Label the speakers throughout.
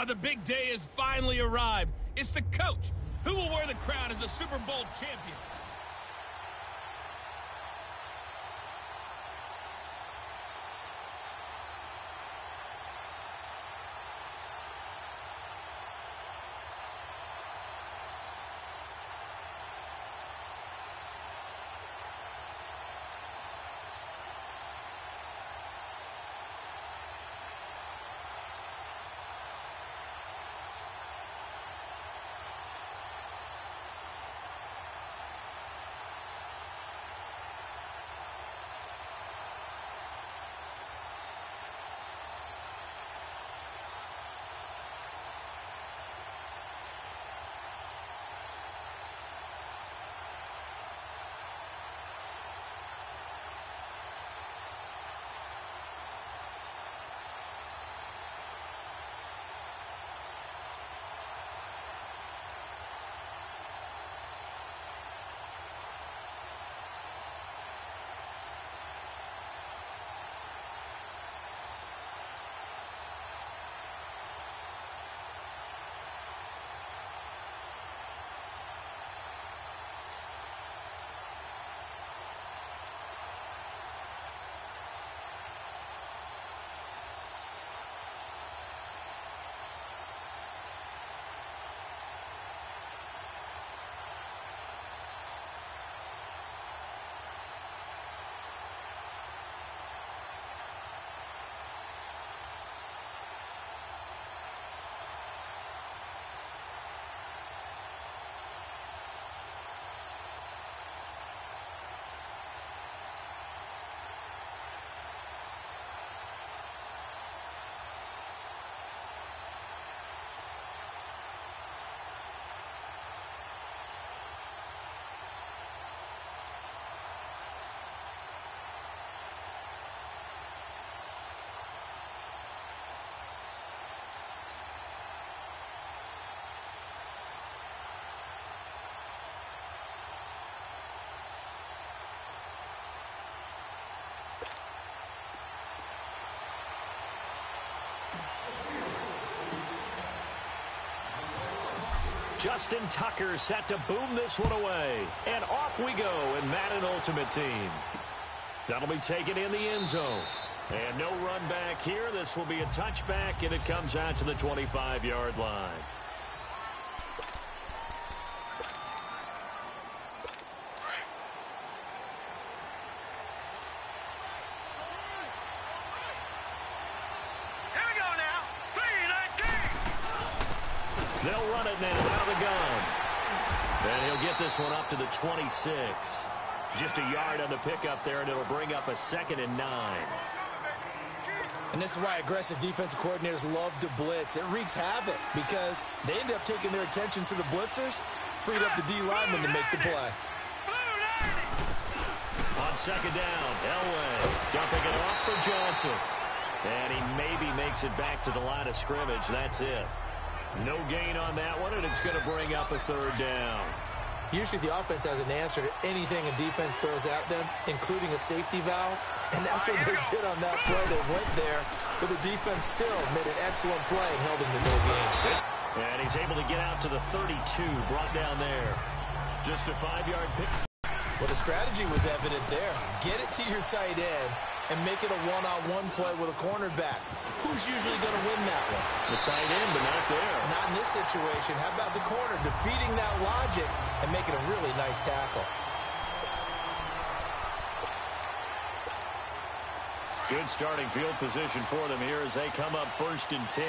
Speaker 1: the big day has finally arrived. It's the coach who will wear the crown as a Super Bowl champion.
Speaker 2: Justin Tucker set to boom this one away. And off we go in Madden Ultimate Team. That'll be taken in the end zone. And no run back here. This will be a touchback, and it comes out to the 25-yard line. They'll run it now out of the gun. And he'll get this one up to the 26. Just a yard on the pickup there, and it'll bring up a 2nd and 9.
Speaker 3: And this is why aggressive defensive coordinators love to blitz. It wreaks havoc because they end up taking their attention to the blitzers, freed up the D lineman to make the play.
Speaker 2: On 2nd down, Elway dumping it off for Johnson. And he maybe makes it back to the line of scrimmage. That's it. No gain on that one, and it's going to bring up a 3rd down.
Speaker 3: Usually the offense has an answer to anything a defense throws at them, including a safety valve. And that's what they did on that play. They went there, but the defense still made an excellent play and held him to no gain.
Speaker 2: And he's able to get out to the 32, brought down there. Just a 5-yard pick.
Speaker 3: Well, the strategy was evident there. Get it to your tight end and make it a one-on-one play with a cornerback. Who's usually going to win that one?
Speaker 2: The tight end, but not there.
Speaker 3: Not in this situation. How about the corner defeating that logic and making a really nice tackle?
Speaker 2: Good starting field position for them here as they come up 1st and 10.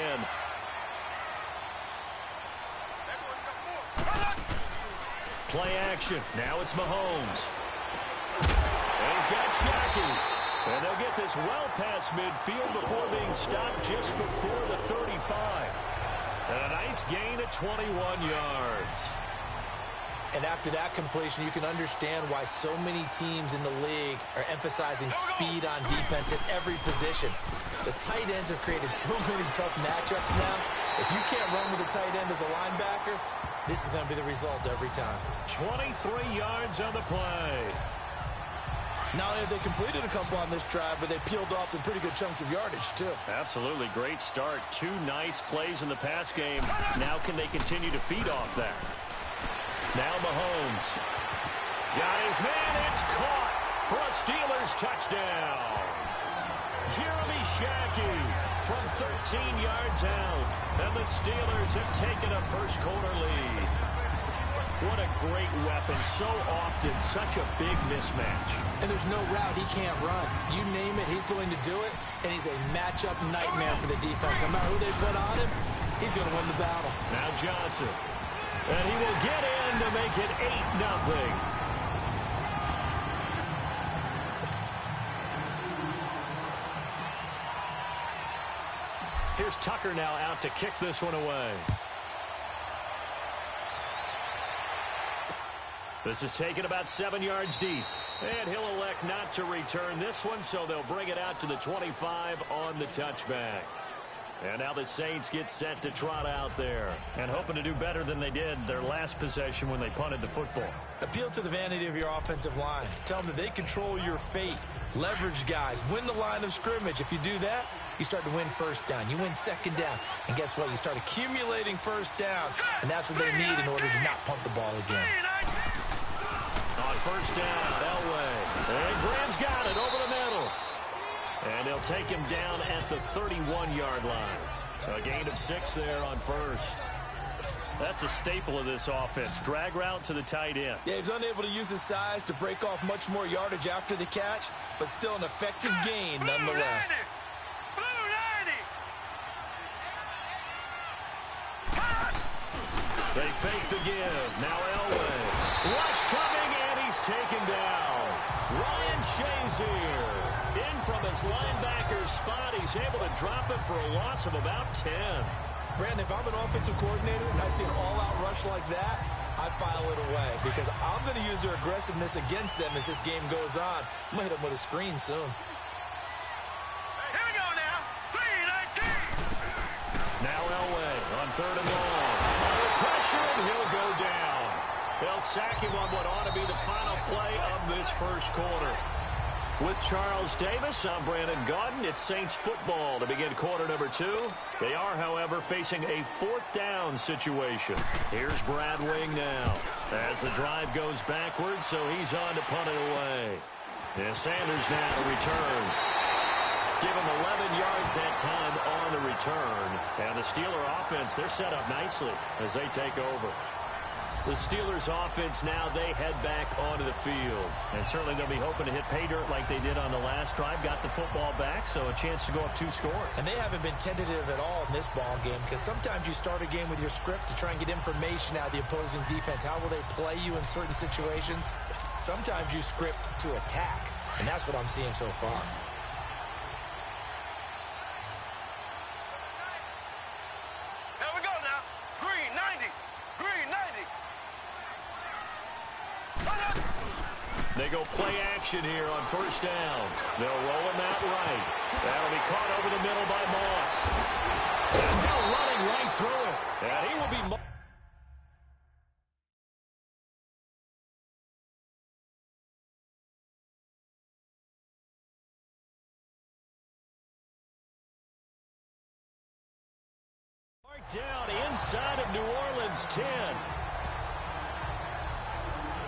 Speaker 2: Play action. Now it's Mahomes. And he's got Shackey. And they'll get this well past midfield before being stopped just before the 35. And a nice gain at 21 yards.
Speaker 3: And after that completion, you can understand why so many teams in the league are emphasizing speed on defense at every position. The tight ends have created so many tough matchups now. If you can't run with a tight end as a linebacker, this is going to be the result every time.
Speaker 2: 23 yards on the play.
Speaker 3: Not only have they completed a couple on this drive, but they peeled off some pretty good chunks of yardage, too.
Speaker 2: Absolutely great start. 2 nice plays in the pass game. Now can they continue to feed off that? Now Mahomes. Got his man. It's caught for a Steelers touchdown. Jeremy Shackey from 13 yards out. And the Steelers have taken a first-quarter lead. What a great weapon. So often, such a big mismatch.
Speaker 3: And there's no route he can't run. You name it, he's going to do it. And he's a matchup nightmare for the defense. No matter who they put on him, he's going to win the battle.
Speaker 2: Now Johnson. And he will get in to make it 8-0. Here's Tucker now out to kick this one away. This is taken about 7 yards deep. And he'll elect not to return this one, so they'll bring it out to the 25 on the touchback. And now the Saints get set to trot out there and hoping to do better than they did their last possession when they punted the football.
Speaker 3: Appeal to the vanity of your offensive line. Tell them that they control your fate. Leverage guys. Win the line of scrimmage. If you do that, you start to win first down. You win second down. And guess what? You start accumulating first downs. And that's what they need in order to not punt the ball again.
Speaker 2: On first down, Elway. And Graham's got it over the middle. And they'll take him down at the 31-yard line. A gain of 6 there on first. That's a staple of this offense. Drag route to the tight end.
Speaker 3: Yeah, he's unable to use his size to break off much more yardage after the catch, but still an effective gain nonetheless.
Speaker 2: They fake the give. Now Elway. Rush coming, and he's taken down. Ryan Shazier. In from his linebacker spot. He's able to drop him for a loss of about 10.
Speaker 3: Brandon, if I'm an offensive coordinator and I see an all-out rush like that, I file it away because I'm going to use their aggressiveness against them as this game goes on. I'm going to hit them with a screen soon.
Speaker 4: Here we go now. 3-19.
Speaker 2: Now Elway on 3rd and long. Under pressure, and he'll go down. They'll sack him on what ought to be the final play of this first quarter. With Charles Davis, I'm Brandon Gaudin. It's Saints football to begin quarter number 2. They are, however, facing a 4th down situation. Here's Brad Wing now as the drive goes backwards, so he's on to punt it away. And Sanders now to return. Give him 11 yards that time on the return. And the Steeler offense, they're set up nicely as they take over. The Steelers offense now, they head back onto the field. And certainly they'll be hoping to hit pay dirt like they did on the last drive. Got the football back, so a chance to go up 2 scores.
Speaker 3: And they haven't been tentative at all in this ball game because sometimes you start a game with your script to try and get information out of the opposing defense. How will they play you in certain situations? Sometimes you script to attack, and that's what I'm seeing so far.
Speaker 4: Here we go now. Green 90. Green 90.
Speaker 2: They go play action here on first down. They'll roll him out right. That'll be caught over the middle by Moss. And they're running right through it. And he will be... marked down inside of New Orleans 10.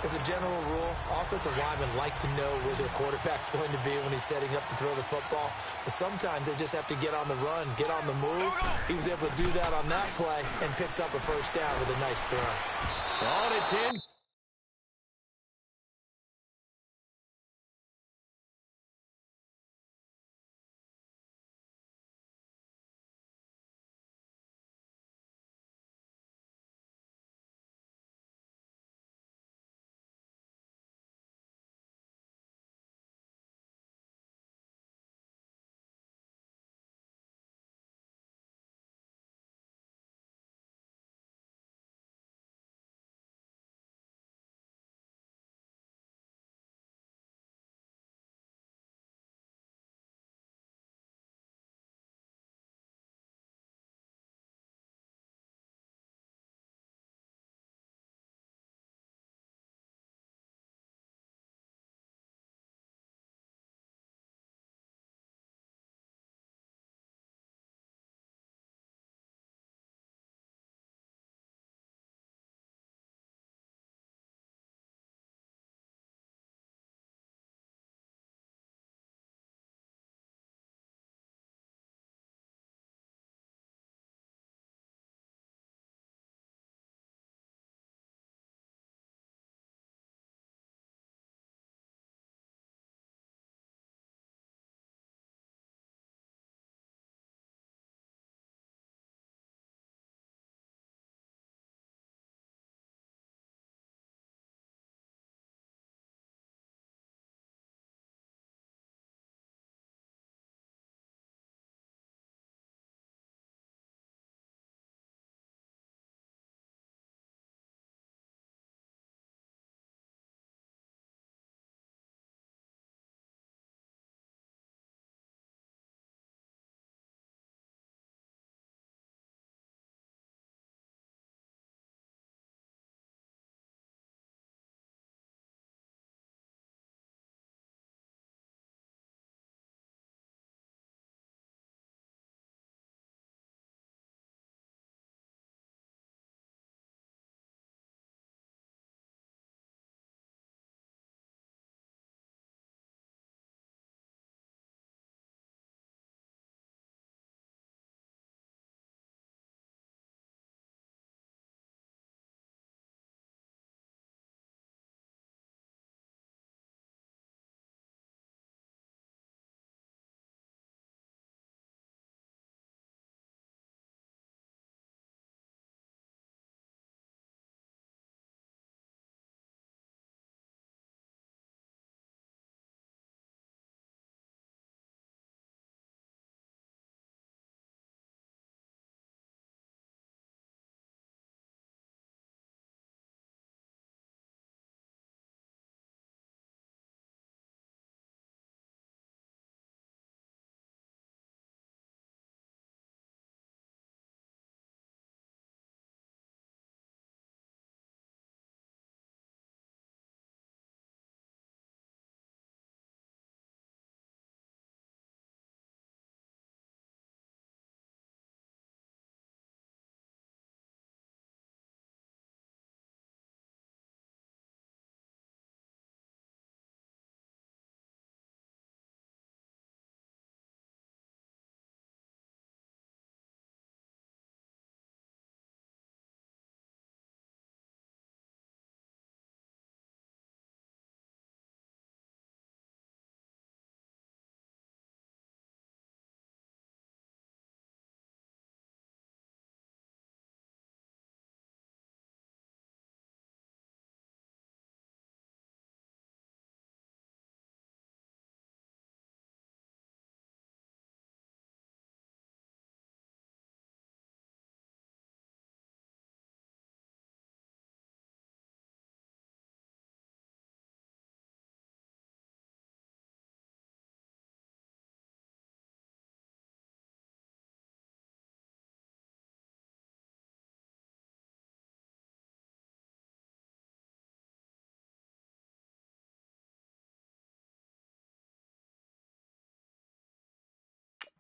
Speaker 3: As a general rule, offensive linemen like to know where their quarterback's going to be when he's setting up to throw the football. But sometimes they just have to get on the run, get on the move. He was able to do that on that play and picks up a first down with a nice throw.
Speaker 2: On it's in.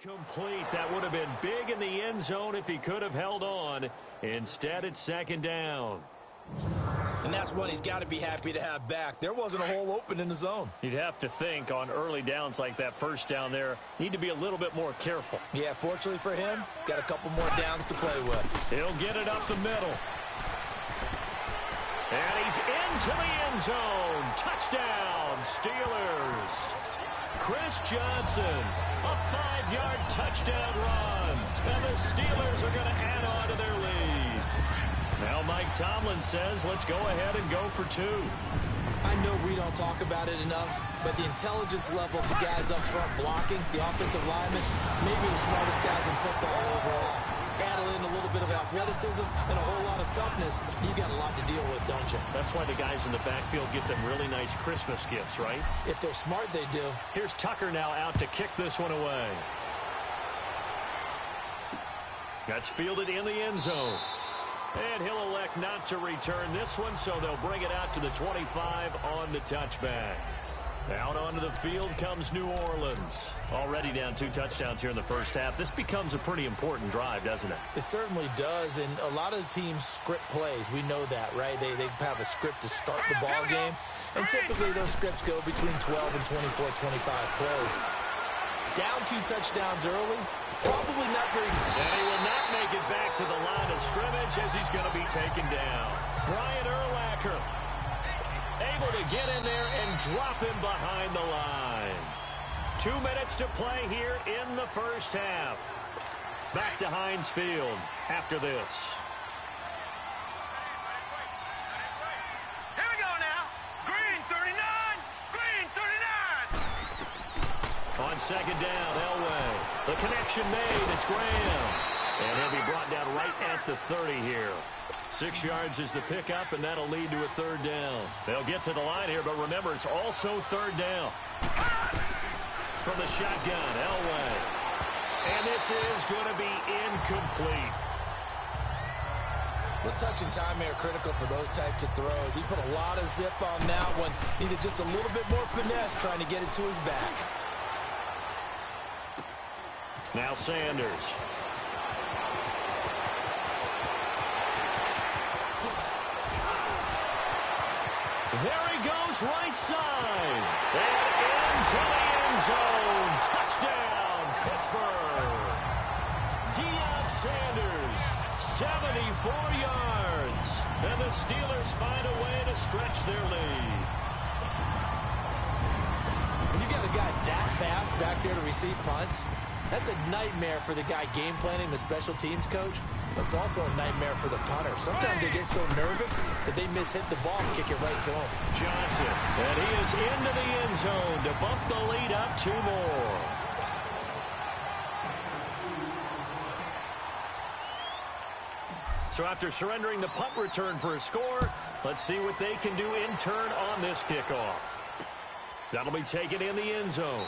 Speaker 2: Complete. That would have been big in the end zone if he could have held on. Instead, it's second down.
Speaker 3: And that's one he's got to be happy to have back. There wasn't a hole open in the zone.
Speaker 2: You'd have to think on early downs like that first down there, need to be a little bit more careful.
Speaker 3: Yeah, fortunately for him, got a couple more downs to play with.
Speaker 2: He'll get it up the middle. And he's into the end zone. Touchdown, Steelers. Chris Johnson, a 5-yard touchdown run. And the Steelers are going to add on to their lead. Now Mike Tomlin says, let's go ahead and go for 2.
Speaker 3: I know we don't talk about it enough, but the intelligence level of the guys up front blocking, the offensive linemen, maybe the smartest guys in football overall. Add in a little bit of athleticism and a whole lot of toughness, you've got a lot to deal with, don't you?
Speaker 2: That's why the guys in the backfield get them really nice Christmas gifts, right?
Speaker 3: If they're smart, they do.
Speaker 2: Here's Tucker now out to kick this one away. That's fielded in the end zone. And he'll elect not to return this one, so they'll bring it out to the 25 on the touchback. Out onto the field comes New Orleans. Already down 2 touchdowns here in the first half. This becomes a pretty important drive, doesn't it?
Speaker 3: It certainly does, and a lot of the teams script plays. We know that, right? They have a script to start the ball game, and typically those scripts go between 12 and 24, 25 plays. Down 2 touchdowns early, probably not very...
Speaker 2: And he will not make it back to the line of scrimmage as he's going to be taken down. Brian Urlacher able to get in there and drop him behind the line. 2 minutes to play here in the first half. Back to Heinz Field after this.
Speaker 4: Here we go now. Green 39. Green 39.
Speaker 2: On second down, Elway. The connection made. It's Graham. And he'll be brought down right at the 30 here. 6 yards is the pickup, and that'll lead to a 3rd down. They'll get to the line here, but remember, it's also 3rd down. From the shotgun, Elway. And this is going to be incomplete.
Speaker 3: The touch and time are critical for those types of throws. He put a lot of zip on that one. Needed just a little bit more finesse trying to get it to his back.
Speaker 2: Now Sanders. There he goes, right side. And into the end zone. Touchdown, Pittsburgh. Deion Sanders, 74 yards. And the Steelers find a way to stretch their lead.
Speaker 3: When you got a guy that fast back there to receive punts, that's a nightmare for the guy game planning, the special teams coach. But it's also a nightmare for the punter. Sometimes they get so nervous that they miss-hit the ball and kick it right to him.
Speaker 2: Johnson, and he is into the end zone to bump the lead up 2 more. So after surrendering the punt return for a score, let's see what they can do in turn on this kickoff. That'll be taken in the end zone.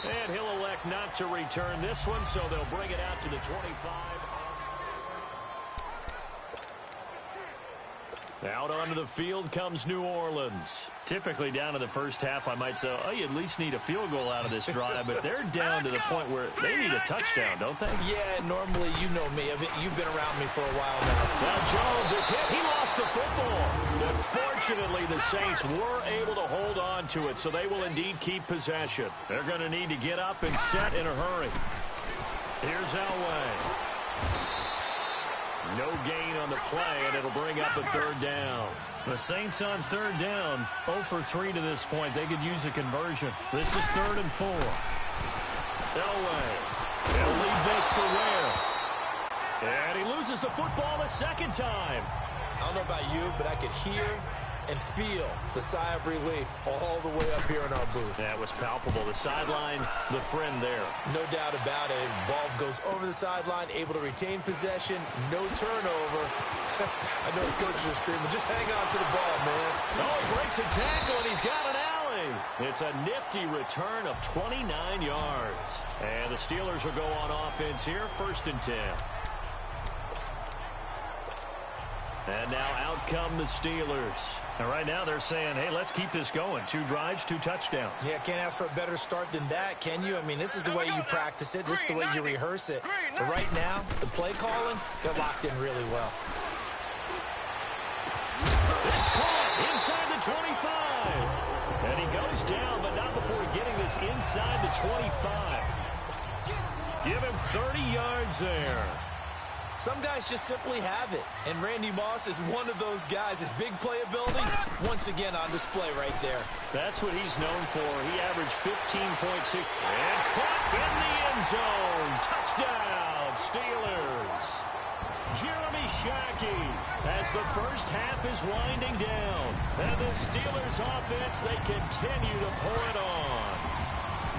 Speaker 2: And he'll elect not to return this one, so they'll bring it out to the 25. Out onto the field comes New Orleans. Typically down in the first half, I might say, oh, you at least need a field goal out of this drive, but they're down to the point where they need a touchdown, don't they?
Speaker 3: Yeah, normally, you know me. You've been around me for a while now.
Speaker 2: Now Jones is hit. He lost the football. But fortunately, the Saints were able to hold on to it, so they will indeed keep possession. They're going to need to get up and set in a hurry. Here's Elway. No gain on the play, and it'll bring up a 3rd down. The Saints on 3rd down, 0 for 3 to this point. They could use a conversion. This is 3rd and 4. Elway. They'll leave this for Ware. And he loses the football a 2nd time.
Speaker 3: I don't know about you, but I could hear and feel the sigh of relief all the way up here in our booth.
Speaker 2: That was palpable. The sideline, the friend there.
Speaker 3: No doubt about it. Ball goes over the sideline, able to retain possession, no turnover. I know his coaches are screaming, just hang on to the ball, man.
Speaker 2: Oh, breaks a tackle, and he's got an alley. It's a nifty return of 29 yards. And the Steelers will go on offense here, 1st and 10. And now out come the Steelers. And right now they're saying, hey, let's keep this going. 2 drives, 2 touchdowns.
Speaker 3: Yeah, can't ask for a better start than that, can you? I mean, this is the way you practice it. This is the way you rehearse it. But right now, the play calling, they're locked in really well.
Speaker 2: It's caught inside the 25. And he goes down, but not before getting this inside the 25. Give him 30 yards there.
Speaker 3: Some guys just simply have it, and Randy Moss is one of those guys. His big playability, once again on display right there.
Speaker 2: That's what he's known for. He averaged 15.6. And caught in the end zone. Touchdown, Steelers. Jeremy Shockey as the first half is winding down. And the Steelers offense, they continue to pour it on.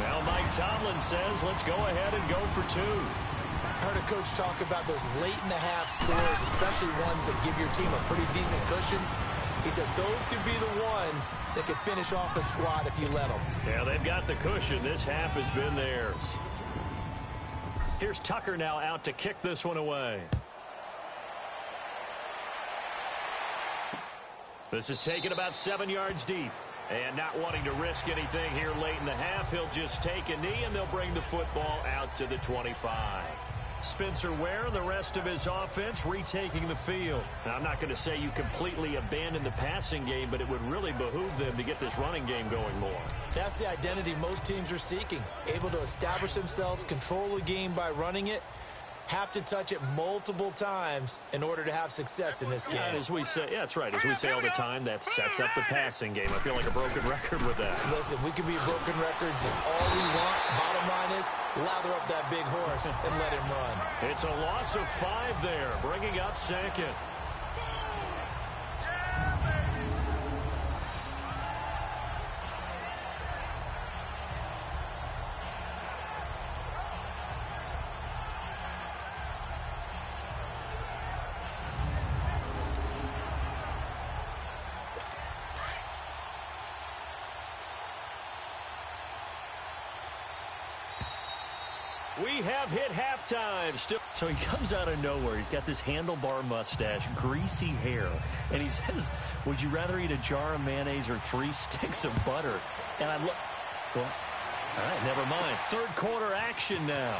Speaker 2: Now Mike Tomlin says, let's go ahead and go for 2.
Speaker 3: I heard a coach talk about those late-in-the-half scores, especially ones that give your team a pretty decent cushion. He said those could be the ones that could finish off a squad if you let them.
Speaker 2: Yeah, they've got the cushion. This half has been theirs. Here's Tucker now out to kick this one away. This is taken about 7 yards deep. And not wanting to risk anything here late in the half, he'll just take a knee, and they'll bring the football out to the 25. Spencer Ware and the rest of his offense retaking the field. Now, I'm not going to say you completely abandon the passing game, but it would really behoove them to get this running game going more.
Speaker 3: That's the identity most teams are seeking. Able to establish themselves, control the game by running it, have to touch it multiple times in order to have success in this game.
Speaker 2: Yeah, as we say, yeah, that's right. As we say all the time, that sets up the passing game. I feel like a broken record with that.
Speaker 3: Listen, we can be broken records, and all we want, bottom line is, lather up that big horse and let him run.
Speaker 2: It's a loss of 5 there, bringing up second. We have hit halftime. So he comes out of nowhere. He's got this handlebar mustache, greasy hair, and he says, would you rather eat a jar of mayonnaise or 3 sticks of butter? And I look, well, all right, never mind. Third quarter action now.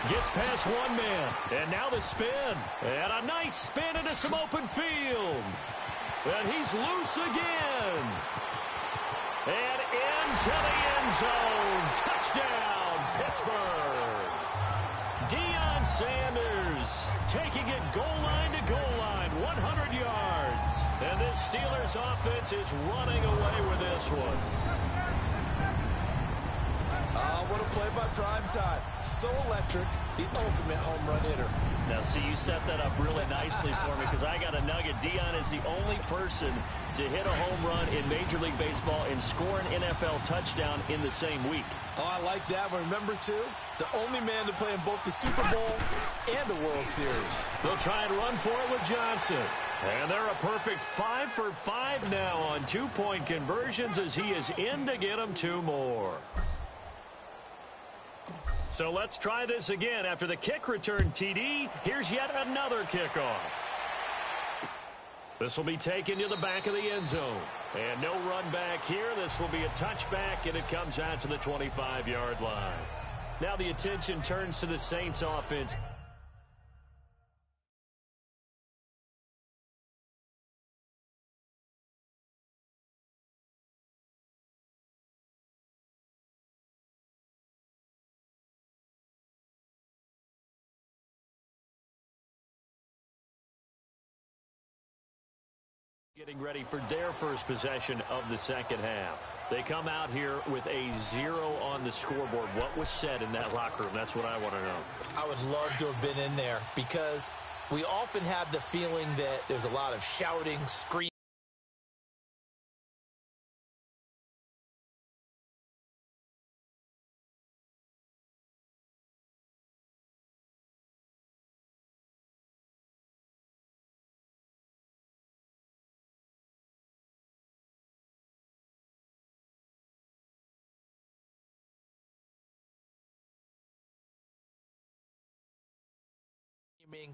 Speaker 2: Gets past one man, and now the spin. And a nice spin into some open field. And he's loose again. And into the end zone. Touchdown, Pittsburgh. Deion Sanders taking it goal line to goal line, 100 yards. And this Steelers offense is running away with this one.
Speaker 3: What a play by Prime Time. So electric, the ultimate home run hitter.
Speaker 2: Now, see, you set that up really nicely for me because I got a nugget. Deion is the only person to hit a home run in Major League Baseball and score an NFL touchdown in the same week.
Speaker 3: Oh, I like that. But remember, too, the only man to play in both the Super Bowl and the World Series.
Speaker 2: They'll try and run for it with Johnson. And they're a perfect 5 for 5 now on 2-point conversions as he is in to get them 2 more. So let's try this again. After the kick return TD, here's yet another kickoff. This will be taken to the back of the end zone. And no run back here. This will be a touchback, and it comes out to the 25-yard line. Now the attention turns to the Saints offense. Getting ready for their first possession of the second half. They come out here with a 0 on the scoreboard. What was said in that locker room? That's what I want to know.
Speaker 3: I would love to have been in there because we often have the feeling that there's a lot of shouting, screaming.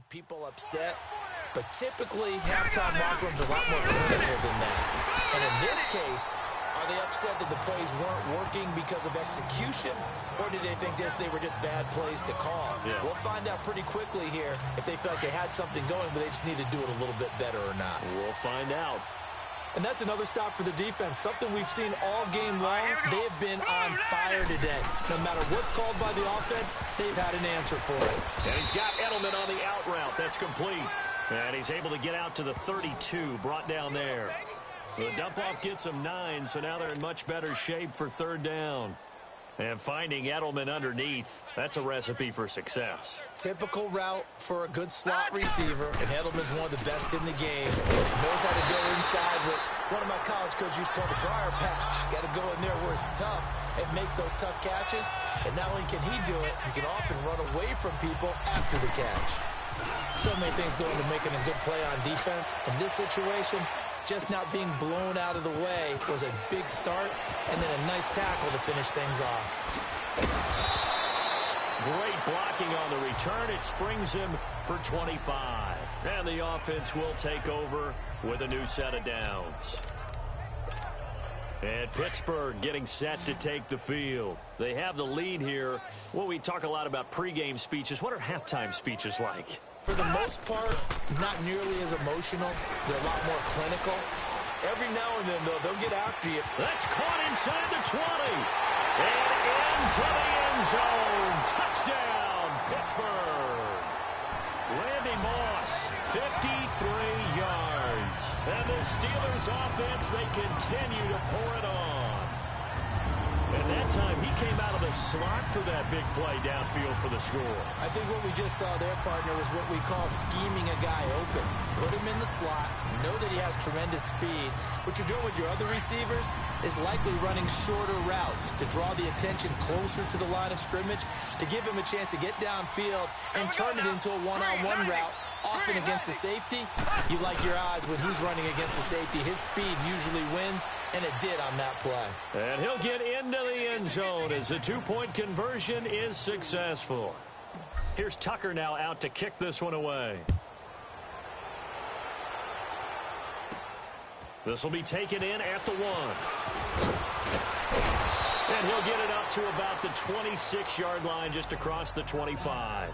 Speaker 3: People upset, but typically halftime locker rooms are a lot more clinical than that. And in this case, are they upset that the plays weren't working because of execution, or did they think they were just bad plays to call?
Speaker 2: Yeah.
Speaker 3: We'll find out pretty quickly here if they felt like they had something going, but they just need to do it a little bit better or not.
Speaker 2: We'll find out.
Speaker 3: And that's another stop for the defense, something we've seen all game long. They have been on fire today. No matter what's called by the offense, they've had an answer for it.
Speaker 2: And he's got Edelman on the out route. That's complete. And he's able to get out to the 32, brought down there. The dump-off gets him 9, so now they're in much better shape for third down. And finding Edelman underneath, that's a recipe for success.
Speaker 3: Typical route for a good slot receiver, and Edelman's one of the best in the game. Knows how to go inside what one of my college coaches used to call the briar patch. Got to go in there where it's tough and make those tough catches. And not only can he do it, he can often run away from people after the catch. So many things go into making a good play on defense. In this situation, just not being blown out of the way was a big start, and then a nice tackle to finish things off.
Speaker 2: Great blocking on the return. It springs him for 25. And the offense will take over with a new set of downs. And Pittsburgh getting set to take the field. They have the lead here. Well, we talk a lot about pregame speeches. What are halftime speeches like?
Speaker 3: For the most part, not nearly as emotional. They're a lot more clinical. Every now and then, though, they'll get after you.
Speaker 2: That's caught inside the 20. And into the end zone. Touchdown, Pittsburgh. Randy Moss, 53 yards. And the Steelers offense, they continue to pour it on. And that time, he came out of the slot for that big play downfield for the score.
Speaker 3: I think what we just saw there, partner, was what we call scheming a guy open. Put him in the slot, know that he has tremendous speed. What you're doing with your other receivers is likely running shorter routes to draw the attention closer to the line of scrimmage, to give him a chance to get downfield and turn it into a one-on-one route. Often against the safety, you like your odds when he's running against the safety. His speed usually wins, and it did on that play.
Speaker 2: And he'll get into the end zone as the two-point conversion is successful. Here's Tucker now out to kick this one away. This will be taken in at the 1. And he'll get it up to about the 26-yard line, just across the 25.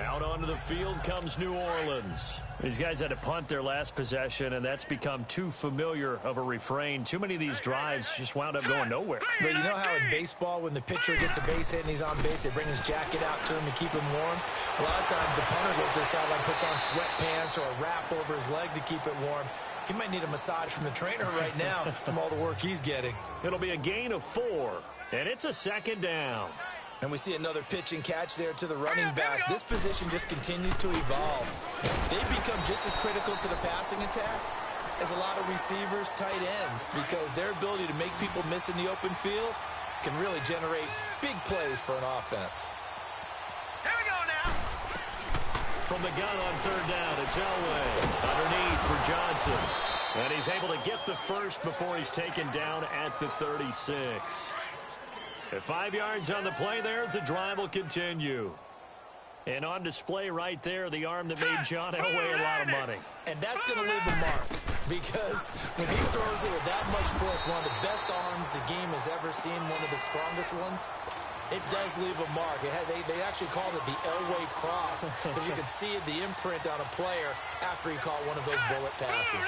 Speaker 2: Out onto the field comes New Orleans. These guys had to punt their last possession, and that's become too familiar of a refrain. Too many of these drives just wound up going nowhere.
Speaker 3: But you know how in baseball, when the pitcher gets a base hit and he's on base, they bring his jacket out to him to keep him warm? A lot of times the punter goes to the sideline, puts on sweatpants or a wrap over his leg to keep it warm. He might need a massage from the trainer right now from all the work he's getting.
Speaker 2: It'll be a gain of 4, and it's a second down.
Speaker 3: And we see another pitch and catch there to the running back. This position just continues to evolve. They become just as critical to the passing attack as a lot of receivers, tight ends, because their ability to make people miss in the open field can really generate big plays for an offense.
Speaker 4: Here we go now.
Speaker 2: From the gun on third down, it's Elway. Underneath for Johnson. And he's able to get the first before he's taken down at the 36. At 5 yards on the play there, the drive will continue. And on display right there, the arm that made John Elway a lot of money.
Speaker 3: And that's going to leave a mark, because when he throws it with that much force, one of the best arms the game has ever seen, one of the strongest ones, it does leave a mark. They actually called it the Elway cross, because you could see the imprint on a player after he caught one of those bullet passes.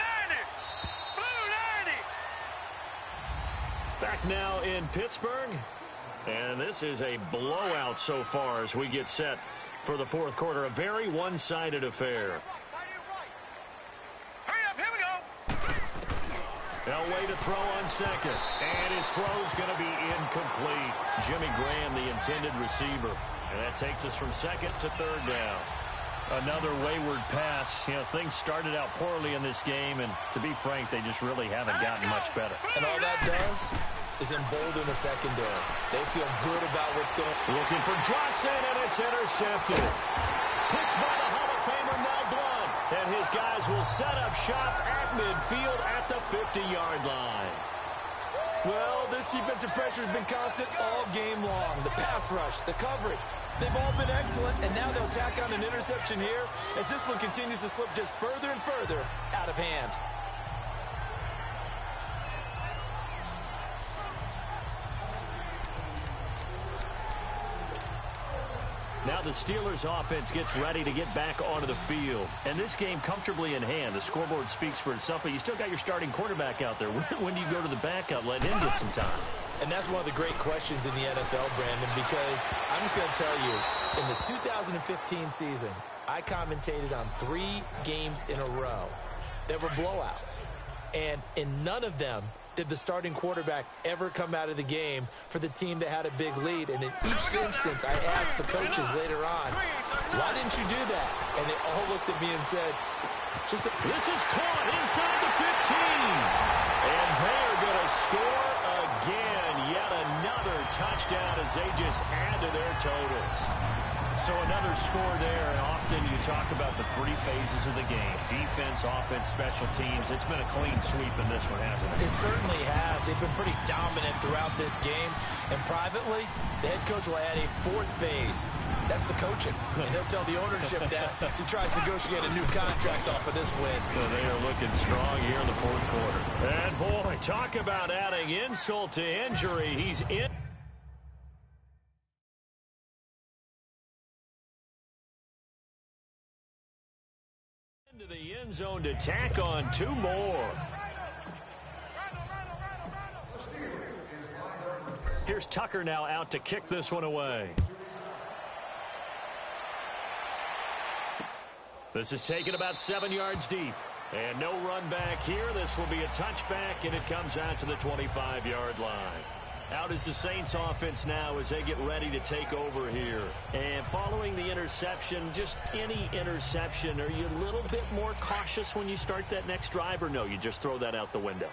Speaker 2: Back now in Pittsburgh. And this is a blowout so far as we get set for the fourth quarter. A very one-sided affair.
Speaker 4: Hurry up, here we go.
Speaker 2: Elway to throw on second. And his throw's going to be incomplete. Jimmy Graham, the intended receiver. And that takes us from second to third down. Another wayward pass. You know, things started out poorly in this game, and to be frank, they just really haven't gotten much better.
Speaker 3: And all that does is embolden the secondary. They feel good about what's going on.
Speaker 2: Looking for Johnson, and it's intercepted. Picked by the Hall of Famer Mel Blount. And his guys will set up shop at midfield at the 50-yard line.
Speaker 3: Well, this defensive pressure has been constant all game long. The pass rush, the coverage, they've all been excellent, and now they'll tack on an interception here as this one continues to slip just further and further out of hand.
Speaker 2: Now the Steelers offense gets ready to get back onto the field. And this game comfortably in hand. The scoreboard speaks for itself, but you still got your starting quarterback out there. When do you go to the backup, let him get some time?
Speaker 3: And that's one of the great questions in the NFL, Brandon, because I'm just going to tell you, in the 2015 season, I commentated on 3 games in a row that were blowouts. And in none of them did the starting quarterback ever come out of the game for the team that had a big lead. And in each instance, I asked the coaches later on, why didn't you do that? And they all looked at me and said, this
Speaker 2: is caught inside the 15. And they're going to score again. Yet another touchdown as they just add to their totals. So another score there, and often you talk about the 3 phases of the game. Defense, offense, special teams. It's been a clean sweep in this one, hasn't it?
Speaker 3: It certainly has. They've been pretty dominant throughout this game. And privately, the head coach will add a 4th phase. That's the coaching. And he'll tell the ownership that as he tries to negotiate a new contract off of this win.
Speaker 2: Well, they are looking strong here in the 4th quarter. And boy, talk about adding insult to injury. He's in. Into the end zone to tack on 2 more. Here's Tucker now out to kick this one away. This is taken about 7 yards deep. And no run back here. This will be a touchback, and it comes out to the 25-yard line. Out is the Saints offense now as they get ready to take over here. And following the interception, just any interception, are you a little bit more cautious when you start that next drive, or no, you just throw that out the window?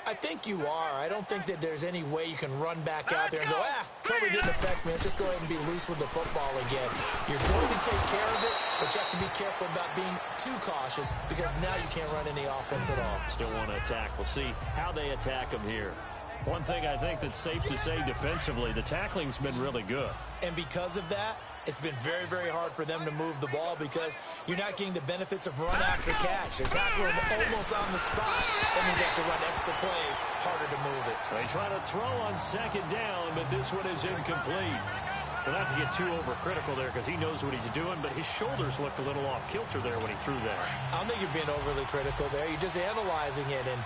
Speaker 3: I think you are. I don't think that there's any way you can run back out there and go, totally didn't affect me. Let's just go ahead and be loose with the football again. You're going to take care of it, but you have to be careful about being too cautious because now you can't run any offense at all.
Speaker 2: Still want to attack. We'll see how they attack them here. One thing I think that's safe to say defensively, the tackling's been really good.
Speaker 3: And because of that, it's been very, very hard for them to move the ball because you're not getting the benefits of run after catch. They're tackling almost on the spot. That means they have to run extra plays, harder to move it.
Speaker 2: They try to throw on 2nd down, but this one is incomplete. Well, not to get too overcritical there because he knows what he's doing, but his shoulders looked a little off kilter there when he threw that.
Speaker 3: I don't think you're being overly critical there. You're just analyzing it, and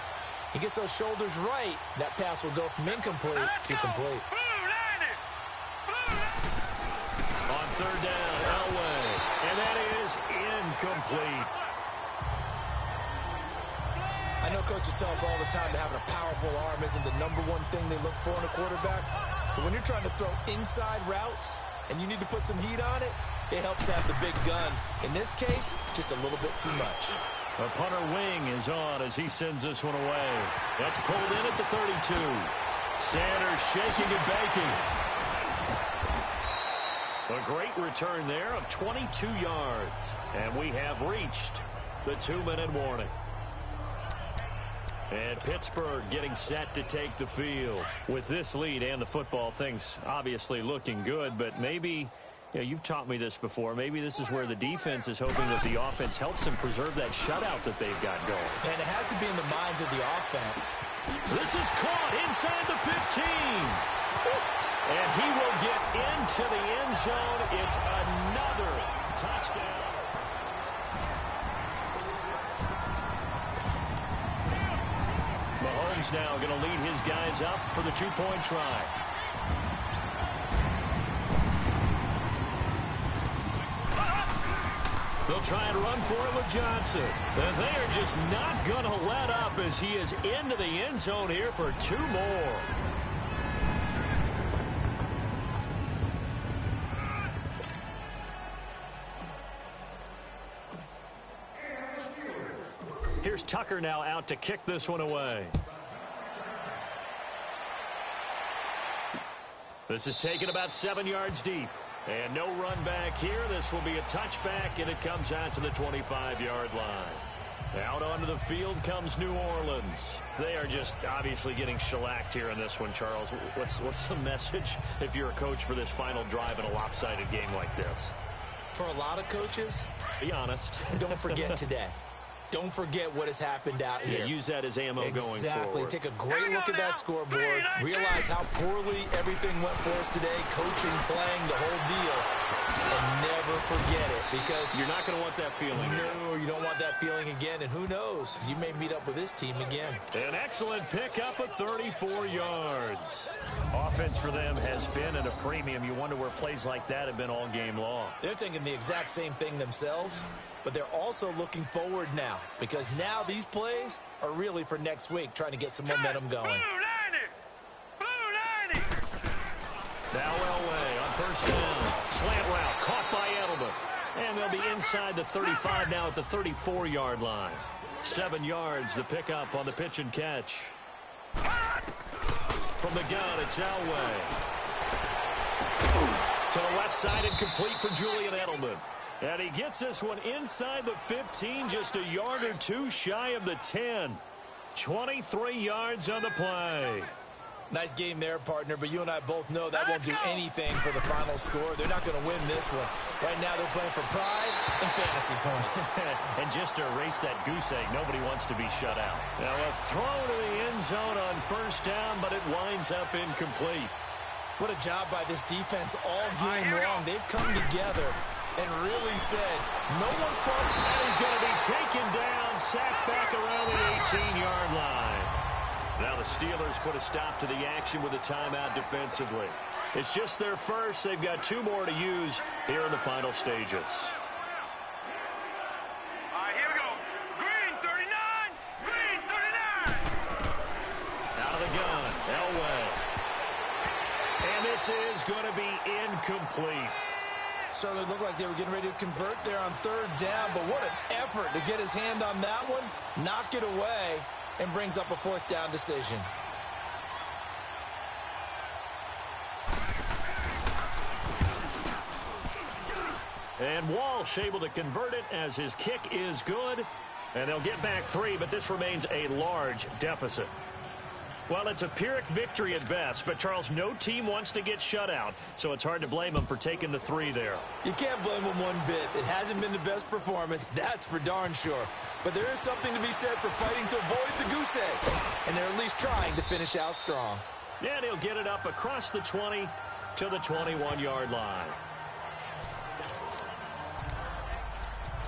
Speaker 3: he gets those shoulders right, that pass will go from incomplete to complete.
Speaker 2: On 3rd down, Elway, and that is incomplete.
Speaker 3: I know coaches tell us all the time that having a powerful arm isn't the #1 thing they look for in a quarterback, but when you're trying to throw inside routes and you need to put some heat on it, it helps have the big gun. In this case, just a little bit too much.
Speaker 2: The punter wing is on as he sends this one away. That's pulled in at the 32. Sanders shaking and baking. A great return there of 22 yards. And we have reached the 2-minute warning. And Pittsburgh getting set to take the field. With this lead and the football, things obviously looking good, but maybe... Yeah, you've taught me this before. Maybe this is where the defense is hoping that the offense helps them preserve that shutout that they've got going.
Speaker 3: And it has to be in the minds of the offense.
Speaker 2: This is caught inside the 15. And he will get into the end zone. It's another touchdown. Mahomes now going to lead his guys up for the 2-point try. They'll try and run for it with Johnson. And they are just not going to let up as he is into the end zone here for 2 more. Here's Tucker now out to kick this one away. This is taken about 7 yards deep. And no run back here. This will be a touchback, and it comes out to the 25-yard line. Out onto the field comes New Orleans. They are just obviously getting shellacked here in this one, Charles. What's the message if you're a coach for this final drive in a lopsided game like this?
Speaker 3: For a lot of coaches,
Speaker 2: be honest.
Speaker 3: Don't forget today. Don't forget what has happened out here.
Speaker 2: Yeah, use that as ammo going forward.
Speaker 3: Exactly. Take a great look at that scoreboard. Realize how poorly everything went for us today. Coaching, playing, the whole deal. And never forget it, because
Speaker 2: you're not going to want that feeling.
Speaker 3: No, you don't want that feeling again. And who knows? You may meet up with this team again.
Speaker 2: An excellent pickup of 34 yards. Offense for them has been at a premium. You wonder where plays like that have been all game long.
Speaker 3: They're thinking the exact same thing themselves, but they're also looking forward now, because now these plays are really for next week, trying to get some momentum going.
Speaker 4: Blue 90!
Speaker 2: Now Elway on first down. Slant route caught by Edelman. And they'll be inside the 35 now at the 34-yard line. 7 yards the pickup on the pitch and catch. From the gun, it's Elway. To the left side and complete for Julian Edelman. And he gets this one inside the 15, just a yard or two shy of the 10. 23 yards on the play.
Speaker 3: Nice game there, partner, but you and I both know that won't do anything for the final score. They're not going to win this one. Right now they're playing for pride and fantasy points.
Speaker 2: And just to erase that goose egg, nobody wants to be shut out. Now a throw to the end zone on first down, but it winds up incomplete.
Speaker 3: What a job by this defense all game long. They've come together and really said, no one's crossing.
Speaker 2: And he's going to be taken down, sacked back around the 18-yard line. Now the Steelers put a stop to the action with a timeout defensively. It's just their first. They've got 2 more to use here in the final stages.
Speaker 4: All right, here we go. Green 39! Green 39!
Speaker 2: Out of the gun, Elway. And this is going to be incomplete.
Speaker 3: Certainly looked like they were getting ready to convert there on third down, but what an effort to get his hand on that one, knock it away, and brings up a fourth down decision.
Speaker 2: And Walsh able to convert it as his kick is good. And they'll get back 3, but this remains a large deficit. Well, it's a Pyrrhic victory at best, but, Charles, no team wants to get shut out, so it's hard to blame them for taking the 3 there.
Speaker 3: You can't blame them one bit. It hasn't been the best performance, that's for darn sure. But there is something to be said for fighting to avoid the goose egg, and they're at least trying to finish out strong.
Speaker 2: Yeah, they'll get it up across the 20 to the 21-yard line.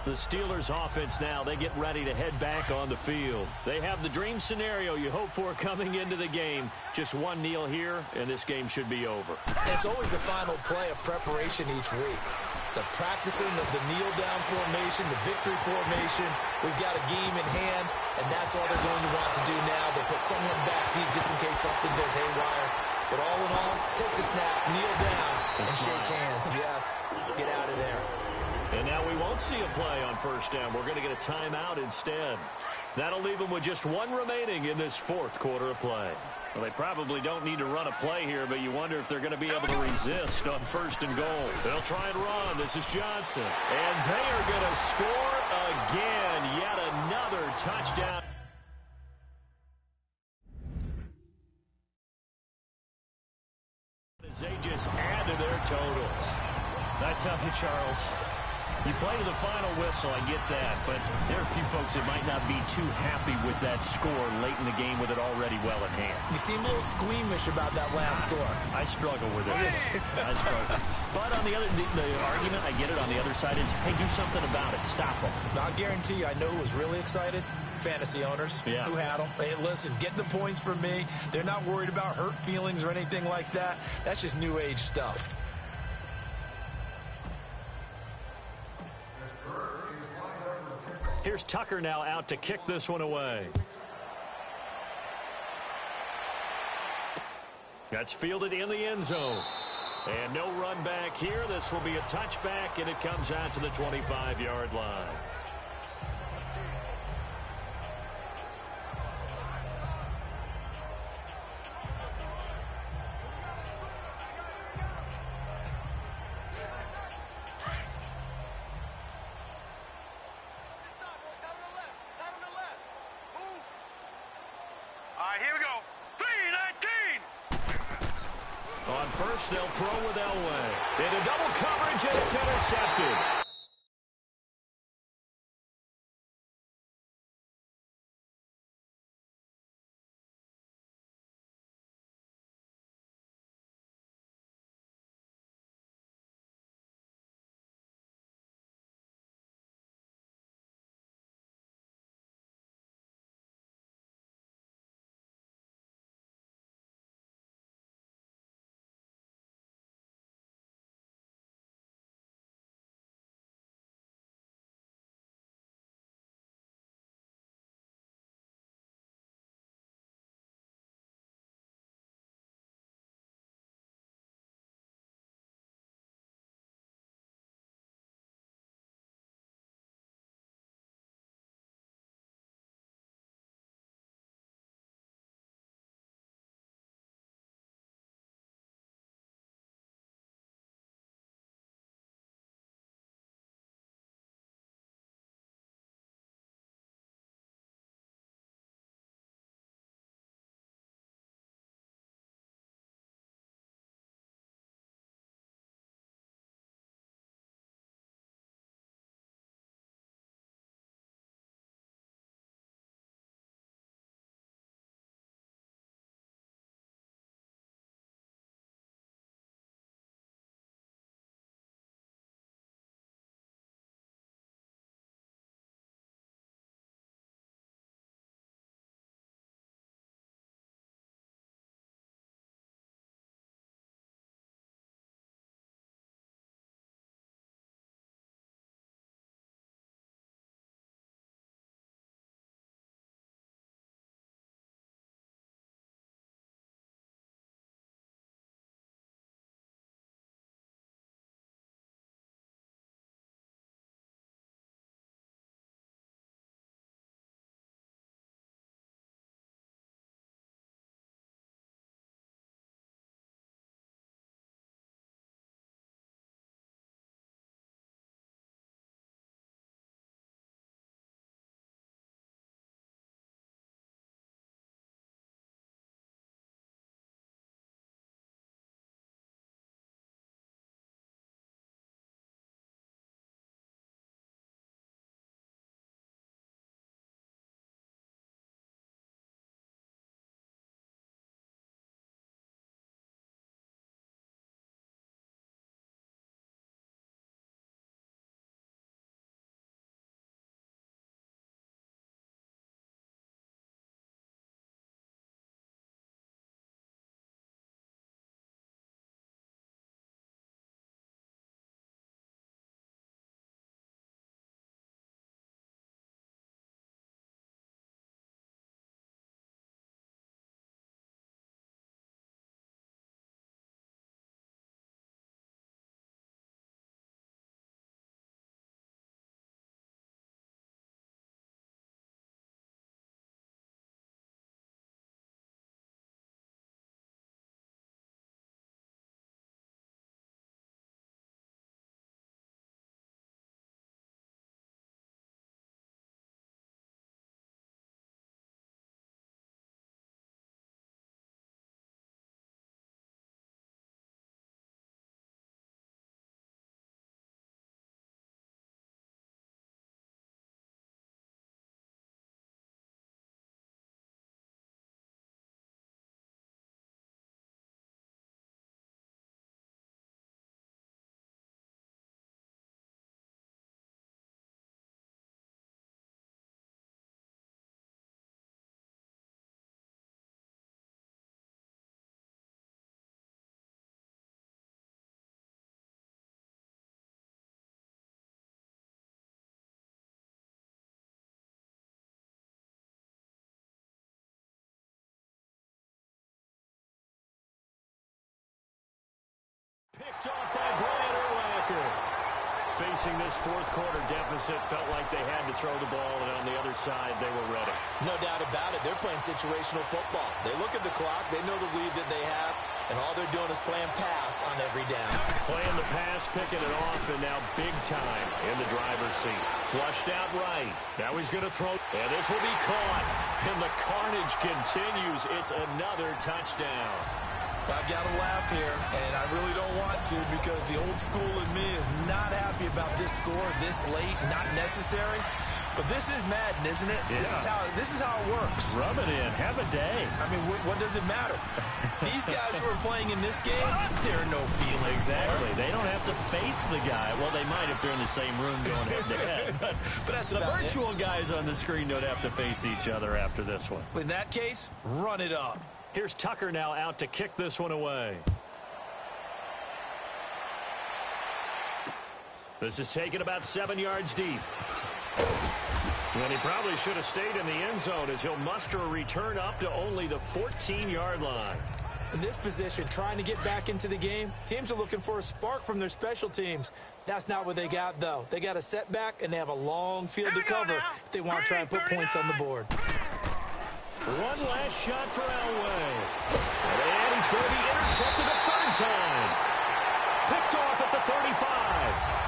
Speaker 2: The Steelers offense now, they get ready to head back on the field. They have the dream scenario you hope for coming into the game. Just one kneel here, and this game should be over.
Speaker 3: And it's always the final play of preparation each week. The practicing of the kneel-down formation, the victory formation. We've got a game in hand, and that's all they're going to want to do now. They put someone back deep just in case something goes haywire. But all in all, take the snap, kneel down, and shake hands. Yes, get out of there.
Speaker 2: And now we won't see a play on first down. We're going to get a timeout instead. That'll leave them with just 1 remaining in this 4th quarter of play. Well, they probably don't need to run a play here, but you wonder if they're going to be able to resist on 1st and goal. They'll try and run. This is Johnson. And they are going to score again. Yet another touchdown. As they just add to their totals. That's how you, Charles. You play to the final whistle, I get that, but there are a few folks that might not be too happy with that score late in the game with it already well in hand.
Speaker 3: You seem a little squeamish about that last score.
Speaker 2: I struggle with it. I struggle. But on the other, the argument, I get it, on the other side is, hey, do something about it. Stop them.
Speaker 3: I'll guarantee you, I know who was really excited. Fantasy owners who had them. Hey, listen, get the points from me. They're not worried about hurt feelings or anything like that. That's just new age stuff.
Speaker 2: Here's Tucker now out to kick this one away. That's fielded in the end zone. And no run back here. This will be a touchback, and it comes out to the 25-yard line. on first. They'll throw with Elway. Into double coverage, and it's intercepted. Picked off by Brian Urlacher. Facing this fourth quarter deficit, felt like they had to throw the ball, and on the other side, they were ready.
Speaker 3: No doubt about it. They're playing situational football. They look at the clock. They know the lead that they have, and all they're doing is playing pass on every down.
Speaker 2: Playing the pass, picking it off, and now big time in the driver's seat. Flushed out right. Now he's going to throw, and this will be caught. And the carnage continues. It's another touchdown.
Speaker 3: I've got to laugh here, and I really don't want to because the old school in me is not happy about this score this late, not necessary. But this is Madden, isn't it?
Speaker 2: Yeah.
Speaker 3: This is how it works.
Speaker 2: Rub it in. Have a day.
Speaker 3: I mean, what does it matter? These guys who are playing in this game, there are no feelings
Speaker 2: Exactly. They don't have to face the guy. Well, they might if they're in the same room going head-to-head. But
Speaker 3: that's
Speaker 2: the
Speaker 3: about
Speaker 2: virtual guys on the screen don't have to face each other after this one.
Speaker 3: In that case, run it up.
Speaker 2: Here's Tucker now out to kick this one away. This is taken about 7 yards deep. And he probably should have stayed in the end zone as he'll muster a return up to only the 14-yard line.
Speaker 3: In this position, trying to get back into the game, teams are looking for a spark from their special teams. That's not what they got, though. They got a setback, and they have a long field to cover if they want to try and put points on the board.
Speaker 2: One last shot for Elway. And he's going to be intercepted a third time. Picked off at the 35.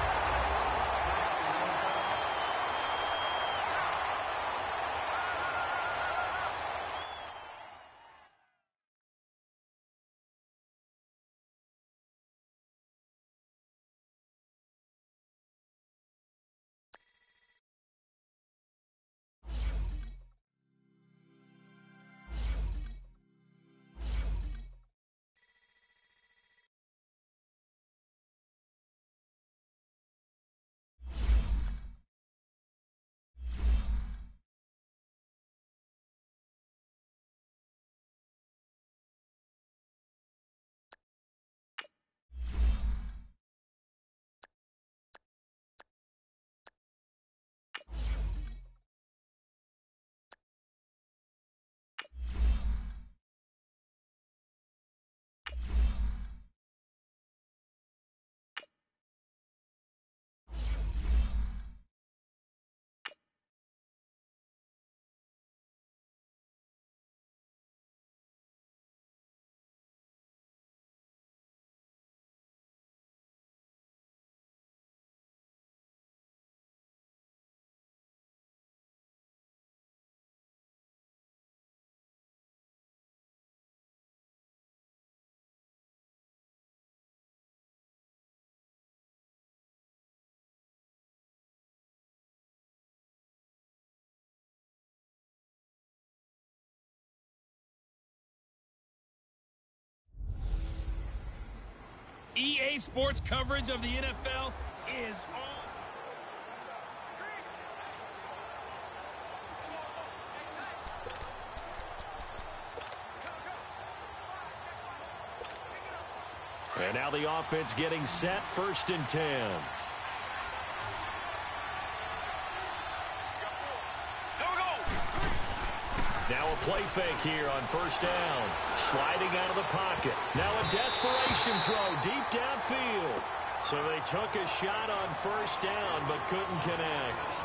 Speaker 1: EA Sports coverage of the NFL is on.
Speaker 2: And now the offense getting set, 1st and 10. Now a play fake here on 1st down. Sliding out of the pocket. Now a desperation throw deep downfield. So they took a shot on 1st down but couldn't connect.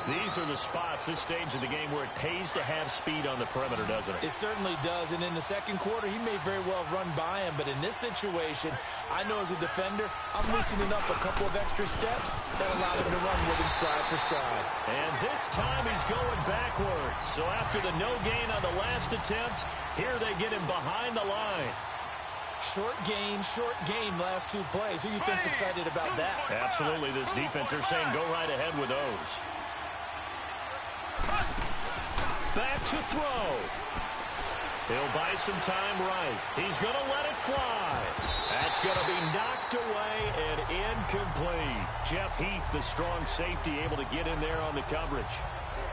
Speaker 2: These are the spots, this stage of the game, where it pays to have speed on the perimeter, doesn't it?
Speaker 3: It certainly does, and in the second quarter, he may very well run by him, but in this situation, I know as a defender, I'm loosening up a couple of extra steps that allow him to run with him stride for stride.
Speaker 2: And this time he's going backwards. So after the no gain on the last attempt, here they get him behind the line.
Speaker 3: Short gain, last 2 plays. Who you think's excited about that?
Speaker 2: Absolutely, this defense, they're saying go right ahead with those. Back to throw. He'll buy some time right. He's going to let it fly. That's going to be knocked away and incomplete. Jeff Heath, the strong safety, able to get in there on the coverage.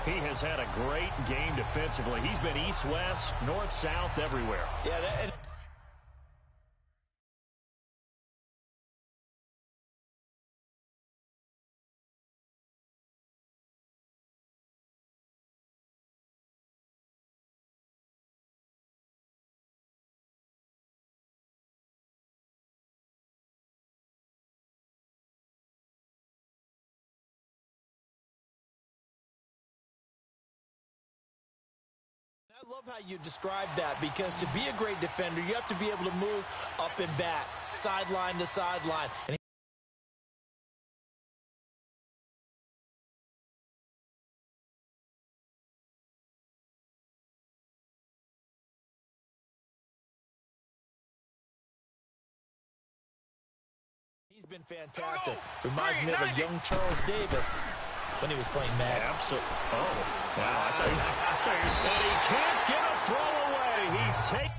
Speaker 2: He has had a great game defensively. He's been east-west, north-south, everywhere.
Speaker 3: Yeah, I love how you described that, because to be a great defender, you have to be able to move up and back, sideline to sideline. And been fantastic. Reminds me of a young Charles Davis when he was playing Madden.
Speaker 2: Absolutely. Oh, wow. I thought and he can't get a throw away. He's taken.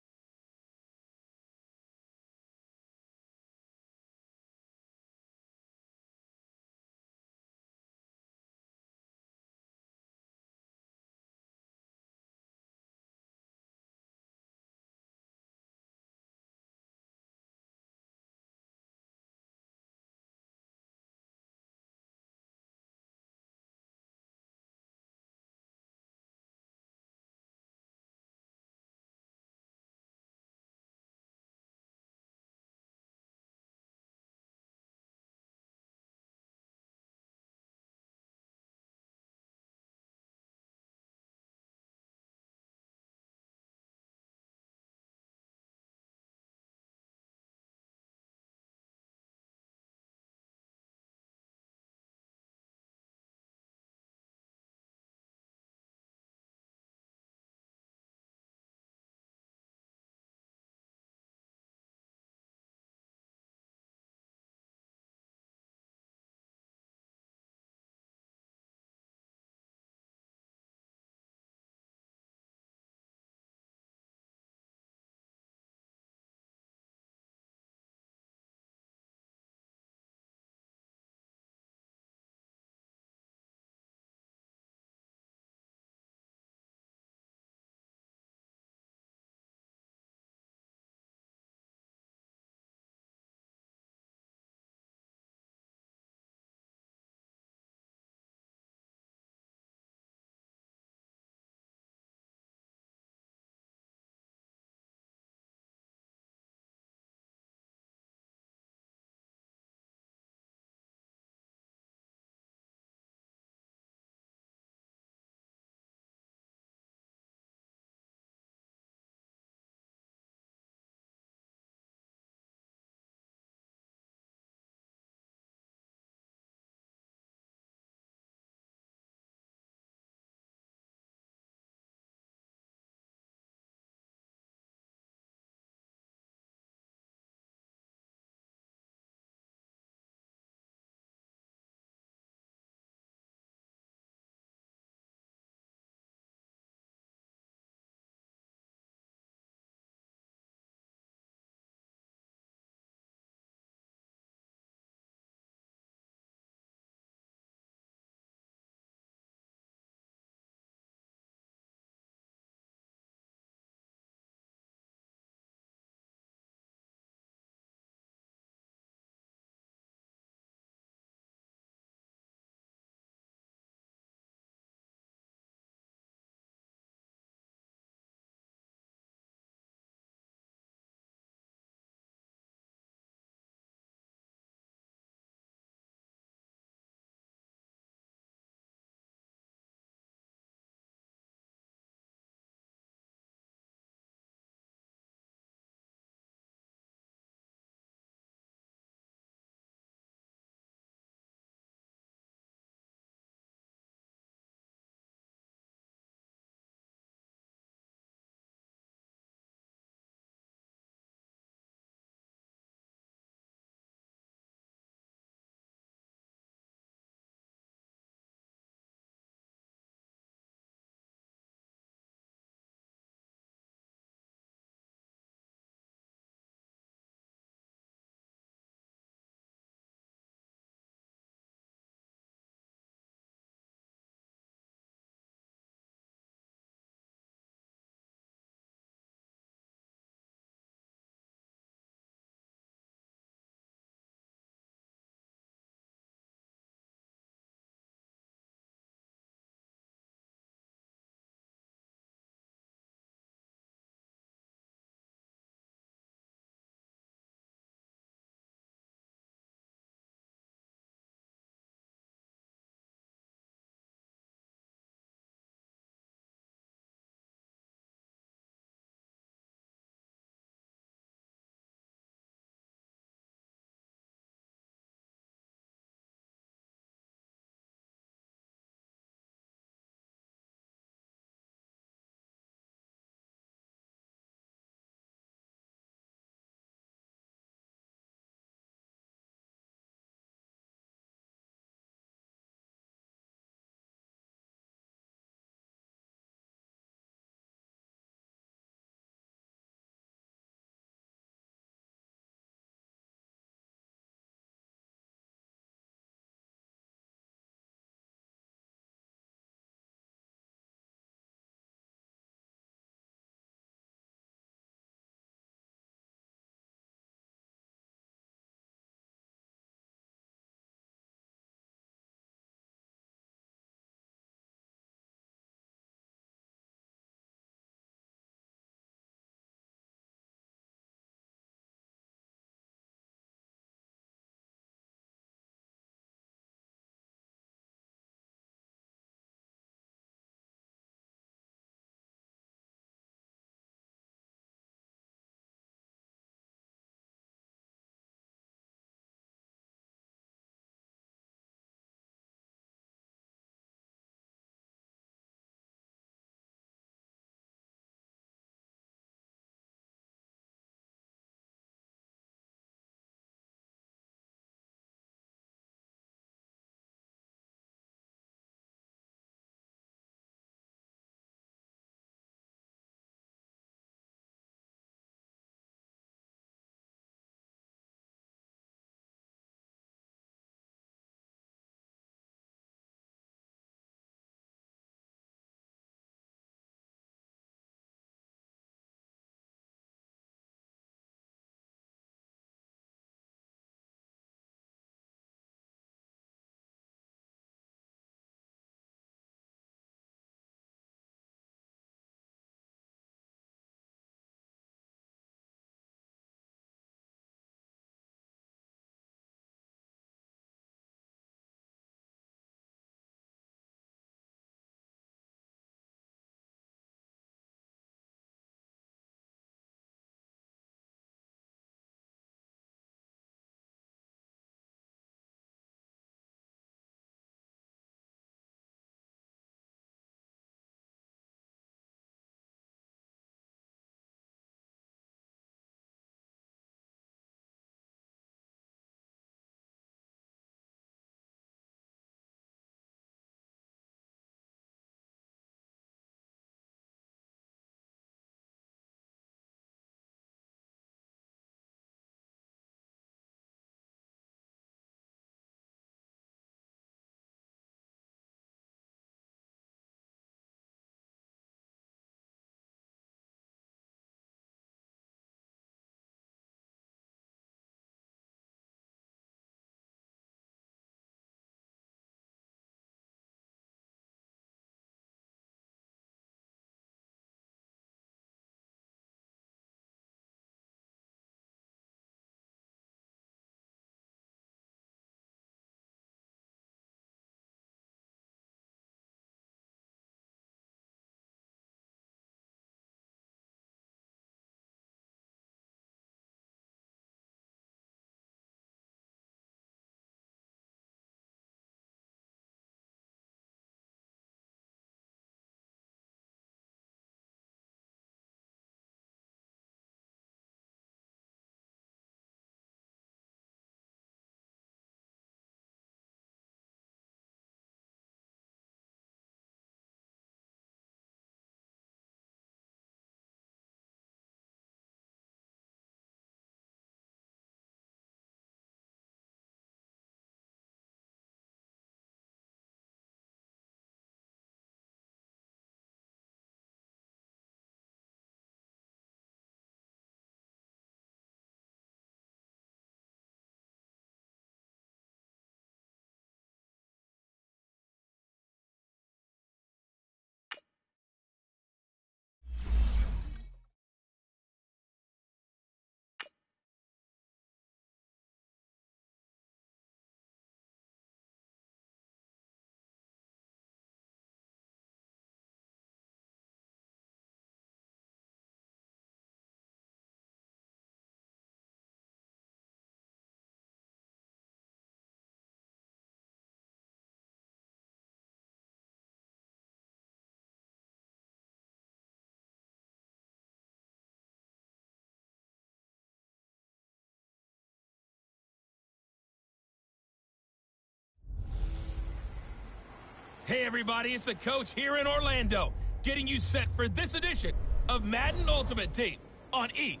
Speaker 1: Hey everybody, it's the coach here in Orlando, getting you set for this edition of Madden Ultimate Team on EA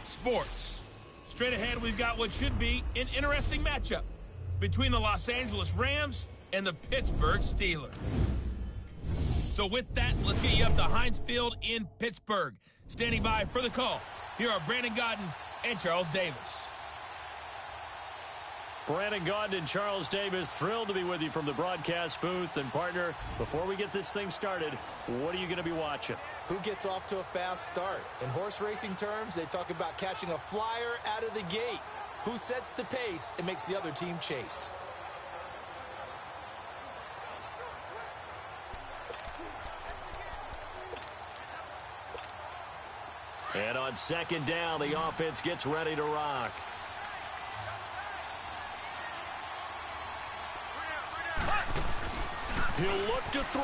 Speaker 1: Sports. Straight ahead, we've got what should be an interesting matchup between the Los Angeles Rams and the Pittsburgh Steelers. So with that, let's get you up to Heinz Field in Pittsburgh. Standing by for the call, here are Brandon Gaudin and Charles Davis.
Speaker 2: Brandon Gaudin and Charles Davis, thrilled to be with you from the broadcast booth. And partner, before we get this thing started, what are you going to be watching?
Speaker 3: Who gets off to a fast start? In horse racing terms, they talk about catching a flyer out of the gate. Who sets the pace and makes the other team chase?
Speaker 2: And on second down, the offense gets ready to rock. He'll look to throw.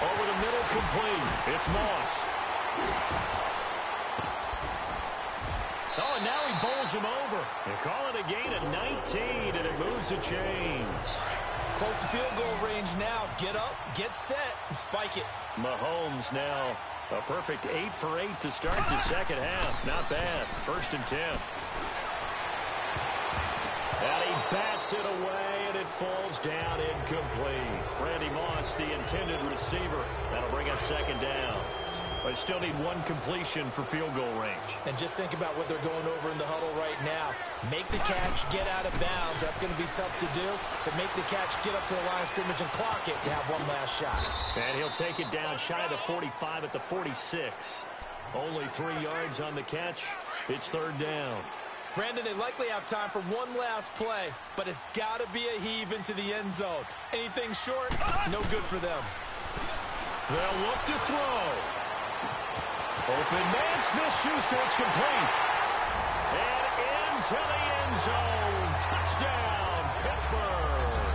Speaker 2: Over the middle, complete. It's Moss. Oh, and now he bowls him over. They call it a gain of 19, and it moves the chains.
Speaker 3: Close to field goal range now. Get up, get set, and spike it.
Speaker 2: Mahomes now a perfect 8 for 8 to start the second half. Not bad. 1st and 10. And he bats it away, and it falls down incomplete. Randy Moss, the intended receiver. That'll bring up second down. But still need one completion for field goal range.
Speaker 3: And just think about what they're going over in the huddle right now. Make the catch, get out of bounds. That's going to be tough to do. So make the catch, get up to the line of scrimmage, and clock it to have one last shot.
Speaker 2: And he'll take it down shy of the 45 at the 46. Only 3 yards on the catch. It's 3rd down.
Speaker 3: Brandon, they likely have time for one last play, but it's got to be a heave into the end zone. Anything short, no good for them.
Speaker 2: They'll look to throw. Open man, Smith-Schuster, it's complete. And into the end zone. Touchdown, Pittsburgh.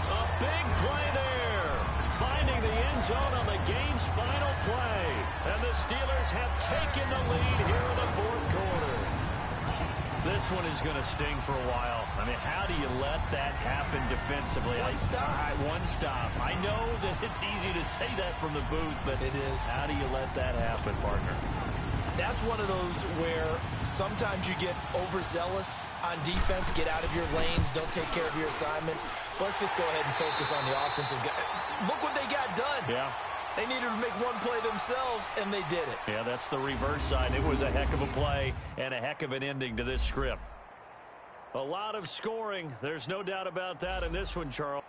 Speaker 2: A big play there. Finding the end zone on the game's final play. And the Steelers have taken the lead here in the 4th quarter. This one is going to sting for a while. I mean, how do you let that happen defensively?
Speaker 3: One
Speaker 2: stop. I know that it's easy to say that from the booth, but
Speaker 3: it is.
Speaker 2: How do you let that happen, partner?
Speaker 3: That's one of those where sometimes you get overzealous on defense, get out of your lanes, don't take care of your assignments. But let's just go ahead and focus on the offensive guy. Look what they got done.
Speaker 2: Yeah.
Speaker 3: They needed to make one play themselves, and they did it.
Speaker 2: Yeah, that's the reverse side. It was a heck of a play and a heck of an ending to this script. A lot of scoring. There's no doubt about that in this one, Charles.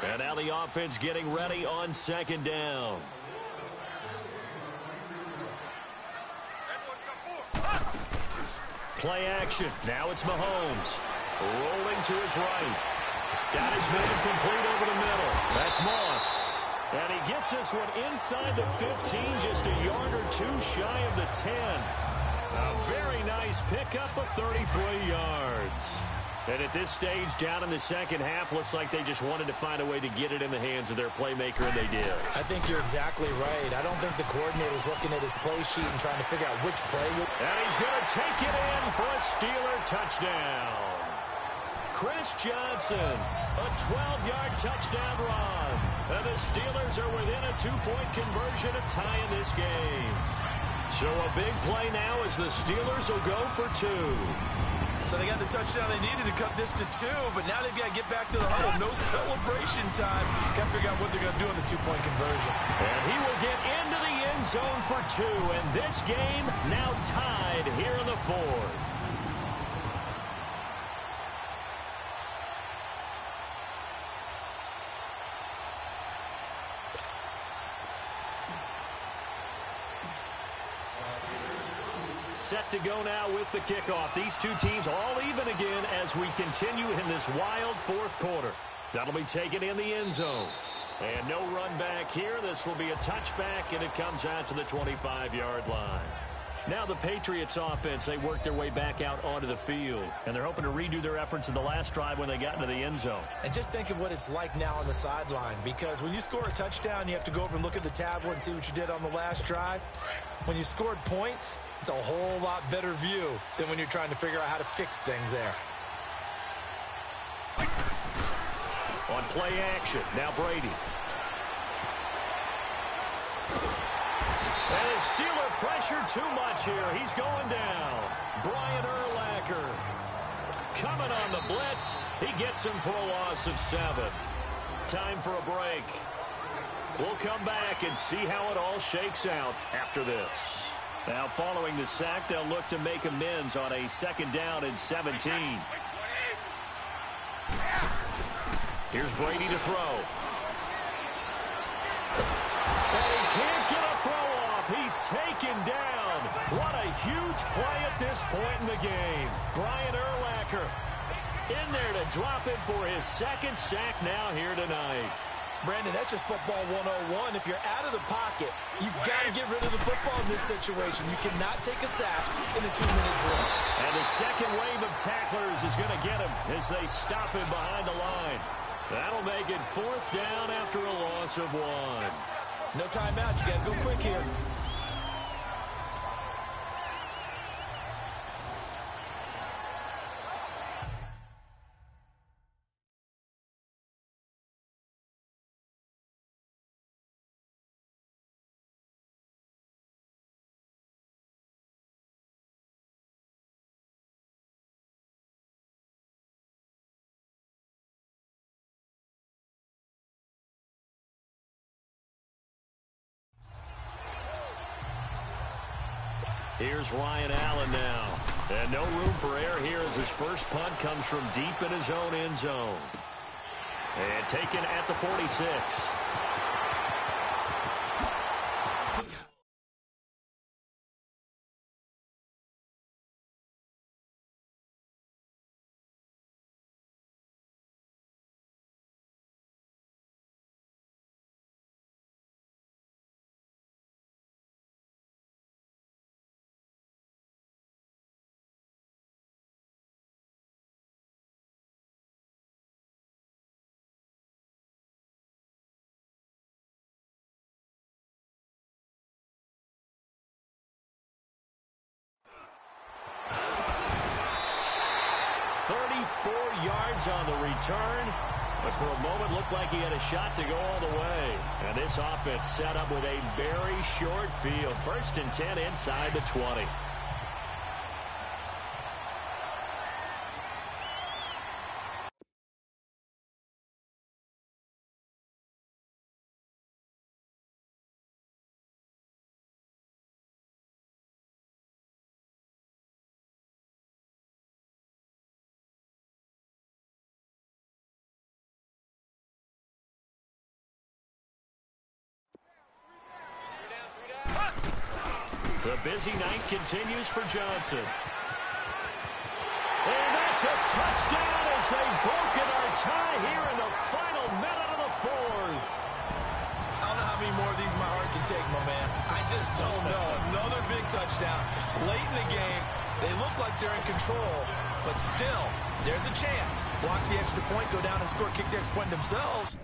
Speaker 2: And now the offense getting ready on second down. Play action. Now it's Mahomes. Rolling to his right. Got his man complete over the middle. That's Moss. And he gets this one inside the 15, just a yard or two shy of the 10. A very nice pickup of 33 yards. And at this stage, down in the second half, looks like they just wanted to find a way to get it in the hands of their playmaker, and they did.
Speaker 3: I think you're exactly right. I don't think the coordinator's looking at his play sheet and trying to figure out which play.
Speaker 2: And he's going to take it in for a Steeler touchdown. Chris Johnson, a 12-yard touchdown run. And the Steelers are within a 2-point conversion of tying this game. So a big play now as the Steelers will go for 2.
Speaker 3: So they got the touchdown they needed to cut this to 2, but now they've got to get back to the huddle. No celebration time. Got to figure out what they're going to do on the 2-point conversion.
Speaker 2: And he will get into the end zone for 2, and this game now tied here in the 4th. Set to go now with the kickoff. These two teams all even again as we continue in this wild 4th quarter. That'll be taken in the end zone. And no run back here. This will be a touchback, and it comes out to the 25-yard line. Now the Patriots offense, they work their way back out onto the field, and they're hoping to redo their efforts in the last drive when they got into the end zone.
Speaker 3: And just think of what it's like now on the sideline, because when you score a touchdown, you have to go over and look at the tablet and see what you did on the last drive. When you scored points, it's a whole lot better view than when you're trying to figure out how to fix things there.
Speaker 2: On play action, now Brady. And his Steeler pressure too much here. He's going down. Brian Urlacher coming on the blitz. He gets him for a loss of 7. Time for a break. We'll come back and see how it all shakes out after this. Now following the sack, they'll look to make amends on a 2nd down and 17. Here's Brady to throw. And he can't get a throw off. He's taken down. What a huge play at this point in the game. Brian Urlacher in there to drop him for his 2nd sack now here tonight.
Speaker 3: Brandon, that's just football 101. If you're out of the pocket, you've got to get rid of the football in this situation. You cannot take a sack in a 2-minute drill.
Speaker 2: And the second wave of tacklers is going to get him as they stop him behind the line. That'll make it 4th down after a loss of 1.
Speaker 3: No timeout. You got to go quick here.
Speaker 2: Here's Ryan Allen now. And no room for error here as his first punt comes from deep in his own end zone. And taken at the 46. Yards on the return, but for a moment looked like he had a shot to go all the way. And this offense set up with a very short field. 1st and 10 inside the 20. The busy night continues for Johnson. And that's a touchdown as they've broken our tie here in the final minute of the 4th.
Speaker 3: I don't know how many more of these my heart can take, my man. I just don't know. Another big touchdown. Late in the game, they look like they're in control, But still, there's a chance. Block the extra point, go down and score, kick the extra point themselves.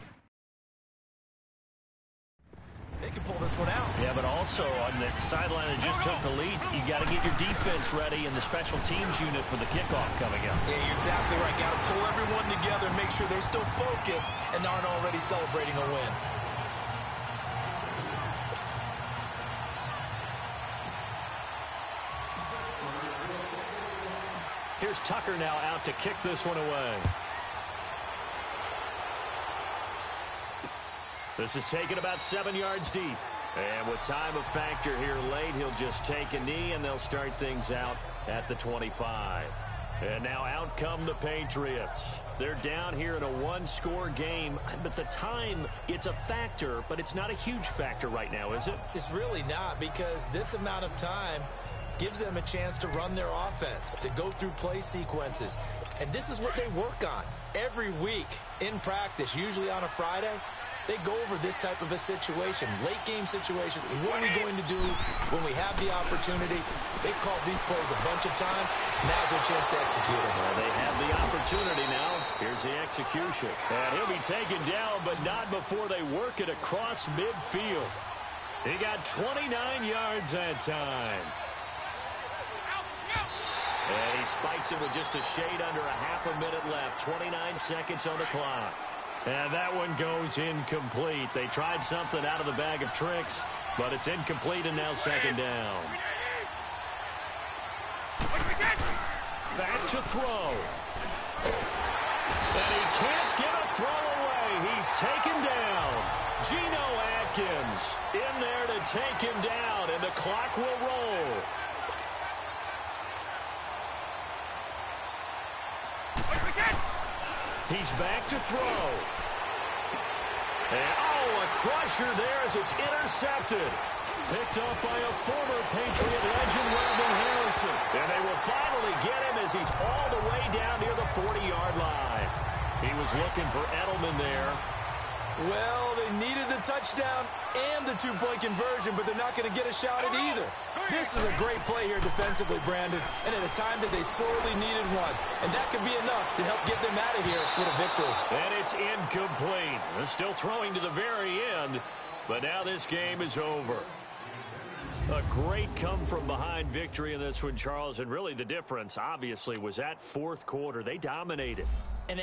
Speaker 3: They can pull this one out.
Speaker 2: Yeah, but also on the sideline that just took the lead, you got to get your defense ready and the special teams unit for the kickoff coming up.
Speaker 3: Yeah, you're exactly right. Got to pull everyone together and make sure they're still focused and aren't already celebrating a win.
Speaker 2: Here's Tucker now out to kick this one away. This is taken about 7 yards deep. And with time of factor here late, he'll just take a knee, and they'll start things out at the 25. And now out come the Patriots. They're down here in a one-score game. But the time, it's a factor, but it's not a huge factor right now, is it?
Speaker 3: It's really not, because this amount of time gives them a chance to run their offense, to go through play sequences. And this is what they work on every week in practice, usually on a Friday. They go over this type of a situation, late game situation. What are we going to do when we have the opportunity? They've called these plays a bunch of times. Now's their chance to execute them.
Speaker 2: Well, they have the opportunity now. Here's the execution. And he'll be taken down, but not before they work it across midfield. He got 29 yards that time. And he spikes it with just a shade under a half a minute left. 29 seconds on the clock. And that one goes incomplete. They tried something out of the bag of tricks, but it's incomplete and now second down. Back to throw. And he can't get a throw away. He's taken down. Geno Atkins in there to take him down, and the clock will roll. He's back to throw. And, a crusher there as it's intercepted. Picked up by a former Patriot legend, Rodney Harrison. And they will finally get him as he's all the way down near the 40-yard line. He was looking for Edelman there.
Speaker 3: Well, they needed the touchdown and the two-point conversion, but they're not going to get a shot at either. This is a great play here defensively, Brandon, and at a time that they sorely needed one. And that could be enough to help get them out of here with a victory.
Speaker 2: And it's incomplete. They're still throwing to the very end, but now this game is over. A great come-from-behind victory in this one, Charles, and really the difference, obviously, was that fourth quarter. They dominated.
Speaker 3: And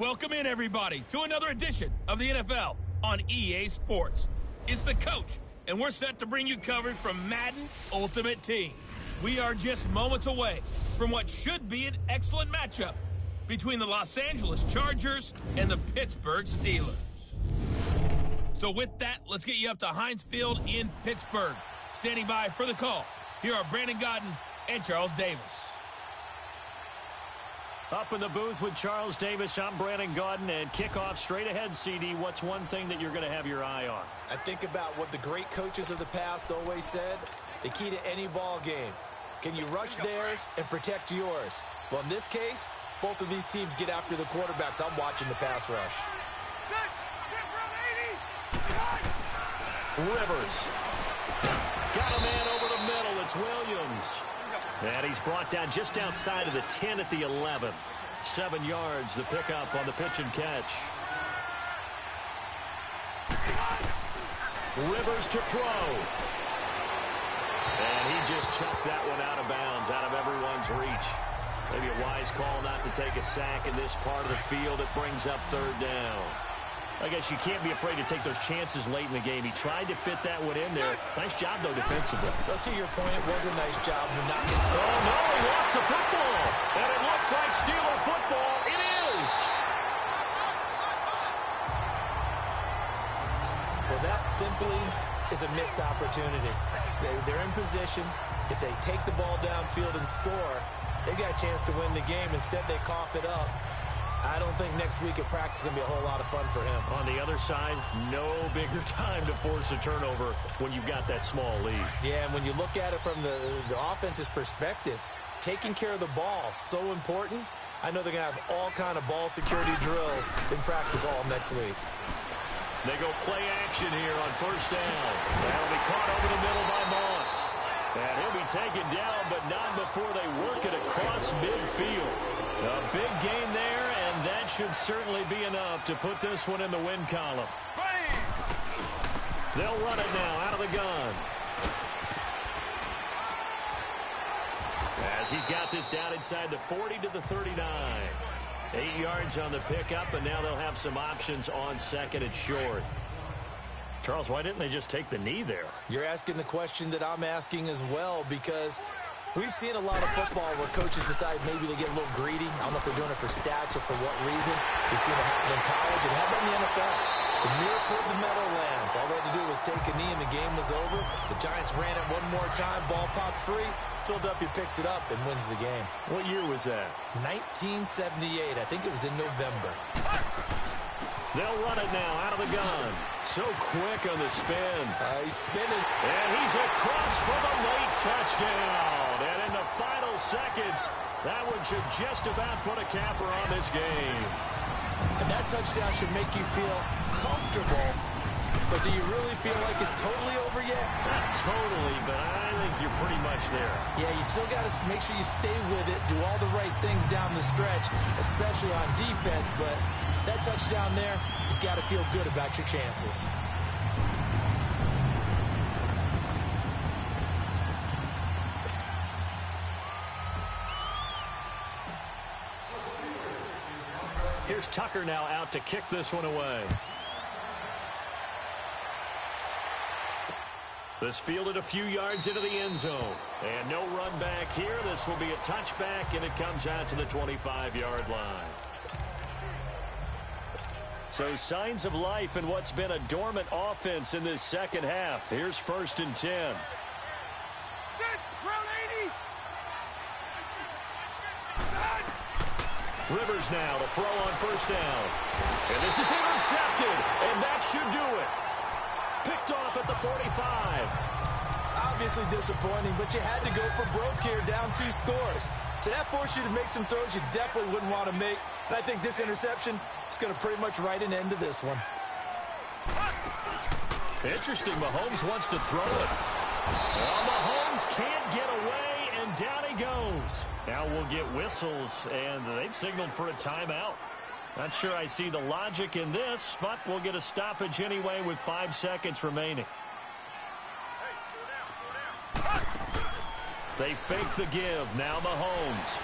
Speaker 1: Welcome in, everybody, to another edition of the NFL on EA Sports. It's the coach, and we're set to bring you coverage from Madden Ultimate Team. We are just moments away from what should be an excellent matchup between the Los Angeles Chargers and the Pittsburgh Steelers. So with that, let's get you up to Heinz Field in Pittsburgh. Standing by for the call, here are Brandon Godden and Charles Davis.
Speaker 2: Up in the booth with Charles Davis, I'm Brandon Godden, and kickoff straight ahead, CD. What's one thing that you're going to have your eye on?
Speaker 3: I think about what the great coaches of the past always said. The key to any ball game. Can you rush theirs and protect yours? Well, in this case, both of these teams get after the quarterbacks. I'm watching the pass rush.
Speaker 2: Rivers. Got a man over the middle. It's Williams. And he's brought down just outside of the 10 at the 11. 7 yards, the pickup on the pitch and catch. Rivers to throw. And he just chucked that one out of bounds, out of everyone's reach. Maybe a wise call not to take a sack in this part of the field. It brings up third down. I guess you can't be afraid to take those chances late in the game. He tried to fit that one in there. Nice job, though, defensively.
Speaker 3: Well, to your point, it was a nice job.
Speaker 2: Oh, no, he lost the football. And it looks like Steeler football. It is.
Speaker 3: Well, that simply is a missed opportunity. They're in position. If they take the ball downfield and score, they got a chance to win the game. Instead, they cough it up. I don't think next week at practice is going to be a whole lot of fun for him.
Speaker 2: On the other side, no bigger time to force a turnover when you've got that small lead.
Speaker 3: Yeah, and when you look at it from the offense's perspective, taking care of the ball is so important. I know they're going to have all kind of ball security drills in practice all next week.
Speaker 2: They go play action here on first down. That'll be caught over the middle by Moss. And he'll be taken down, but not before they work it across midfield. A big gain there, and that should certainly be enough to put this one in the win column. They'll run it now out of the gun. As he's got this down inside the 40 to the 39. 8 yards on the pickup, and now they'll have some options on second and short. Charles, why didn't they just take the knee there?
Speaker 3: You're asking the question that I'm asking as well, because we've seen a lot of football where coaches decide maybe they get a little greedy. I don't know if they're doing it for stats or for what reason. We've seen it happen in college, and how about in the NFL? The miracle of the Meadowlands. All they had to do was take a knee, and the game was over. The Giants ran it one more time, ball popped free. Philadelphia picks it up and wins the game.
Speaker 2: What year was that?
Speaker 3: 1978. I think it was in November.
Speaker 2: They'll run it now out of the gun. So quick on the spin.
Speaker 3: He's spinning.
Speaker 2: And he's across for the late touchdown. And in the final seconds, that one should just about put a capper on this game.
Speaker 3: And that touchdown should make you feel comfortable. But do you really feel like it's totally over yet?
Speaker 2: Not totally, but I think you're pretty much there.
Speaker 3: Yeah, you've still got to make sure you stay with it, do all the right things down the stretch, especially on defense. But that touchdown there, you've got to feel good about your chances.
Speaker 2: Here's Tucker now out to kick this one away. This fielded a few yards into the end zone. And no run back here. This will be a touchback, and it comes out to the 25-yard line. So signs of life in what's been a dormant offense in this second half. Here's 1st and 10. Rivers now to throw on first down. And this is intercepted, and that should do it. Picked off at the 45.
Speaker 3: Obviously disappointing, but you had to go for broke here, down 2 scores. So that forced you to make some throws you definitely wouldn't want to make. And I think this interception is going to pretty much write an end to this one.
Speaker 2: Interesting. Mahomes wants to throw it. Well, Mahomes can't get away, and down he goes. Now we'll get whistles, and they've signaled for a timeout. Not sure I see the logic in this, but we'll get a stoppage anyway with 5 seconds remaining. They fake the give. Now Mahomes.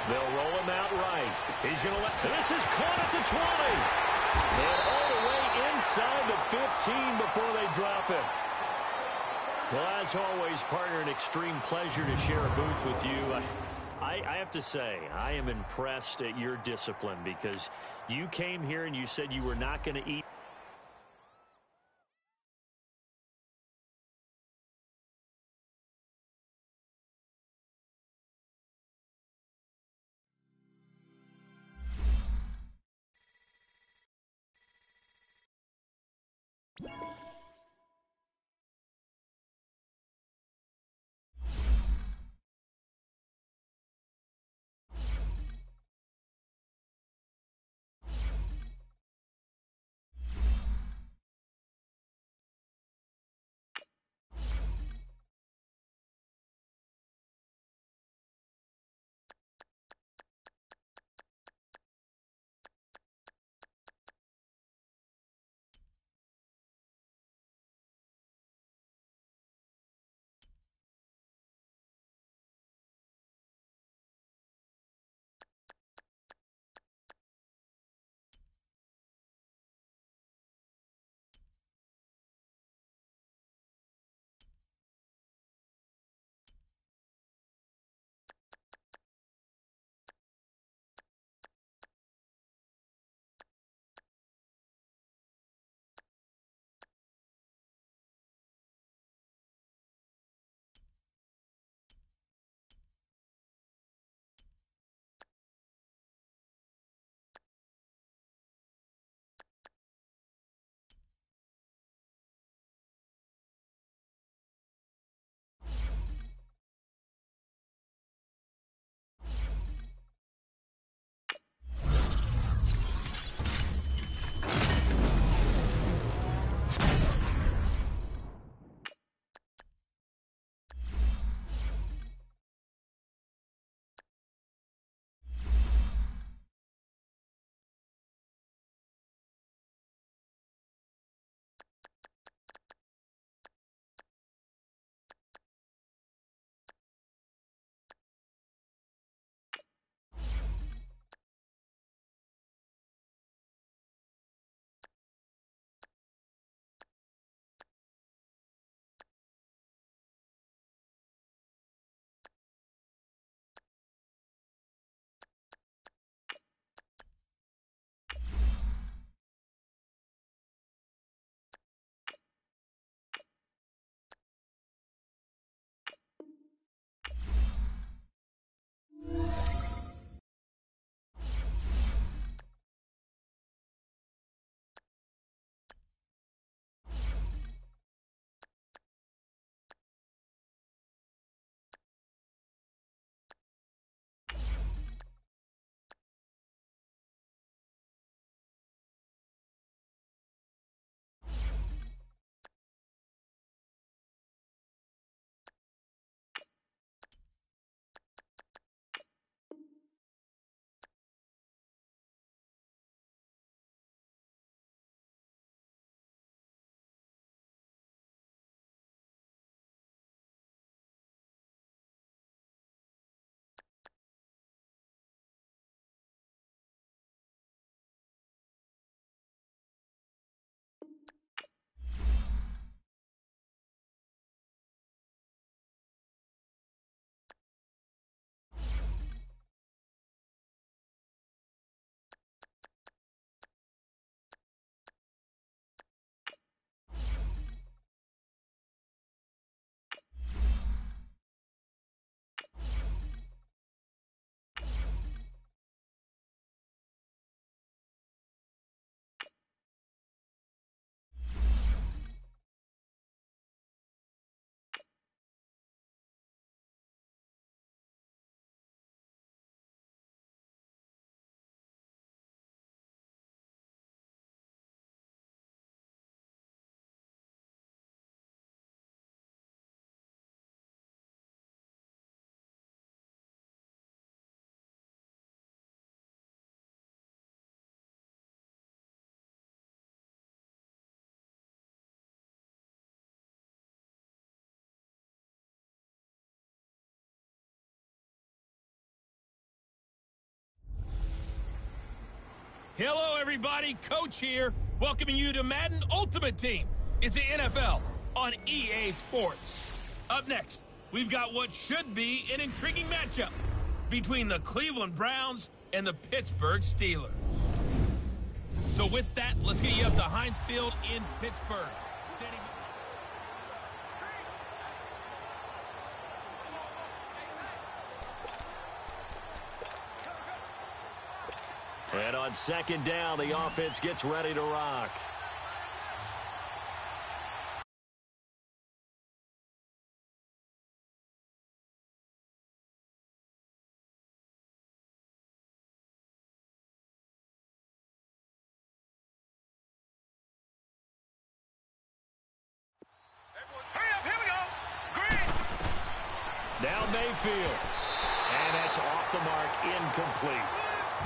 Speaker 2: They'll roll him out right. He's going to let... This is caught at the 20. And all the way inside the 15 before they drop it. Well, as always, partner, an extreme pleasure to share a booth with you. I have to say, I am impressed at your discipline because you came here and you said you were not going to eat
Speaker 1: Hello, everybody. Coach here, welcoming you to Madden Ultimate Team. It's the NFL on EA Sports. Up next, we've got what should be an intriguing matchup between the Cleveland Browns and the Pittsburgh Steelers. So with that, let's get you up to Heinz Field in Pittsburgh.
Speaker 2: And on second down, the offense gets ready to rock. Now Mayfield. And that's off the mark, incomplete.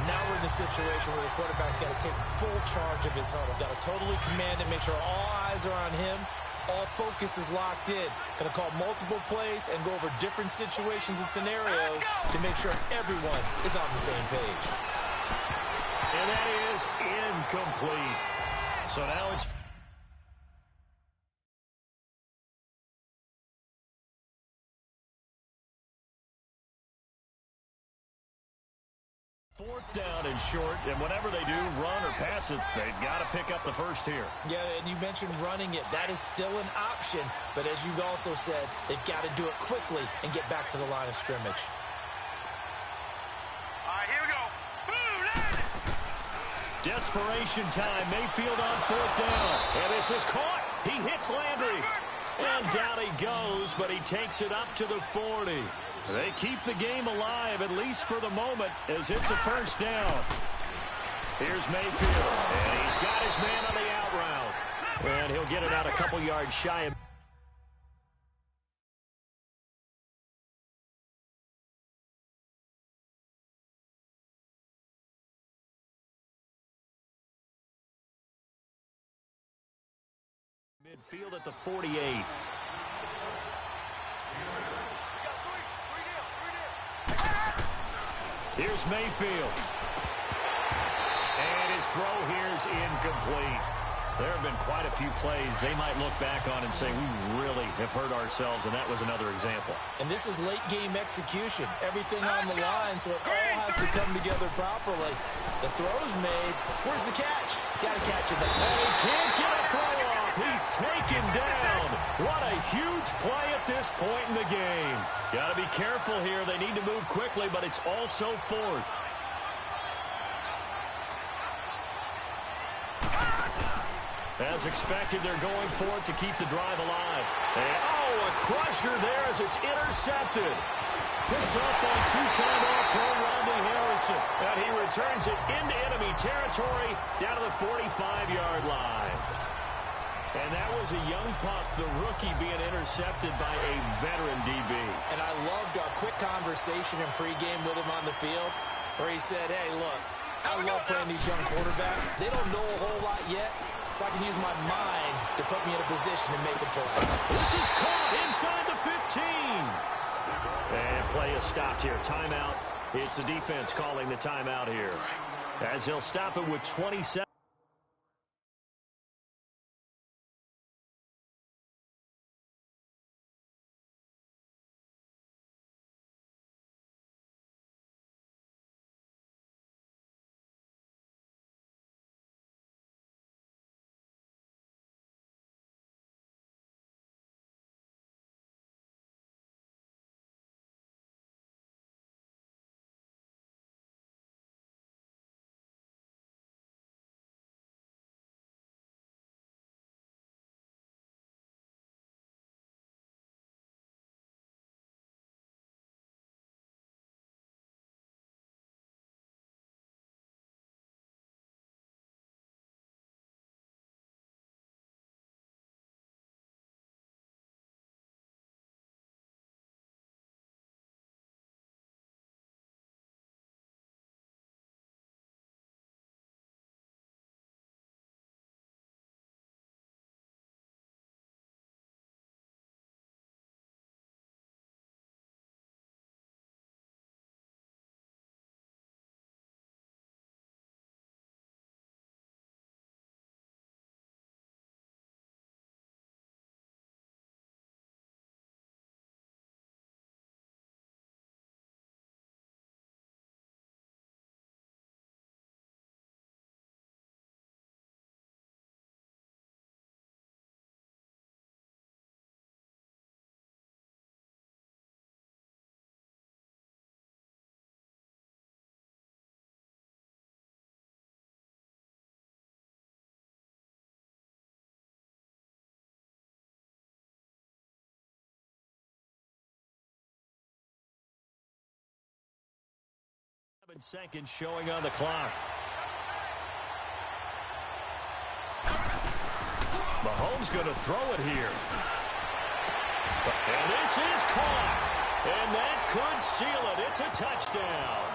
Speaker 3: Now we're in the situation where the quarterback's got to take full charge of his huddle. Got to totally command it, make sure all eyes are on him. All focus is locked in. Going to call multiple plays and go over different situations and scenarios to make sure everyone is on the same page.
Speaker 2: And that is incomplete. So now it's... Fourth down and short, and whatever they do, run or pass it, they've got to pick up the first here.
Speaker 3: Yeah, and you mentioned running it. That is still an option, but as you've also said, they've got to do it quickly and get back to the line of scrimmage.
Speaker 4: All right, here we go. Boom, land it.
Speaker 2: Desperation time. Mayfield on fourth down. And this is caught. He hits Landry. And down he goes, but he takes it up to the 40. They keep the game alive, at least for the moment, as it's a first down. Here's Mayfield, and he's got his man on the out route. And he'll get it out a couple yards shy of... midfield at the 48. Here's Mayfield. And his throw here is incomplete. There have been quite a few plays they might look back on and say, we really have hurt ourselves, and that was another example.
Speaker 3: And this is late-game execution. Everything on the line, so it all has to come together properly. The throw's made. Where's the catch? Got to catch it.
Speaker 2: And he can't get a throw off. He's taken down. What a huge play at this point in the game. Got to be careful here. They need to move quickly, but it's also fourth. As expected, they're going for it to keep the drive alive. And, oh, a crusher there as it's intercepted. Picked up on two-time All-Pro Rodney Harrison. And he returns it into enemy territory down to the 45-yard line. And that was a young pup, the rookie being intercepted by a veteran DB.
Speaker 3: And I loved our quick conversation in pregame with him on the field where he said, hey, look, I love playing these young quarterbacks. They don't know a whole lot yet, so I can use my mind to put me in a position to make a play.
Speaker 2: This is caught inside the 15. And play is stopped here. Timeout. It's the defense calling the timeout here, as he'll stop it with 27. 7 seconds showing on the clock. Mahomes going to throw it here. And this is caught. And that could seal it. It's a touchdown.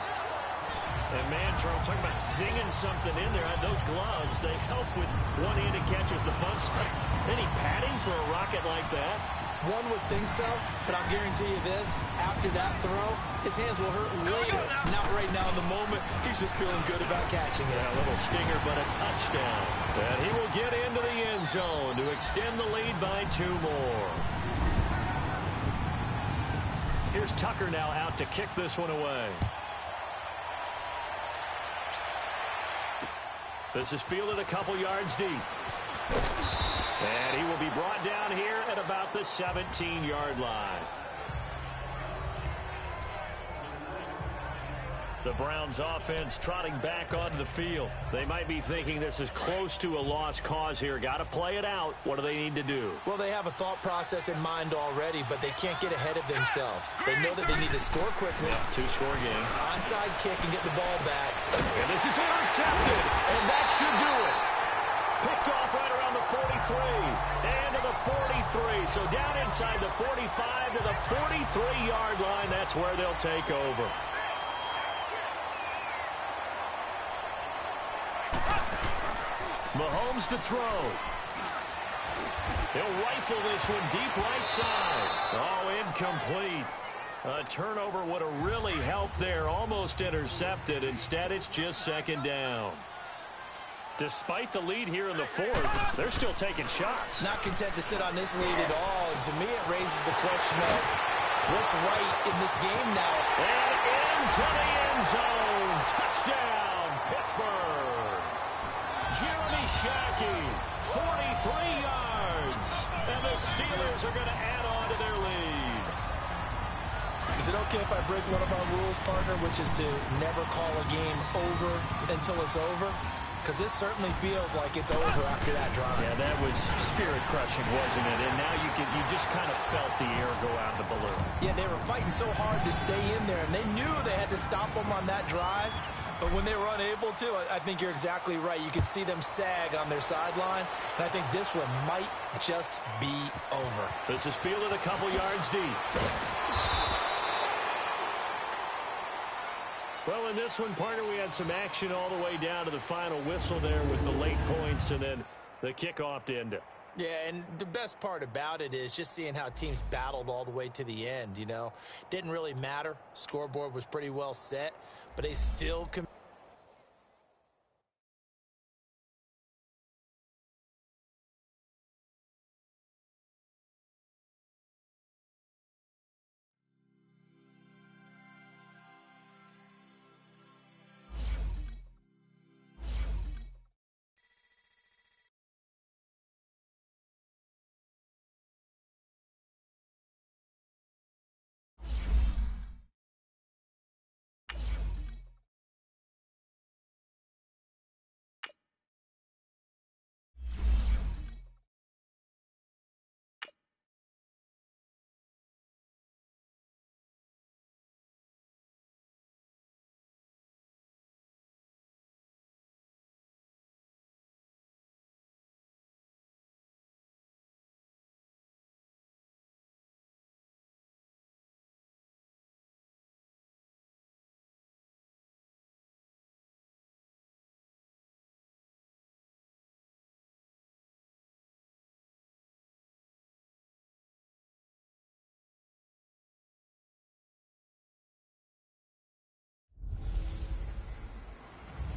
Speaker 2: And, man, Charles, talking about zinging something in there. Those gloves, they help with one-handed catches, the fun stuff. Any padding for a rocket like that?
Speaker 3: One would think so, but I'll guarantee you this. After that throw, his hands will hurt later. Not right now in the moment. He's just feeling good about catching it.
Speaker 2: Yeah, a little stinger, but a touchdown. And he will get into the end zone to extend the lead by 2 more. Here's Tucker now out to kick this one away. This is fielded a couple yards deep. And he will be brought down here at about the 17-yard line. The Browns offense trotting back onto the field. They might be thinking this is close to a lost cause here. Got to play it out. What do they need to do?
Speaker 3: Well, they have a thought process in mind already, but they can't get ahead of themselves. They know that they need to score quickly.
Speaker 2: Yeah, 2-score game.
Speaker 3: Onside kick and get the ball back.
Speaker 2: And this is intercepted. And that should do it. Picked off right around the 43. And to the 43. So down inside the 45 to the 43-yard line. That's where they'll take over. Mahomes to throw. He'll rifle this one deep right side. Oh, incomplete. A turnover would have really helped there. Almost intercepted. Instead, it's just second down. Despite the lead here in the fourth, they're still taking shots.
Speaker 3: Not content to sit on this lead at all. And to me, it raises the question of what's right in this game now.
Speaker 2: And into the end zone. Touchdown, Pittsburgh. Jeremy Shackey, 43 yards. And the Steelers are going to add on to their lead.
Speaker 3: Is it okay if I break one of our rules, partner, which is to never call a game over until it's over? Because this certainly feels like it's over after that drive.
Speaker 2: Yeah, that was spirit-crushing, wasn't it? And now you just kind of felt the air go out of the balloon.
Speaker 3: Yeah, they were fighting so hard to stay in there, and they knew they had to stop them on that drive. But when they were unable to, I think you're exactly right. You could see them sag on their sideline, and I think this one might just be over.
Speaker 2: This is fielded a couple yards deep. Well, in this one, partner, we had some action all the way down to the final whistle there with the late points and then the kickoff to end it.
Speaker 3: Yeah, and the best part about it is just seeing how teams battled all the way to the end, you know. Didn't really matter. Scoreboard was pretty well set, but they still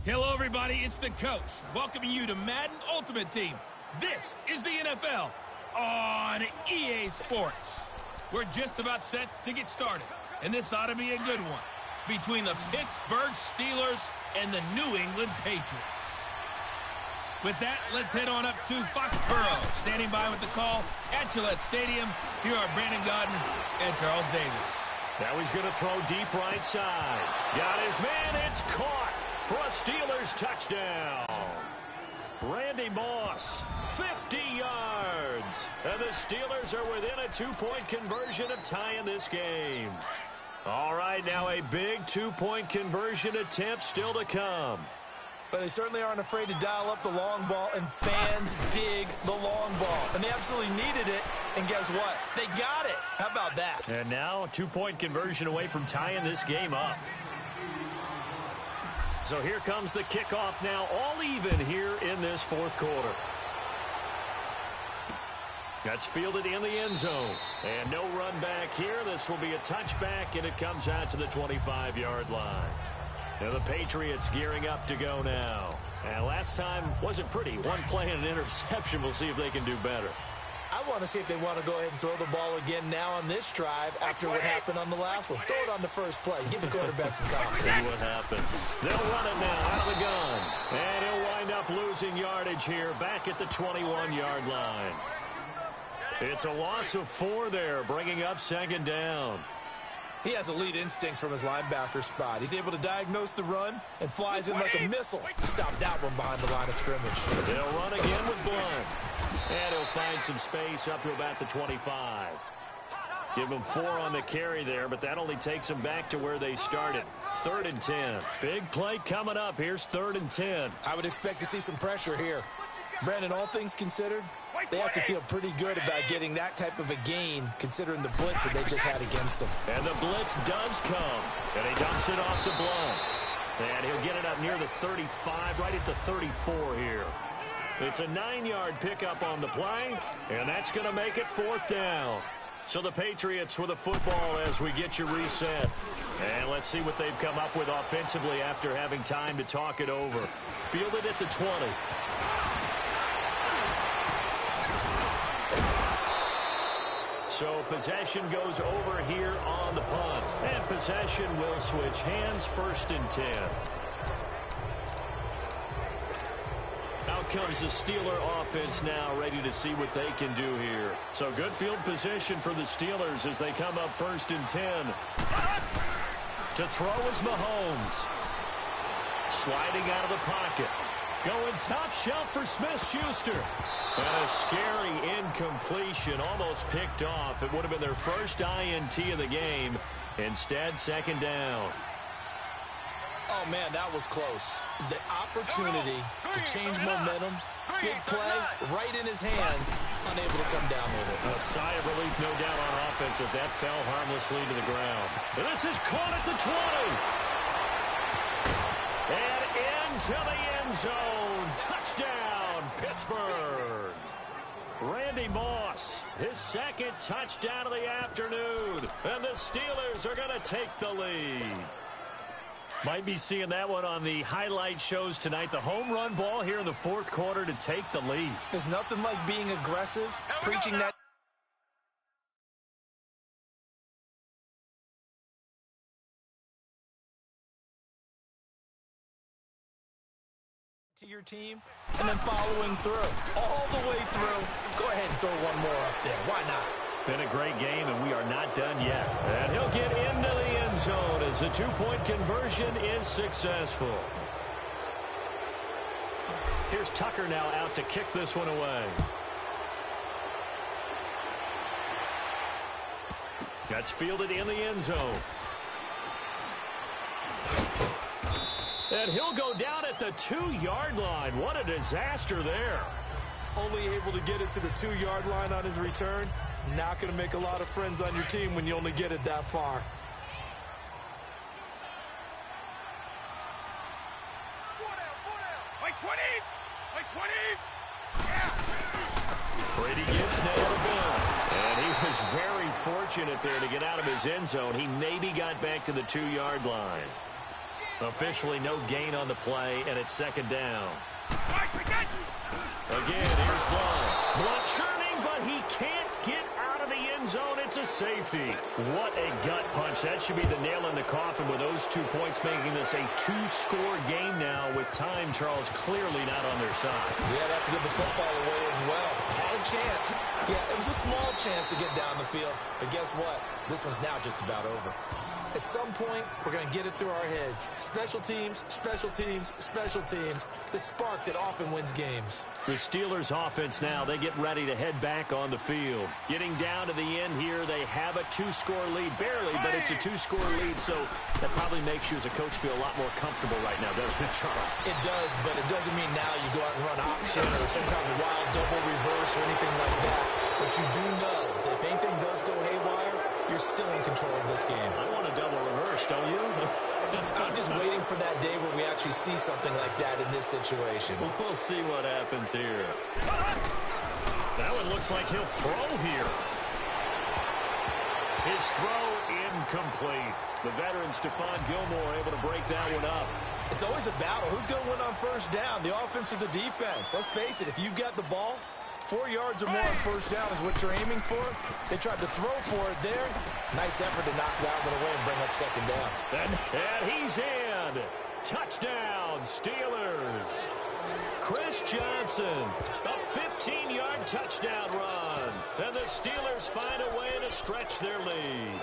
Speaker 1: Hello, everybody. It's the coach welcoming you to Madden Ultimate Team. This is the NFL on EA Sports. We're just about set to get started, and this ought to be a good one between the Pittsburgh Steelers and the New England Patriots. With that, let's head on up to Foxborough. Standing by with the call at Gillette Stadium, here are Brandon Gaudin and Charles Davis.
Speaker 2: Now he's going to throw deep right side. Got his man. It's caught for a Steelers touchdown. Randy Moss, 50 yards. And the Steelers are within a 2-point conversion of tying this game. All right. right, now a big two-point conversion attempt still to come.
Speaker 3: But they certainly aren't afraid to dial up the long ball, and fans dig the long ball. And they absolutely needed it, and guess what? They got it. How about that?
Speaker 2: And now a two-point conversion away from tying this game up. So here comes the kickoff now, all even here in this fourth quarter. That's fielded in the end zone. And no run back here. This will be a touchback, and it comes out to the 25-yard line. Now the Patriots gearing up to go now. And last time wasn't pretty. One play and an interception. We'll see if they can do better.
Speaker 3: I want to see if they want to go ahead and throw the ball again now on this drive after what happened on the last one. Throw it on the first play. Give the quarterback some confidence.
Speaker 2: See what happens. They'll run it now out of the gun. And he'll wind up losing yardage here back at the 21-yard line. It's a loss of 4 there, bringing up second down.
Speaker 3: He has elite instincts from his linebacker spot. He's able to diagnose the run and flies in like a missile to stop that one behind the line of scrimmage.
Speaker 2: They'll run again with Blunt. And he'll find some space up to about the 25. Give him 4 on the carry there, but that only takes them back to where they started. 3rd and 10. Big play coming up. Here's 3rd and 10.
Speaker 3: I would expect to see some pressure here. Brandon, all things considered, they have to feel pretty good about getting that type of a gain, considering the blitz that they just had against them.
Speaker 2: And the blitz does come. And he dumps it off to Blunt. And he'll get it up near the 35, right at the 34 here. It's a 9-yard pickup on the play, and that's going to make it 4th down. So the Patriots with a football as we get you reset. And let's see what they've come up with offensively after having time to talk it over. Fielded at the 20. So possession goes over here on the punt. And possession will switch hands, 1st and 10. Out comes the Steeler offense now, ready to see what they can do here. So good field position for the Steelers as they come up 1st and 10. To throw is Mahomes. Sliding out of the pocket. Going top shelf for Smith-Schuster. And a scary incompletion, almost picked off. It would have been their first INT of the game. Instead, 2nd down.
Speaker 3: Oh, man, that was close. The opportunity to change momentum, big play, right in his hands, unable to come down with it.
Speaker 2: A sigh of relief, no doubt, on offense if that fell harmlessly to the ground. And this is caught at the 20. And into the end zone. Touchdown, Pittsburgh. Randy Moss, his 2nd touchdown of the afternoon. And the Steelers are going to take the lead. Might be seeing that one on the highlight shows tonight. The home run ball here in the 4th quarter to take the lead.
Speaker 3: There's nothing like being aggressive, preaching that to your team and then following through all the way through. Go ahead and throw one more up there. Why not?
Speaker 2: Been a great game, and we are not done yet. And he'll get into the end zone as the 2-point conversion is successful. Here's Tucker now out to kick this one away. That's fielded in the end zone. And he'll go down at the 2-yard line. What a disaster there.
Speaker 3: Only able to get it to the 2-yard line on his return. Not going to make a lot of friends on your team when you only get it that far.
Speaker 2: Brady gets nailed a ball. And he was very fortunate there to get out of his end zone. He maybe got back to the 2-yard line. Officially no gain on the play, and it's 2nd down. Again, here's Blunt. Blunt churning, but he can't get out of the end zone. It's a safety. What a gut punch. That should be the nail in the coffin with those 2 points, making this a 2-score game now with time, Charles, clearly not on their side.
Speaker 3: Yeah, they have to give the football away as well. Had a chance. Yeah, it was a small chance to get down the field. But guess what? This one's now just about over. at some point, we're going to get it through our heads. Special teams, special teams, special teams. The spark that often wins games.
Speaker 2: The Steelers offense now, they get ready to head back on the field. Getting down to the end here, they have a 2-score lead. Barely, but it's a 2-score lead, so that probably makes you as a coach feel a lot more comfortable right now, doesn't it, Charles?
Speaker 3: It does, but it doesn't mean now you go out and run option or some kind of wild double reverse or anything like that. But you do know that if anything does go haywire, you're still in control of this game.
Speaker 2: I want a double reverse, don't you?
Speaker 3: I'm just waiting for that day where we actually see something like that in this situation.
Speaker 2: We'll see what happens here. That one looks like he'll throw here. His throw incomplete. The veteran Stephon Gilmore able to break that one up.
Speaker 3: It's always a battle. Who's going to win on first down, the offense or the defense? Let's face it, if you've got the ball, 4 yards or more on first down is what you're aiming for. They tried to throw for it there. Nice effort to knock that one away and bring up second down.
Speaker 2: And he's in. Touchdown, Steelers. Chris Johnson, a 15-yard touchdown run. And the Steelers find a way to stretch their lead.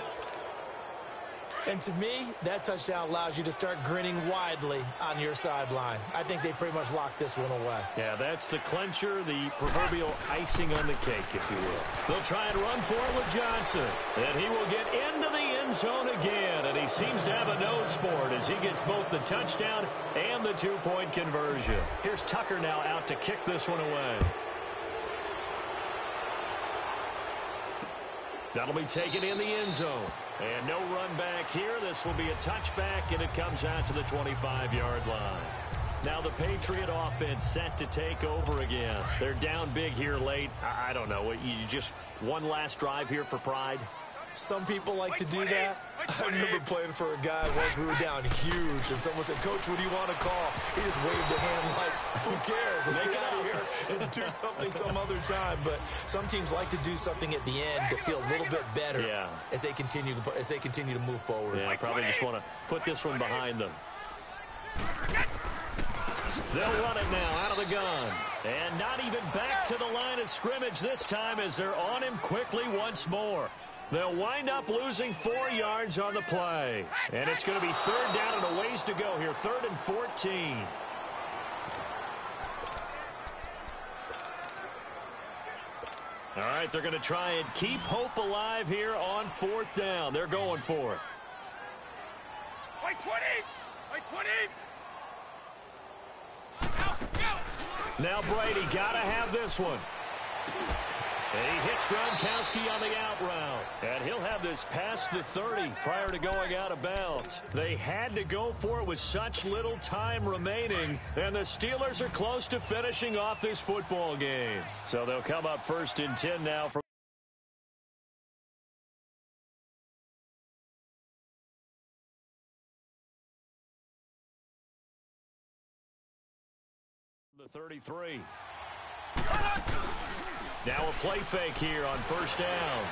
Speaker 3: And to me, that touchdown allows you to start grinning widely on your sideline. I think they pretty much locked this one away.
Speaker 2: Yeah, that's the clincher, the proverbial icing on the cake, if you will. They'll try and run for it with Johnson. And he will get into the end zone again. And he seems to have a nose for it as he gets both the touchdown and the two-point conversion. Here's Tucker now out to kick this one away. That'll be taken in the end zone. And no run back here. This will be a touchback, and it comes out to the 25-yard line. Now the Patriot offense set to take over again. They're down big here late. I don't know. You just one last drive here for pride?
Speaker 3: Some people like to do that. I remember playing for a guy once. We were down huge, and someone said, "Coach, what do you want to call?" He just waved a hand like, "Who cares? Let's get out of here and do something some other time." But some teams like to do something at the end to feel a little bit better as they continue to move forward.
Speaker 2: Yeah, I probably just want to put this one behind them. They'll run it now out of the gun. And not even back to the line of scrimmage this time as they're on him quickly once more. They'll wind up losing 4 yards on the play. And it's going to be third down and a ways to go here. 3rd and 14. All right, they're going to try and keep hope alive here on 4th down. They're going for it.
Speaker 4: White 20! White 20!
Speaker 2: Now Brady got to have this one. And he hits Gronkowski on the out route. And he'll have this past the 30 prior to going out of bounds. They had to go for it with such little time remaining. And the Steelers are close to finishing off this football game. So they'll come up 1st and 10 now from the 33. Now a play fake here on 1st down.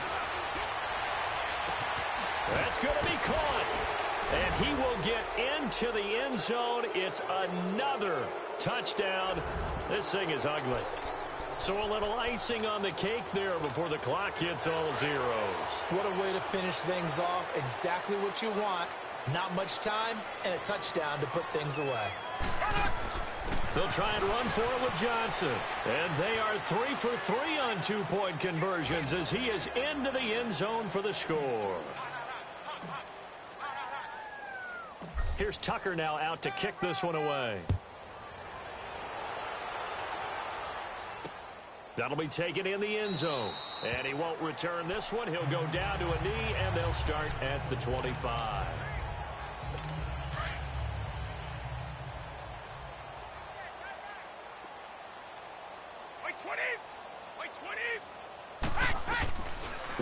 Speaker 2: That's going to be caught. And he will get into the end zone. It's another touchdown. This thing is ugly. So a little icing on the cake there before the clock hits all zeros.
Speaker 3: What a way to finish things off. Exactly what you want. Not much time and a touchdown to put things away.
Speaker 2: They'll try and run for it with Johnson. And they are 3 for 3 on two-point conversions as he is into the end zone for the score. Here's Tucker now out to kick this one away. That'll be taken in the end zone. And he won't return this one. He'll go down to a knee, and they'll start at the 25.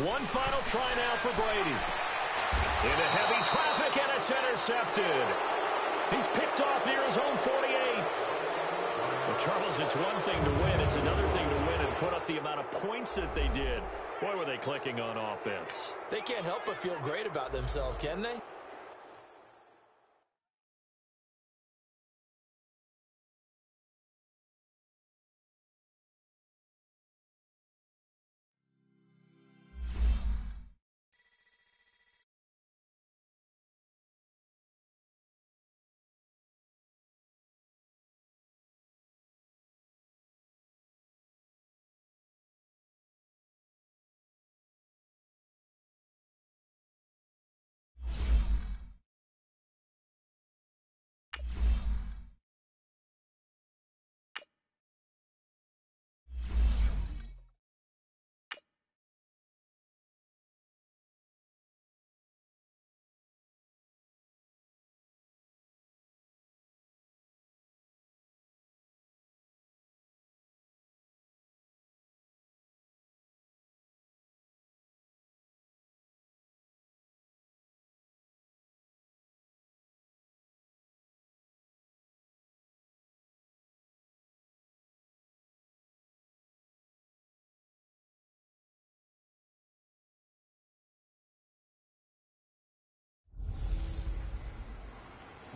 Speaker 2: One final try now for Brady. Into heavy traffic, and it's intercepted. He's picked off near his own 48. Well, Charles, it's one thing to win. It's another thing to win and put up the amount of points that they did. Boy, were they clicking on offense.
Speaker 3: They can't help but feel great about themselves, can they?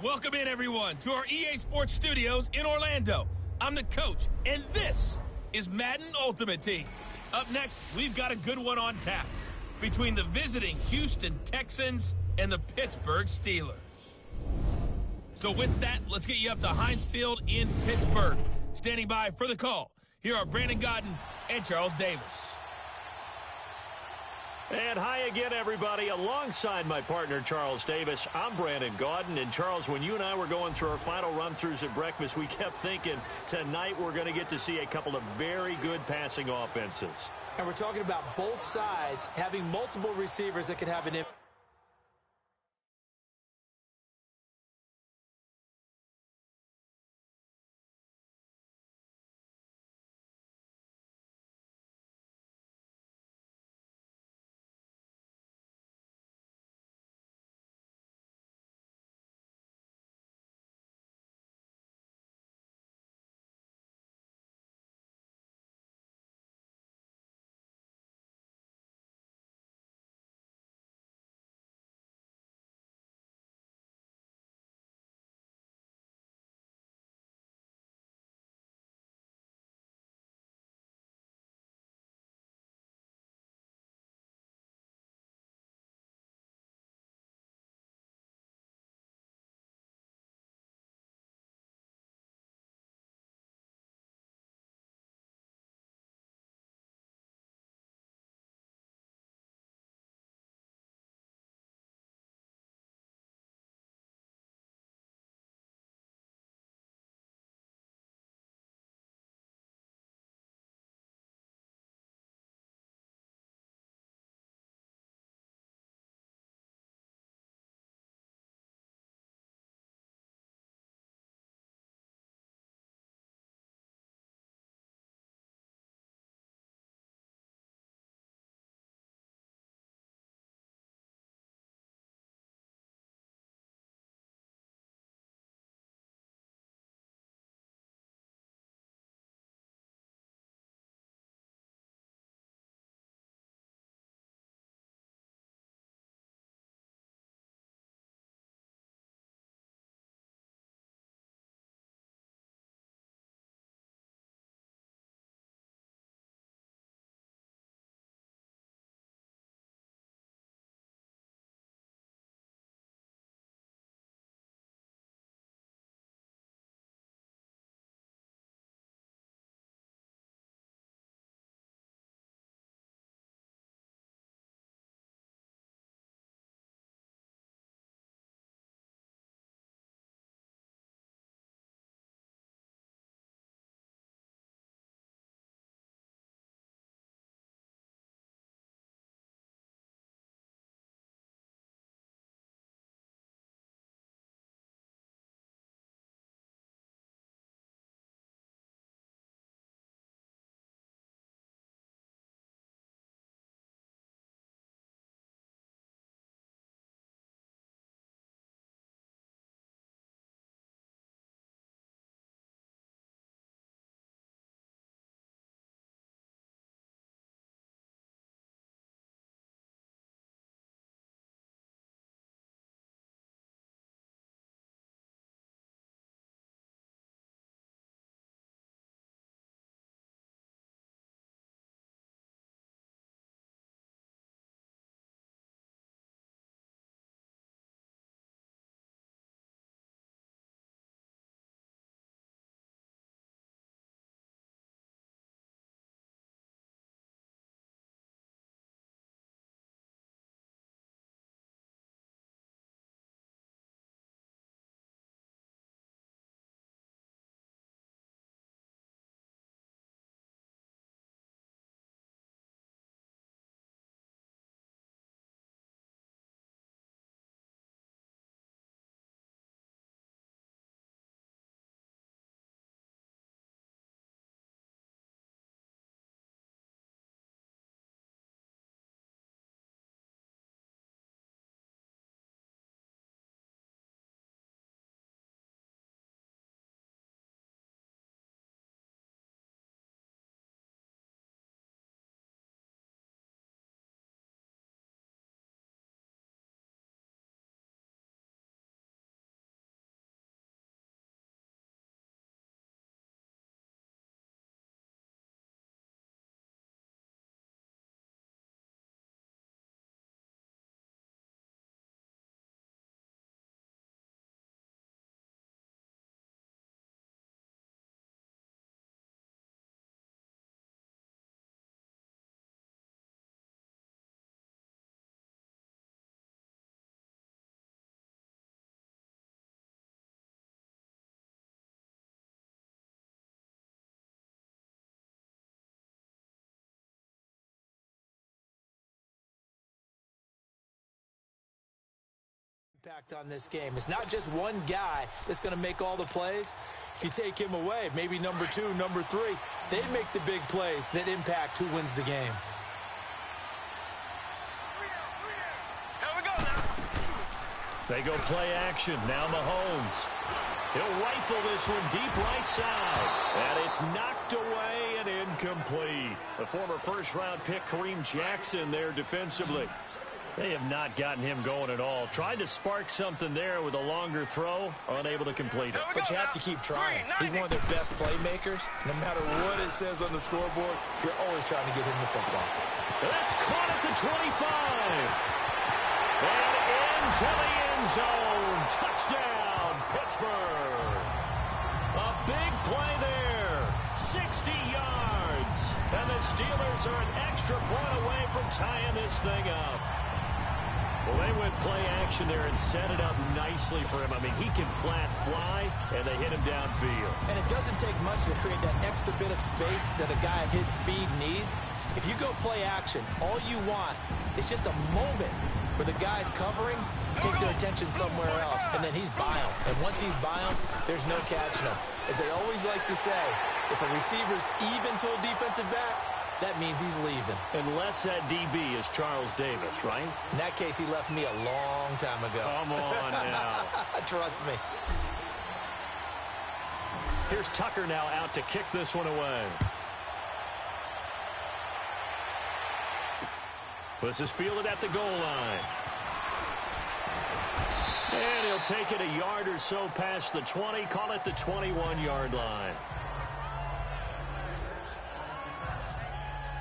Speaker 1: Welcome in, everyone, to our EA Sports Studios in Orlando. I'm the coach, and this is Madden Ultimate Team. Up next, we've got a good one on tap between the visiting Houston Texans and the Pittsburgh Steelers. So with that, let's get you up to Heinz Field in Pittsburgh. Standing by for the call, here are Brandon Godden and Charles Davis.
Speaker 2: And hi again, everybody. Alongside my partner, Charles Davis, I'm Brandon Gaudin. And, Charles, when you and I were going through our final run-throughs at breakfast, we kept thinking tonight we're going to get to see a couple of very good passing offenses.
Speaker 3: And we're talking about both sides having multiple receivers that can have an impact. Impact on this game. It's not just one guy that's going to make all the plays. If you take him away, maybe number 2, number 3, they make the big plays that impact who wins the game.
Speaker 4: Here we go now.
Speaker 2: They go play action. Now Mahomes. He'll rifle this one deep right side. And it's knocked away and incomplete. The former first-round pick, Kareem Jackson, there defensively. They have not gotten him going at all. Tried to spark something there with a longer throw, unable to complete it.
Speaker 3: But you have to keep trying. He's one of their best playmakers. No matter what it says on the scoreboard, you're always trying to get him the football.
Speaker 2: That's caught at the 25. And into the end zone. Touchdown, Pittsburgh. A big play there. 60 yards. And the Steelers are an extra point away from tying this thing up. Well, they went play action there and set it up nicely for him. I mean, he can flat fly, and they hit him downfield.
Speaker 3: And it doesn't take much to create that extra bit of space that a guy of his speed needs. If you go play action, all you want is just a moment where the guy's covering, take their attention somewhere else, and then he's by him. And once he's by him, there's no catching him. As they always like to say, if a receiver's even to a defensive back, that means he's leaving.
Speaker 2: Unless that DB is Charles Davis, right?
Speaker 3: In that case, he left me a long time ago.
Speaker 2: Come on now.
Speaker 3: Trust me.
Speaker 2: Here's Tucker now out to kick this one away. This is fielded at the goal line. And he'll take it a yard or so past the 20, call it the 21-yard line.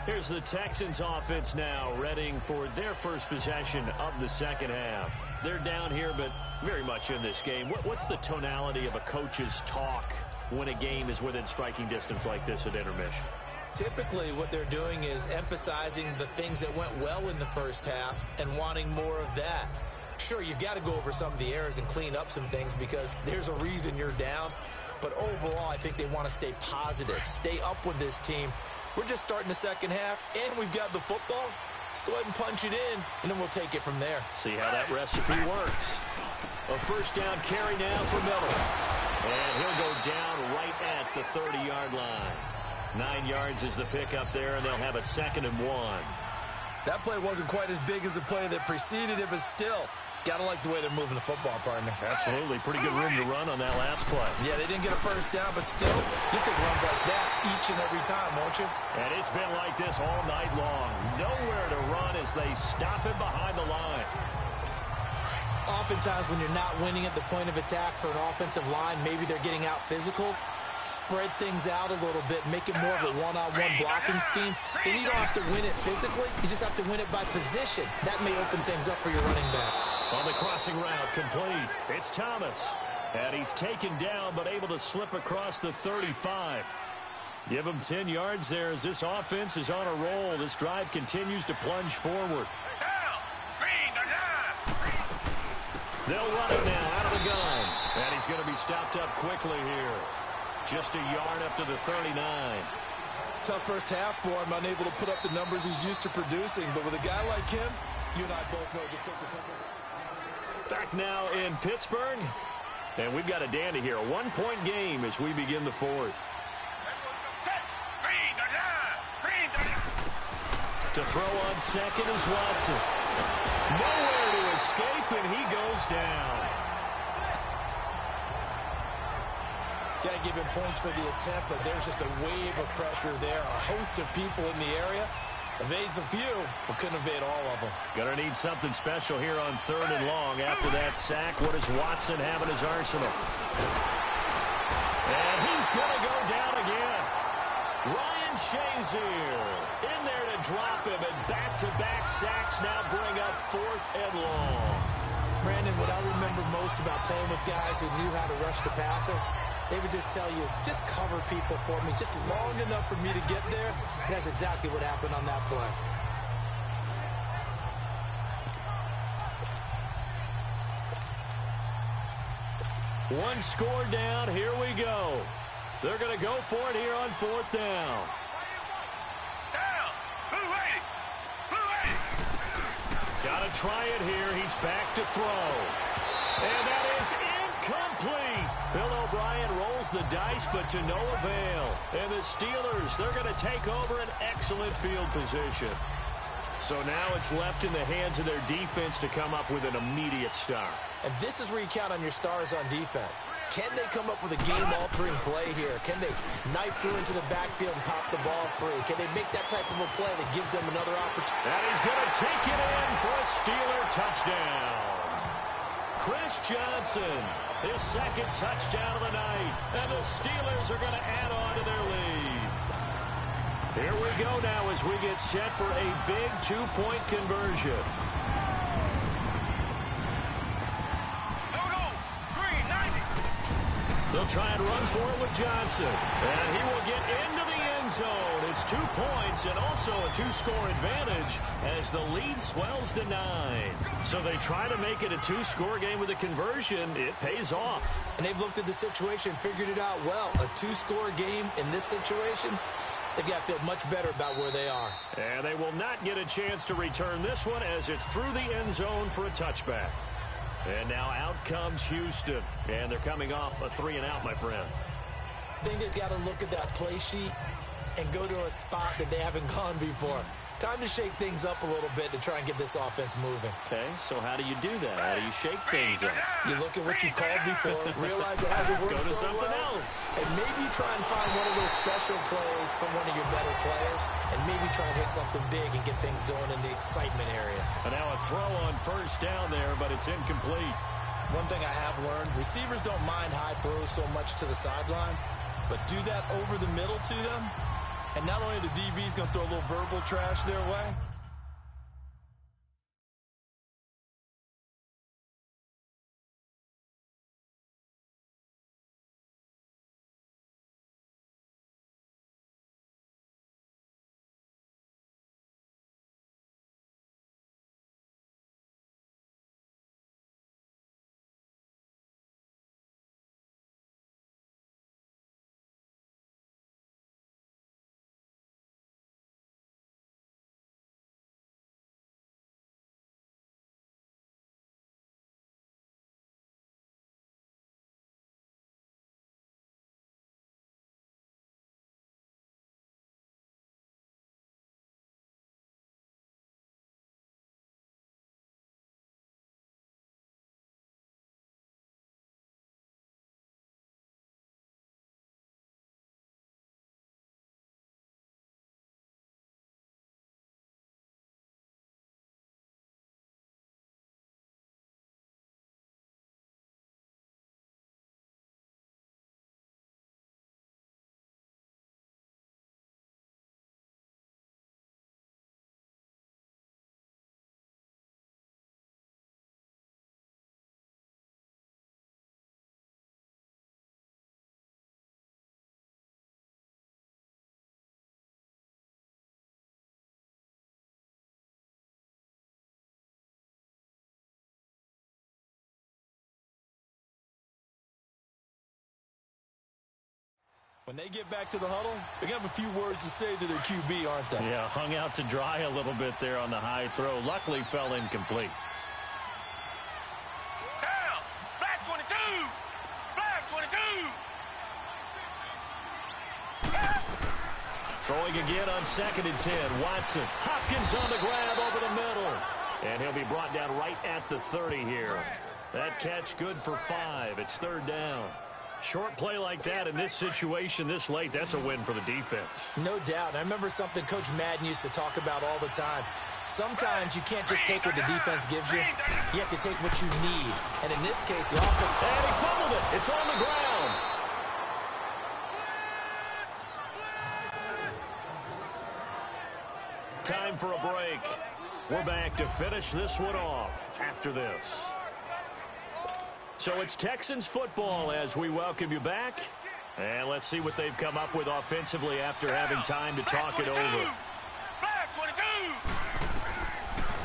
Speaker 2: Here's the Texans offense now, readying for their first possession of the second half. They're down here, but very much in this game. What's the tonality of a coach's talk when a game is within striking distance like this at intermission?
Speaker 3: Typically, what they're doing is emphasizing the things that went well in the first half and wanting more of that. Sure, you've got to go over some of the errors and clean up some things because there's a reason you're down. But overall, I think they want to stay positive, stay up with this team. We're just starting the second half, and we've got the football. Let's go ahead and punch it in, and then we'll take it from there.
Speaker 2: See how that recipe works. A first down carry now for Miller. And he'll go down right at the 30-yard line. 9 yards is the pickup there, and they'll have a 2nd and 1.
Speaker 3: That play wasn't quite as big as the play that preceded it, but still, got to like the way they're moving the football, partner.
Speaker 2: Absolutely. Pretty good room to run on that last play.
Speaker 3: Yeah, they didn't get a first down, but still, you take runs like that each and every time, won't you?
Speaker 2: And it's been like this all night long. Nowhere to run as they stop him behind the line.
Speaker 3: Oftentimes when you're not winning at the point of attack for an offensive line, maybe they're getting out physical. Spread things out a little bit, make it more of a one-on-one blocking scheme. Then you don't have to win it physically. You just have to win it by position. That may open things up for your running backs.
Speaker 2: On the crossing route, complete. It's Thomas. And he's taken down, but able to slip across the 35. Give him 10 yards there as this offense is on a roll. This drive continues to plunge forward. They'll run it now out of the gun. And he's going to be stopped up quickly here. Just a yard up to the 39.
Speaker 3: Tough first half for him, unable to put up the numbers he's used to producing. But with a guy like him, you and I both know it just takes a couple.
Speaker 2: Back now in Pittsburgh. And we've got a dandy here. A 1-point game as we begin the 4th. To throw on second is Watson. Nowhere to escape, and he goes down.
Speaker 3: Got to give him points for the attempt, but there's just a wave of pressure there. A host of people in the area. Evades a few, but couldn't evade all of them.
Speaker 2: Gonna need something special here on 3rd and long. After that sack, what does Watson have in his arsenal? And he's gonna go down again. Ryan Shazier in there to drop him, and back-to-back sacks now bring up 4th and long.
Speaker 3: Brandon, what I remember most about playing with guys who knew how to rush the passer, they would just tell you, just cover people for me, just long enough for me to get there. And that's exactly what happened on that play.
Speaker 2: One score down, here we go. They're going to go for it here on 4th down. Got to try it here. He's back to throw. And that is incomplete. Bill O'Brien rolls the dice, but to no avail. And the Steelers, they're going to take over an excellent field position. So now it's left in the hands of their defense to come up with an immediate start.
Speaker 3: And this is where you count on your stars on defense. Can they come up with a game-altering play here? Can they knife through into the backfield and pop the ball free? Can they make that type of a play that gives them another opportunity?
Speaker 2: And he's going to take it in for a Steeler touchdown. Chris Johnson, his second touchdown of the night. And the Steelers are going to add on to their lead. Here we go now as we get set for a big two-point conversion.
Speaker 4: Here we go. Green, 90.
Speaker 2: They'll try and run for it with Johnson. And he will get into the end zone. It's 2 points and also a two-score advantage as the lead swells to 9. So they try to make it a two-score game with a conversion. It pays off.
Speaker 3: And they've looked at the situation, figured it out well. A two-score game in this situation, they've got to feel much better about where they are.
Speaker 2: And they will not get a chance to return this one as it's through the end zone for a touchback. And now out comes Houston. And they're coming off a 3-and-out, my friend.
Speaker 3: I think they've got to look at that play sheet and go to a spot that they haven't gone before. Time to shake things up a little bit to try and get this offense moving.
Speaker 2: Okay, so how do you do that? How do you shake things up?
Speaker 3: You look at what you called before, realize it hasn't worked
Speaker 2: Go to
Speaker 3: so
Speaker 2: something
Speaker 3: well,
Speaker 2: else.
Speaker 3: and maybe try and find one of those special plays from one of your better players, and maybe try and hit something big and get things going in the excitement area.
Speaker 2: And now a throw on first down there, but it's incomplete.
Speaker 3: One thing I have learned, receivers don't mind high throws so much to the sideline, but do that over the middle to them, and not only the DB's going to throw a little verbal trash their way. When they get back to the huddle, they're going to have a few words to say to their QB, aren't they?
Speaker 2: Yeah, hung out to dry a little bit there on the high throw. Luckily fell incomplete.
Speaker 4: Down. Flag 22. Flag 22.
Speaker 2: Throwing again on 2nd and 10. Watson. Hopkins on the grab over the middle. And he'll be brought down right at the 30 here. That catch good for 5. It's 3rd down. Short play like that in this situation this late, that's a win for the defense.
Speaker 3: No doubt. I remember something Coach Madden used to talk about all the time. Sometimes you can't just take what the defense gives you. You have to take what you need. And in this case, the offense...
Speaker 2: And he fumbled it. It's on the ground. Time for a break. We're back to finish this one off after this. So it's Texans football as we welcome you back. And let's see what they've come up with offensively after having time to talk it over.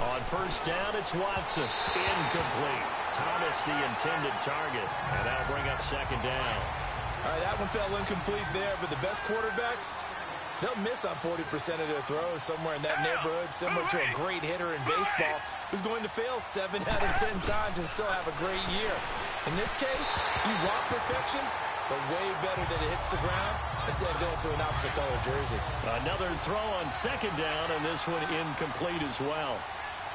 Speaker 2: On first down, it's Watson. Incomplete. Thomas the intended target. And that'll bring up 2nd down.
Speaker 3: All right, that one fell incomplete there, but the best quarterbacks, They'll miss on 40% of their throws somewhere in that neighborhood, similar to a great hitter in baseball who's going to fail 7 out of 10 times and still have a great year. In this case, you want perfection, but way better that it hits the ground instead of going to an opposite color jersey.
Speaker 2: Another throw on second down, and this one incomplete as well.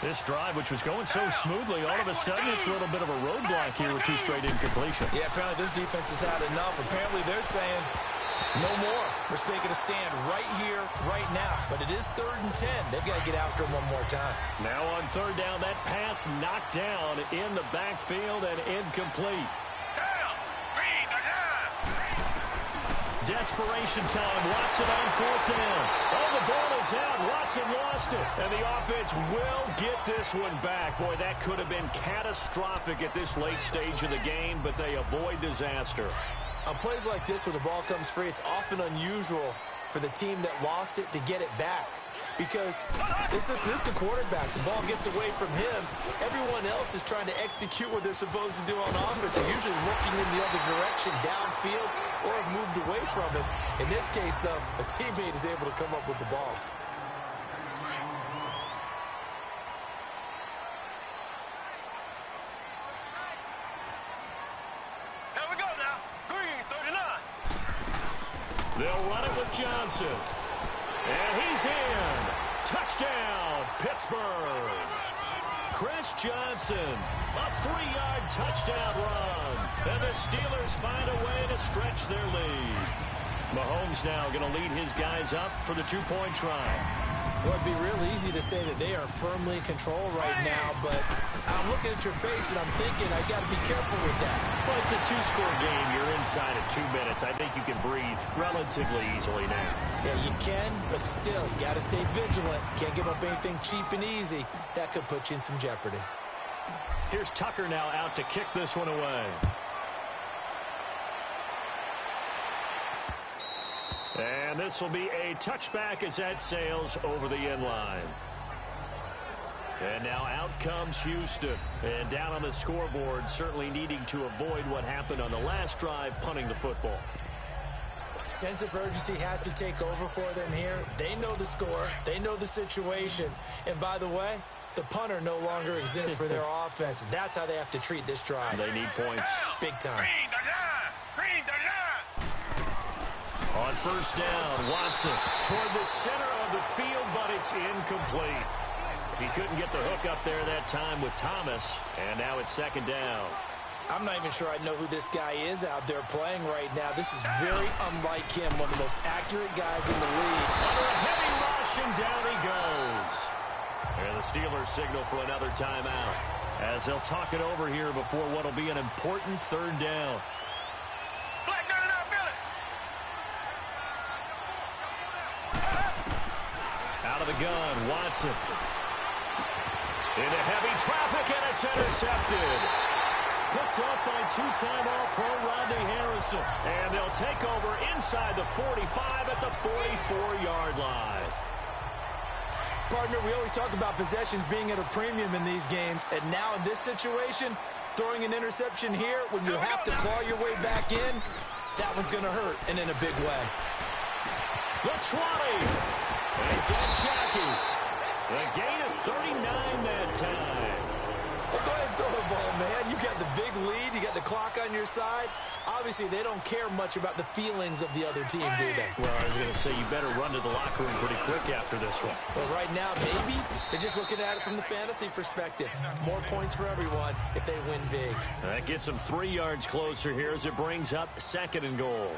Speaker 2: This drive, which was going so smoothly, all of a sudden it's a little bit of a roadblock here with 2 straight incompletions.
Speaker 3: Yeah, apparently this defense has had enough. Apparently they're saying, no more. We're taking a stand right here, right now. But it is 3rd and 10. They've got to get after him one more time.
Speaker 2: Now on 3rd down, that pass knocked down in the backfield and incomplete. Desperation time. Watson on 4th down. Oh, the ball is out. Watson lost it. And the offense will get this one back. Boy, that could have been catastrophic at this late stage of the game, but they avoid disaster.
Speaker 3: On plays like this where the ball comes free, it's often unusual for the team that lost it to get it back. Because this is a quarterback. The ball gets away from him. Everyone else is trying to execute what they're supposed to do on offense. They're usually looking in the other direction, downfield, or have moved away from it. In this case, though, a teammate is able to come up with the ball.
Speaker 4: Here we go now. Green, 39.
Speaker 2: They'll run it with Johnson. And he's in. Touchdown, Pittsburgh. Chris Johnson, a 3-yard touchdown run. And the Steelers find a way to stretch their lead. Mahomes now going to lead his guys up for the 2-point try.
Speaker 3: Well, it'd be real easy to say that they are firmly in control right now, but I'm looking at your face and I'm thinking I got to be careful with that.
Speaker 2: Well, it's a 2-score game. You're inside of 2 minutes. I think you can breathe relatively easily now.
Speaker 3: Yeah, you can, but still, you got to stay vigilant. Can't give up anything cheap and easy. That could put you in some jeopardy.
Speaker 2: Here's Tucker now out to kick this one away. And this will be a touchback as that sails over the end line. And now out comes Houston. And down on the scoreboard, certainly needing to avoid what happened on the last drive, punting the football.
Speaker 3: Sense of urgency has to take over for them here. They know the score. They know the situation. And by the way, the punter no longer exists for their offense. That's how they have to treat this drive.
Speaker 2: They need points.
Speaker 3: Big time.
Speaker 4: Green, 39.
Speaker 2: On 1st down, Watson toward the center of the field, but it's incomplete. He couldn't get the hook up there that time with Thomas, and now it's 2nd down.
Speaker 3: I'm not even sure I know who this guy is out there playing right now. This is very unlike him, one of the most accurate guys in the league.
Speaker 2: Under a heavy rush, and down he goes. And the Steelers signal for another timeout as they'll talk it over here before what will be an important 3rd down.
Speaker 4: Black 99, Billy.
Speaker 2: Out of the gun, Watson. Into heavy traffic, and it's intercepted. Picked up by 2-time All-Pro Rodney Harrison. And they'll take over inside the 45 at the 44-yard line.
Speaker 3: Partner, we always talk about possessions being at a premium in these games. And now in this situation, throwing an interception here when you have to claw your way back in, that one's going to hurt, and in a big way.
Speaker 2: The 20. And he's got Shackey. A gain of 39 that time.
Speaker 3: Well, go ahead and throw the ball, man. You got the big lead. You got the clock on your side. Obviously, they don't care much about the feelings of the other team, do they?
Speaker 2: Well, I was going to say, you better run to the locker room pretty quick after this one.
Speaker 3: Well, right now, maybe they're just looking at it from the fantasy perspective. More points for everyone if they win big.
Speaker 2: That gets them 3 yards closer here as it brings up 2nd and goal.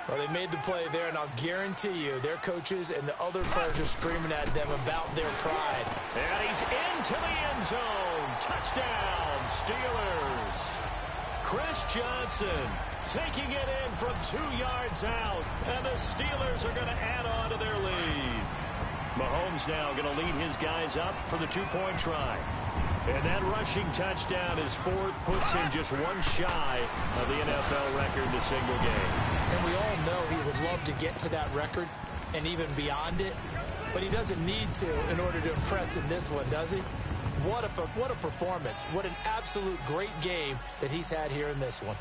Speaker 3: Well, they made the play there, and I'll guarantee you their coaches and the other players are screaming at them about their pride.
Speaker 2: And he's into the end zone. Touchdown, Steelers. Chris Johnson taking it in from 2 yards out, and the Steelers are going to add on to their lead. Mahomes now going to lead his guys up for the 2-point try. And that rushing touchdown is 4th, puts him just 1 shy of the NFL record in a single game.
Speaker 3: And we all know he would love to get to that record and even beyond it, but he doesn't need to in order to impress in this one, does he? What a performance. What an absolute great game that he's had here in this one.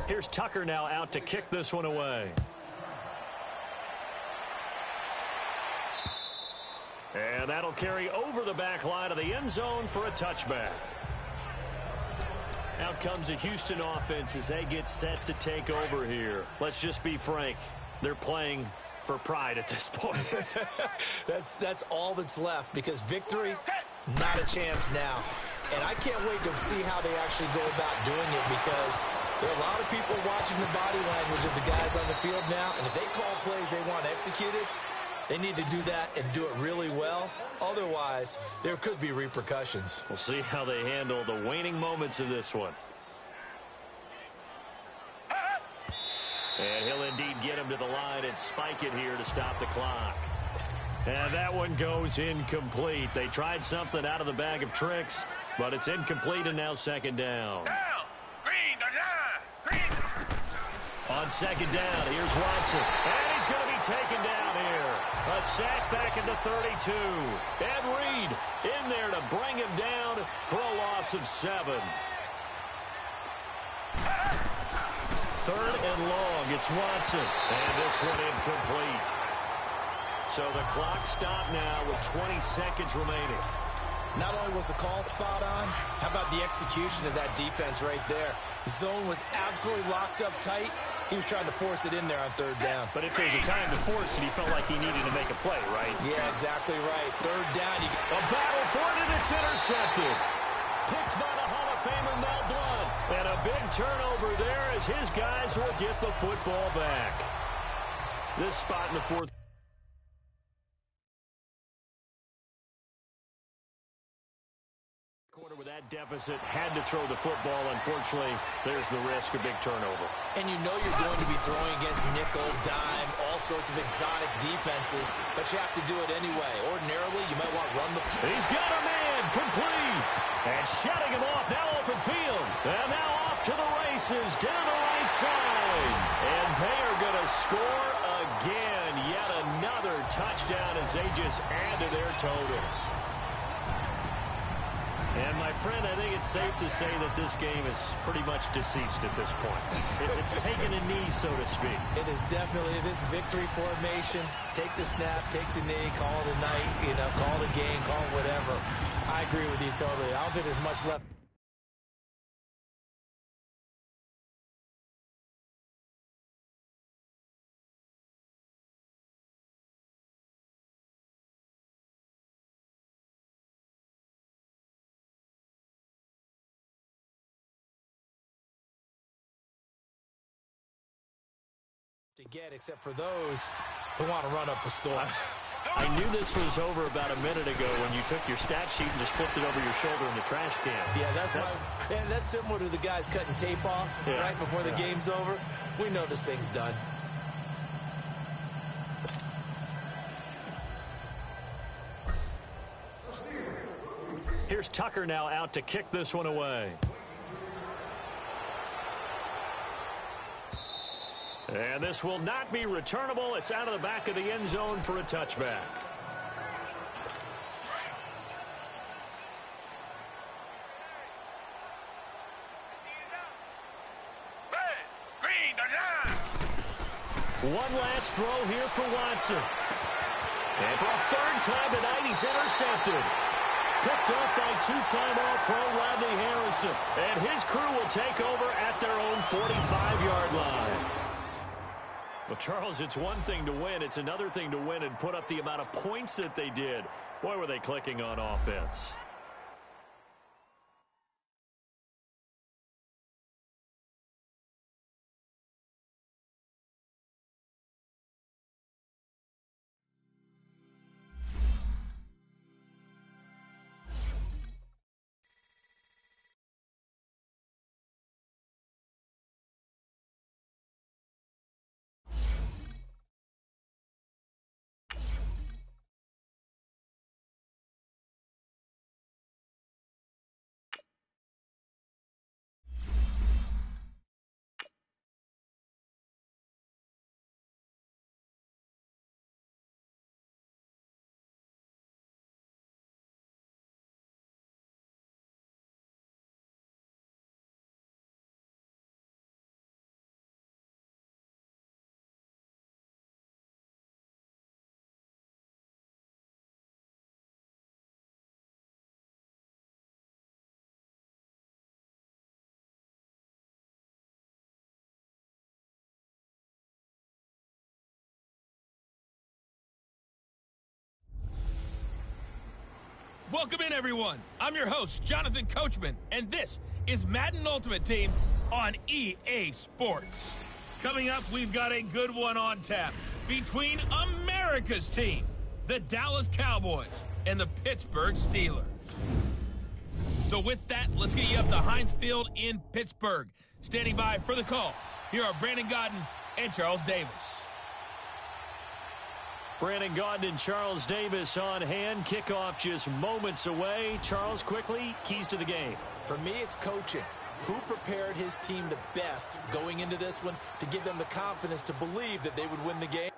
Speaker 2: Here's Tucker now out to kick this one away. And that'll carry over the back line of the end zone for a touchback. Out comes the Houston offense as they get set to take over here. Let's just be frank. They're playing for pride at this point.
Speaker 3: That's all that's left, because victory, not a chance now. And I can't wait to see how they actually go about doing it, because there are a lot of people watching the body language of the guys on the field now, and if they call plays they want executed, they need to do that and do it really well. Otherwise, there could be repercussions.
Speaker 2: We'll see how they handle the waning moments of this one. And he'll indeed get him to the line and spike it here to stop the clock. And that one goes incomplete. They tried something out of the bag of tricks, but it's incomplete, and now second down. On second down, here's Watson. And he's going to be taken down here. A sack back into 32. Ed Reed in there to bring him down for a loss of 7. Third and long, it's Watson. And this one incomplete. So the clock stopped now with 20 seconds remaining.
Speaker 3: Not only was the call spot on, how about the execution of that defense right there? The zone was absolutely locked up tight. He was trying to force it in there on third down.
Speaker 2: But if there's a time to force it, he felt like he needed to make a play, right?
Speaker 3: Yeah, exactly right. Third down.
Speaker 2: A battle for it, and it's intercepted. Picked by the Hall of Famer Mel Blount. And a big turnover there as his guys will get the football back. This spot in the fourth quarter with that deficit, had to throw the football. Unfortunately, there's the risk of big turnover.
Speaker 3: And you know you're going to be throwing against nickel, dime, all sorts of exotic defenses, but you have to do it anyway. Ordinarily, you might want to run the...
Speaker 2: He's got a man, complete. And shutting him off, now open field. And now off to the races, down the right side. And they are going to score again. Yet another touchdown as they just add to their totals. And, my friend, I think it's safe to say that this game is pretty much deceased at this point. It's taken a knee, so to speak.
Speaker 3: It is definitely this victory formation. Take the snap, take the knee, call it a night, call it a game, call it whatever. I agree with you totally. I don't think there's much left. To get, except for those who want to run up the score.
Speaker 2: I knew this was over about a minute ago when you took your stat sheet and just flipped it over your shoulder in the trash can.
Speaker 3: Yeah, that's similar to the guys cutting tape off right before the game's over. We know this thing's done.
Speaker 2: Here's Tucker now out to kick this one away. And this will not be returnable. It's out of the back of the end zone for a touchback. One last throw here for Watson. And for a third time tonight, he's intercepted. Picked up by two-time All-Pro Rodney Harrison. And his crew will take over at their own 45-yard line. Well, Charles, it's one thing to win. It's another thing to win and put up the amount of points that they did. Boy, were they clicking on offense.
Speaker 1: Welcome in, everyone. I'm your host, Jonathan Coachman, and this is Madden Ultimate Team on EA Sports. Coming up, we've got a good one on tap between America's team, the Dallas Cowboys, and the Pittsburgh Steelers. So with that, let's get you up to Heinz Field in Pittsburgh. Standing by for the call, here are Brandon Gaudin and Charles Davis.
Speaker 2: Brandon Gaudin and Charles Davis on hand. Kickoff just moments away. Charles, quickly, keys to the game.
Speaker 3: For me, it's coaching. Who prepared his team the best going into this one to give them the confidence to believe that they would win the game?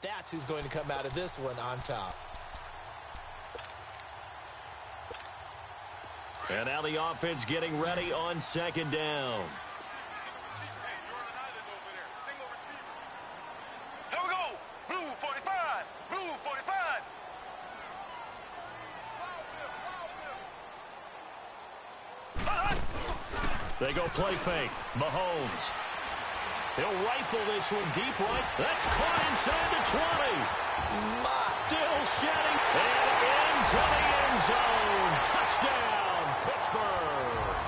Speaker 3: That's who's going to come out of this one on top.
Speaker 2: And now the offense getting ready on second down.
Speaker 4: Here we go. Blue 45. Blue 45.
Speaker 2: They go play fake. Mahomes. He'll rifle this one deep right. That's caught inside the 20. Still shedding. And into the end zone. Touchdown, Pittsburgh.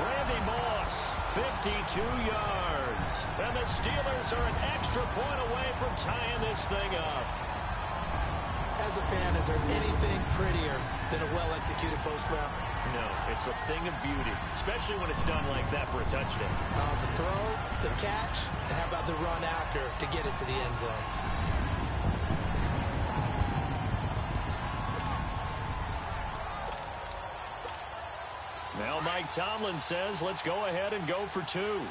Speaker 2: Randy Moss, 52 yards. And the Steelers are an extra point away from tying this thing up.
Speaker 3: As a fan, is there anything prettier than a well-executed post route?
Speaker 2: No, it's a thing of beauty, especially when it's done like that for a touchdown.
Speaker 3: The throw, the catch, and how about the run after to get it to the end zone?
Speaker 2: Now Mike Tomlin says, let's go ahead and go for two.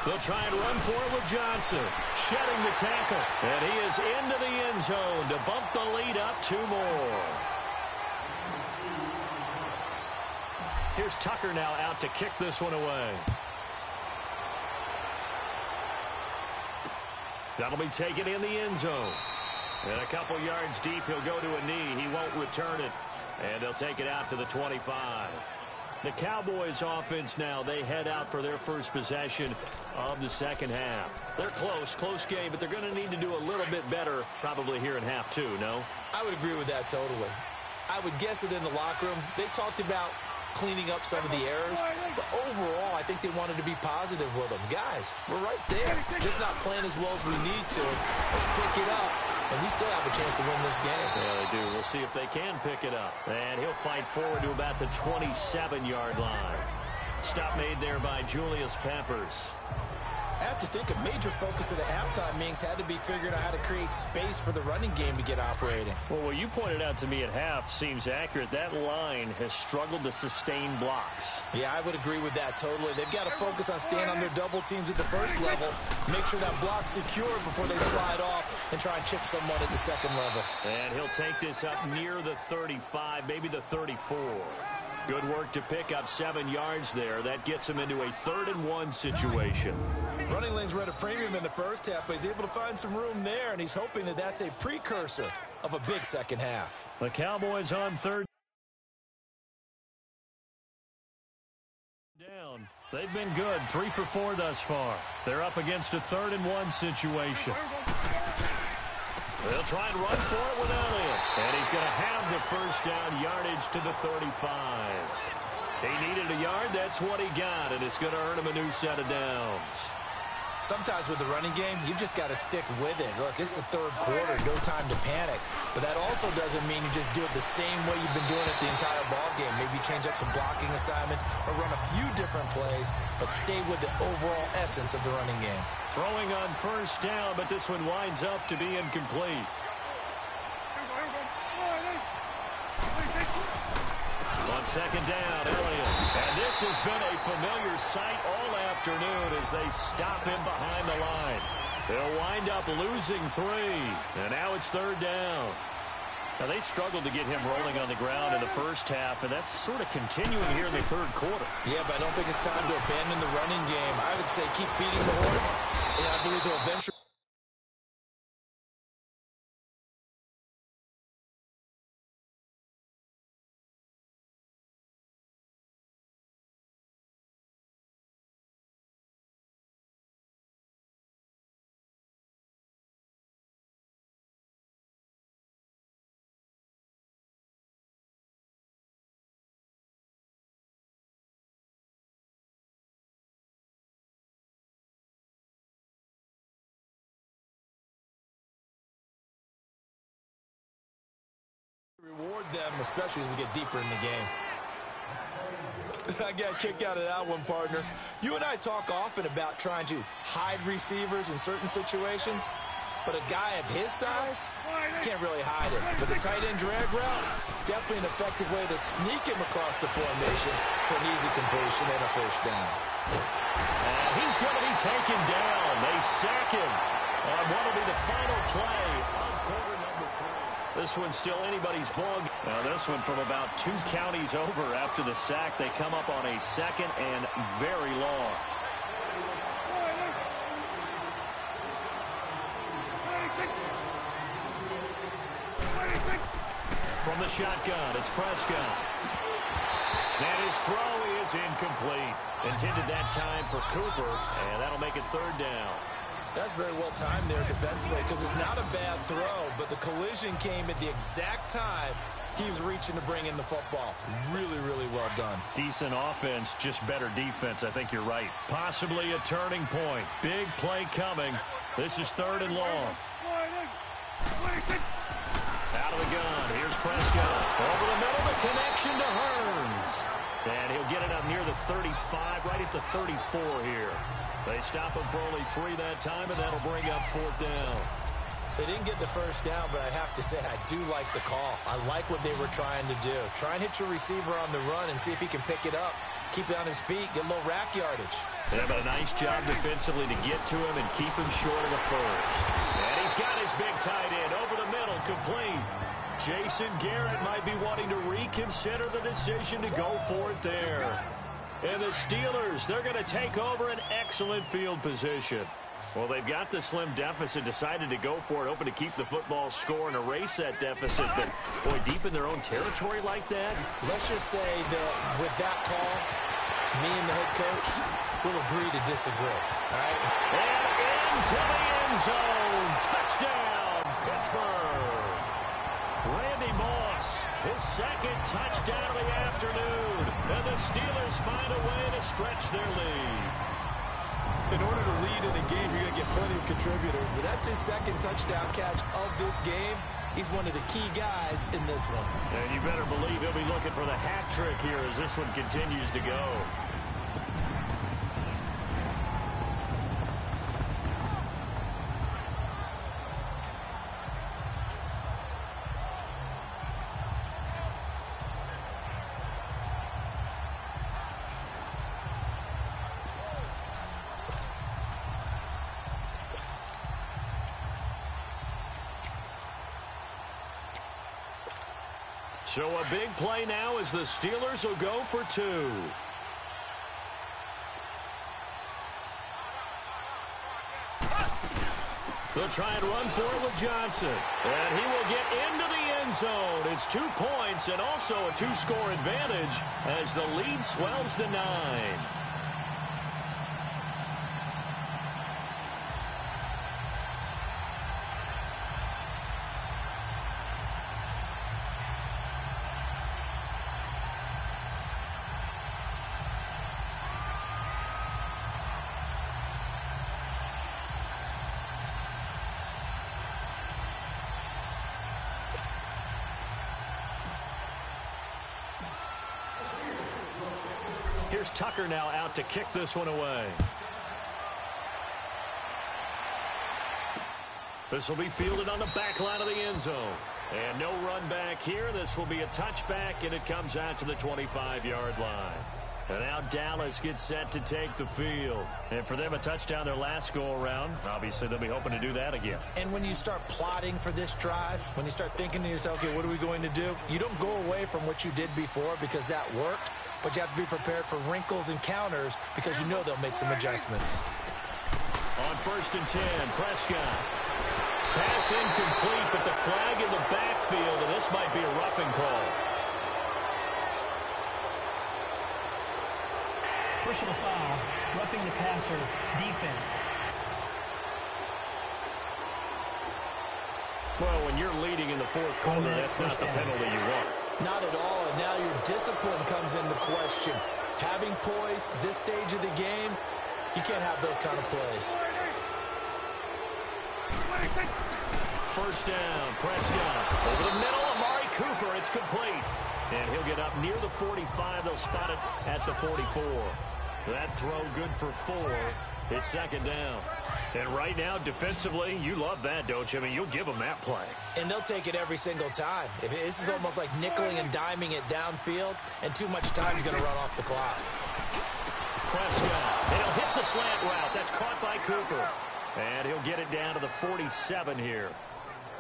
Speaker 2: They'll try and run for it with Johnson. Shedding the tackle. And he is into the end zone to bump the lead up two more. Here's Tucker now out to kick this one away. That'll be taken in the end zone. And a couple yards deep, he'll go to a knee. He won't return it. And they'll take it out to the 25. The Cowboys offense now, they head out for their first possession of the second half. They're close game, but they're going to need to do a little bit better probably here in half two, no?
Speaker 3: I would agree with that totally. I would guess it in the locker room. They talked about cleaning up some of the errors, but overall, I think they wanted to be positive with them. Guys, we're right there, just not playing as well as we need to. Let's pick it up, and we still have a chance to win this game.
Speaker 2: Yeah, they do. We'll see if they can pick it up. And he'll fight forward to about the 27-yard line. Stop made there by Julius Peppers.
Speaker 3: I have to think a major focus of the halftime meetings had to be figuring out how to create space for the running game to get operating.
Speaker 2: Well, what you pointed out to me at half seems accurate. That line has struggled to sustain blocks.
Speaker 3: Yeah, I would agree with that totally. They've got to focus on staying on their double teams at the first level, make sure that block's secure before they slide off and try and chip someone at the second level.
Speaker 2: And he'll take this up near the 35, maybe the 34. Good work to pick up 7 yards there. That gets him into a 3rd-and-1 situation.
Speaker 3: Running lanes were at a premium in the first half, but he's able to find some room there, and he's hoping that that's a precursor of a big second half.
Speaker 2: The Cowboys on 3rd down. They've been good, 3 for 4 thus far. They're up against a 3rd-and-1 situation. They'll try and run for it with Elliott. And he's going to have the first down yardage to the 35. He needed a yard. That's what he got, and it's going to earn him a new set of downs.
Speaker 3: Sometimes with the running game, you've just got to stick with it. Look, it's the third quarter, no time to panic. But that also doesn't mean you just do it the same way you've been doing it the entire ball game. Maybe change up some blocking assignments or run a few different plays, but stay with the overall essence of the running game.
Speaker 2: Throwing on first down, but this one winds up to be incomplete. On second down, Elliott. And this has been a familiar sight all afternoon as they stop him behind the line. They'll wind up losing 3. And now it's 3rd down. Now, they struggled to get him rolling on the ground in the first half, and that's sort of continuing here in the 3rd quarter.
Speaker 3: Yeah, but I don't think it's time to abandon the running game. I would say keep feeding the horse, and I believe he'll eventually. Reward them, especially as we get deeper in the game. I got a kick out of that one, partner. You and I talk often about trying to hide receivers in certain situations, but a guy of his size can't really hide it. But the tight end drag route, definitely an effective way to sneak him across the formation for an easy completion and a first down.
Speaker 2: And he's going to be taken down. They sack him on what will be the final play of quarter number 3. This one's still anybody's ball. Now this one from about 2 counties over after the sack. They come up on a 2nd and very long. From the shotgun, it's Prescott. And his throw is incomplete. Intended that time for Cooper, and that'll make it 3rd down.
Speaker 3: That's very well timed there defensively because it's not a bad throw, but the collision came at the exact time he was reaching to bring in the football. Really, really well done.
Speaker 2: Decent offense, just better defense. I think you're right. Possibly a turning point. Big play coming. This is 3rd and long. Out of the gun. Here's Prescott. Over the middle, the connection to Hearns. And he'll get it up near the 35, right at the 34 here. They stop him for only 3 that time, and that'll bring up 4th down.
Speaker 3: They didn't get the first down, but I have to say I do like the call. I like what they were trying to do. Try and hit your receiver on the run and see if he can pick it up. Keep it on his feet, get a little rack yardage.
Speaker 2: Yeah, but a nice job defensively to get to him and keep him short of the first. And he's got his big tight end over the middle, complete. Jason Garrett might be wanting to reconsider the decision to go for it there. And the Steelers, they're going to take over an excellent field position. Well, they've got the slim deficit, decided to go for it, hoping to keep the football score and erase that deficit. But, boy, deep in their own territory like that?
Speaker 3: Let's just say that with that call, me and the head coach will agree to disagree. All right?
Speaker 2: And into the end zone. Touchdown, Pittsburgh. Randy Moss, his second touchdown of the afternoon. And the Steelers find a way to stretch their lead.
Speaker 3: In order to lead in a game, you're going to get plenty of contributors, but that's his second touchdown catch of this game. He's one of the key guys in this one.
Speaker 2: And you better believe he'll be looking for the hat trick here as this one continues to go. So a big play now as the Steelers will go for 2. They'll try and run for it with Johnson. And he will get into the end zone. It's 2 points and also a 2-score advantage as the lead swells to 9. Here's Tucker now out to kick this one away. This will be fielded on the back line of the end zone. And no run back here. This will be a touchback, and it comes out to the 25-yard line. And now Dallas gets set to take the field. And for them, a touchdown their last go-around. Obviously, they'll be hoping to do that again.
Speaker 3: And when you start plotting for this drive, when you start thinking to yourself, okay, what are we going to do? You don't go away from what you did before because that worked. But you have to be prepared for wrinkles and counters because you know they'll make some adjustments.
Speaker 2: On 1st and 10, Prescott. Pass incomplete, but the flag in the backfield, and this might be a roughing call.
Speaker 5: Personal foul, roughing the passer, defense.
Speaker 2: Well, when you're leading in the 4th quarter, that's not the penalty you want.
Speaker 3: Not at all, and now your discipline comes into question. Having poise this stage of the game, you can't have those kind of plays.
Speaker 2: 1st down, Prescott. Over the middle, Amari Cooper, it's complete. And he'll get up near the 45. They'll spot it at the 44. That throw good for 4. It's 2nd down. And right now, defensively, you love that, don't you? I mean, you'll give them that play.
Speaker 3: And they'll take it every single time. This is almost like nickeling and diming it downfield, and too much time is going to run off the clock.
Speaker 2: Prescott, and he'll hit the slant route. That's caught by Cooper. And he'll get it down to the 47 here.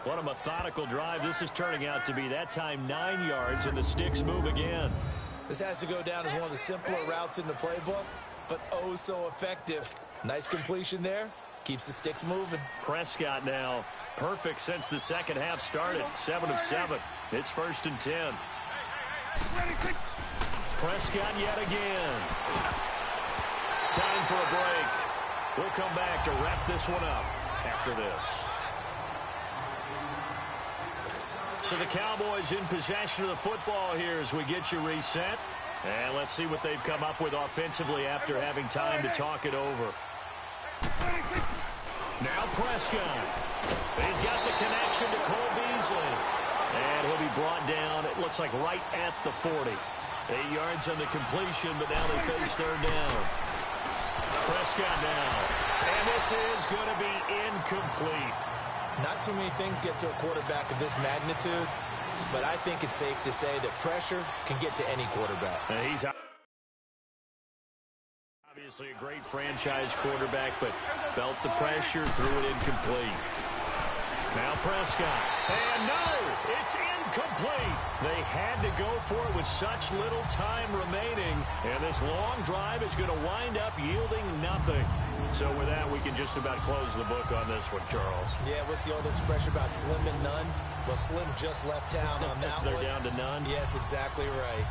Speaker 2: What a methodical drive this is turning out to be. That time 9 yards, and the sticks move again.
Speaker 3: This has to go down as one of the simpler routes in the playbook, but oh so effective. Nice completion there. Keeps the sticks moving.
Speaker 2: Prescott now perfect since the second half started. 7 of 7. It's 1st and 10. Prescott yet again. Time for a break. We'll come back to wrap this one up after this. So the Cowboys in possession of the football here as we get you reset. And let's see what they've come up with offensively after having time to talk it over. Now Prescott. He's got the connection to Cole Beasley. And he'll be brought down, it looks like right at the 40. 8 yards on the completion, but now they face 3rd down. Prescott now. And this is going to be incomplete.
Speaker 3: Not too many things get to a quarterback of this magnitude, but I think it's safe to say that pressure can get to any quarterback.
Speaker 2: And he's obviously a great franchise quarterback, but felt the pressure, threw it incomplete. Now Prescott. And no, it's incomplete. They had to go for it with such little time remaining. And this long drive is going to wind up yielding nothing. So with that, we can just about close the book on this one, Charles.
Speaker 3: Yeah, what's the old expression about slim and none? Well, Slim just left town on that one.
Speaker 2: They're down to none?
Speaker 3: Yes, exactly right.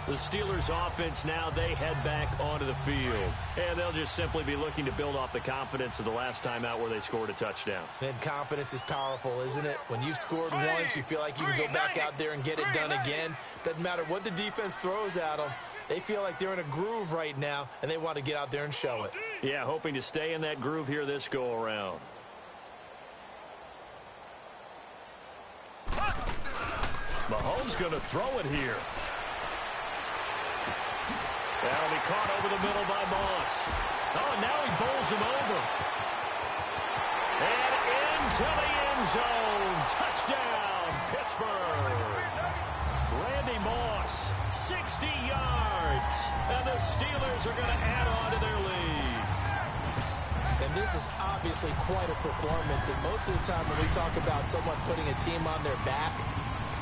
Speaker 2: The Steelers offense now, they head back onto the field. And they'll just simply be looking to build off the confidence of the last time out where they scored a touchdown.
Speaker 3: And confidence is powerful, isn't it? When you've scored once, you feel like you can go back out there and get it done again. Doesn't matter what the defense throws at them. They feel like they're in a groove right now, and they want to get out there and show it.
Speaker 2: Yeah, hoping to stay in that groove here this go-around. Mahomes going to throw it here. That'll be caught over the middle by Moss. Oh, now he bowls him over. And into the end zone. Touchdown, Pittsburgh. Randy Moss, 60 yards. And the Steelers are going to add on to their lead.
Speaker 3: And this is obviously quite a performance. And most of the time when we talk about someone putting a team on their back,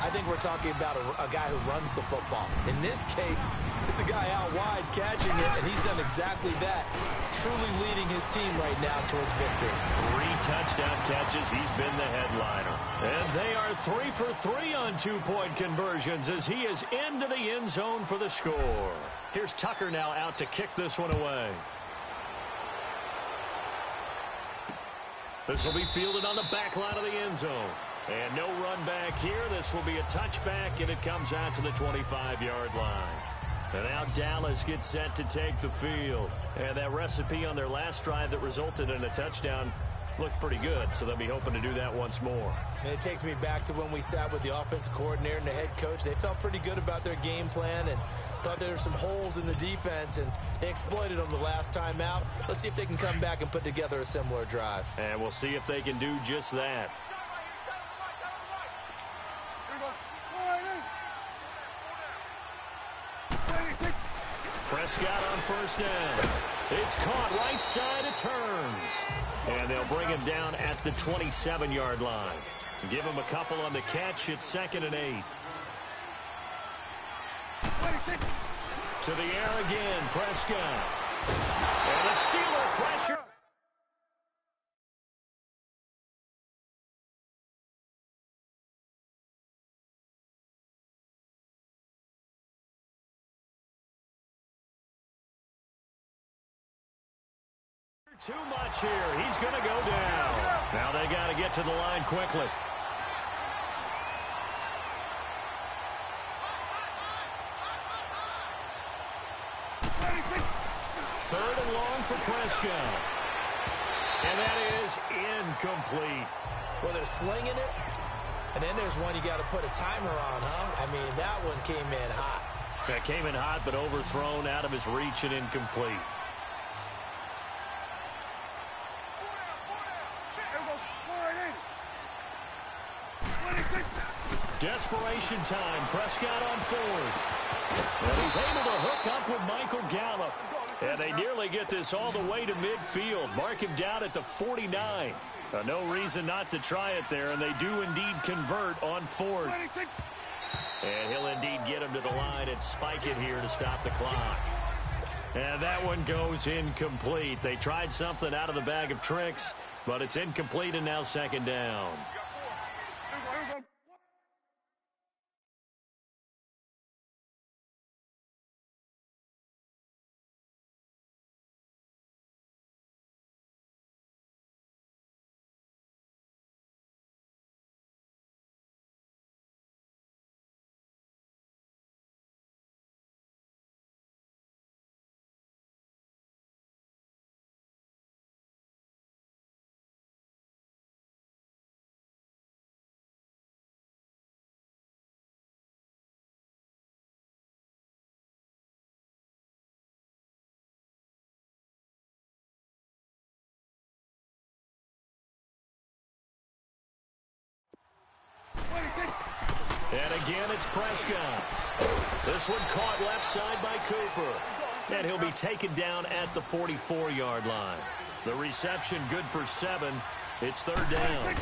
Speaker 3: I think we're talking about a guy who runs the football. In this case, it's a guy out wide catching it, and he's done exactly that, truly leading his team right now towards victory.
Speaker 2: 3 touchdown catches. He's been the headliner. And they are 3 for 3 on 2-point conversions as he is into the end zone for the score. Here's Tucker now out to kick this one away. This will be fielded on the back line of the end zone. And no run back here. This will be a touchback, and it comes out to the 25-yard line. And now Dallas gets set to take the field. And that recipe on their last drive that resulted in a touchdown looked pretty good, so they'll be hoping to do that once more.
Speaker 3: And it takes me back to when we sat with the offensive coordinator and the head coach. They felt pretty good about their game plan and thought there were some holes in the defense, and they exploited them the last time out. Let's see if they can come back and put together a similar drive.
Speaker 2: And we'll see if they can do just that. Prescott on first down. It's caught right side. It's Hearns. And they'll bring him down at the 27-yard line. Give him a couple on the catch. It's 2nd and 8. To the air again, Prescott. And the Steeler pressure. Too much here. He's going to go down. Now they got to get to the line quickly. Third and long for Prescott. And that is incomplete.
Speaker 3: Well, they're slinging it, and then there's one you got to put a timer on, huh? I mean, that one came in hot.
Speaker 2: That came in hot, but overthrown, out of his reach, and incomplete. Desperation time. Prescott on 4th. And he's able to hook up with Michael Gallup. And they nearly get this all the way to midfield. Mark him down at the 49. No reason not to try it there, and they do indeed convert on 4th. And he'll indeed get him to the line and spike it here to stop the clock. And that one goes incomplete. They tried something out of the bag of tricks, but it's incomplete, and now 2nd down. And again, it's Prescott. This one caught left side by Cooper. And he'll be taken down at the 44-yard line. The reception good for 7. It's 3rd down.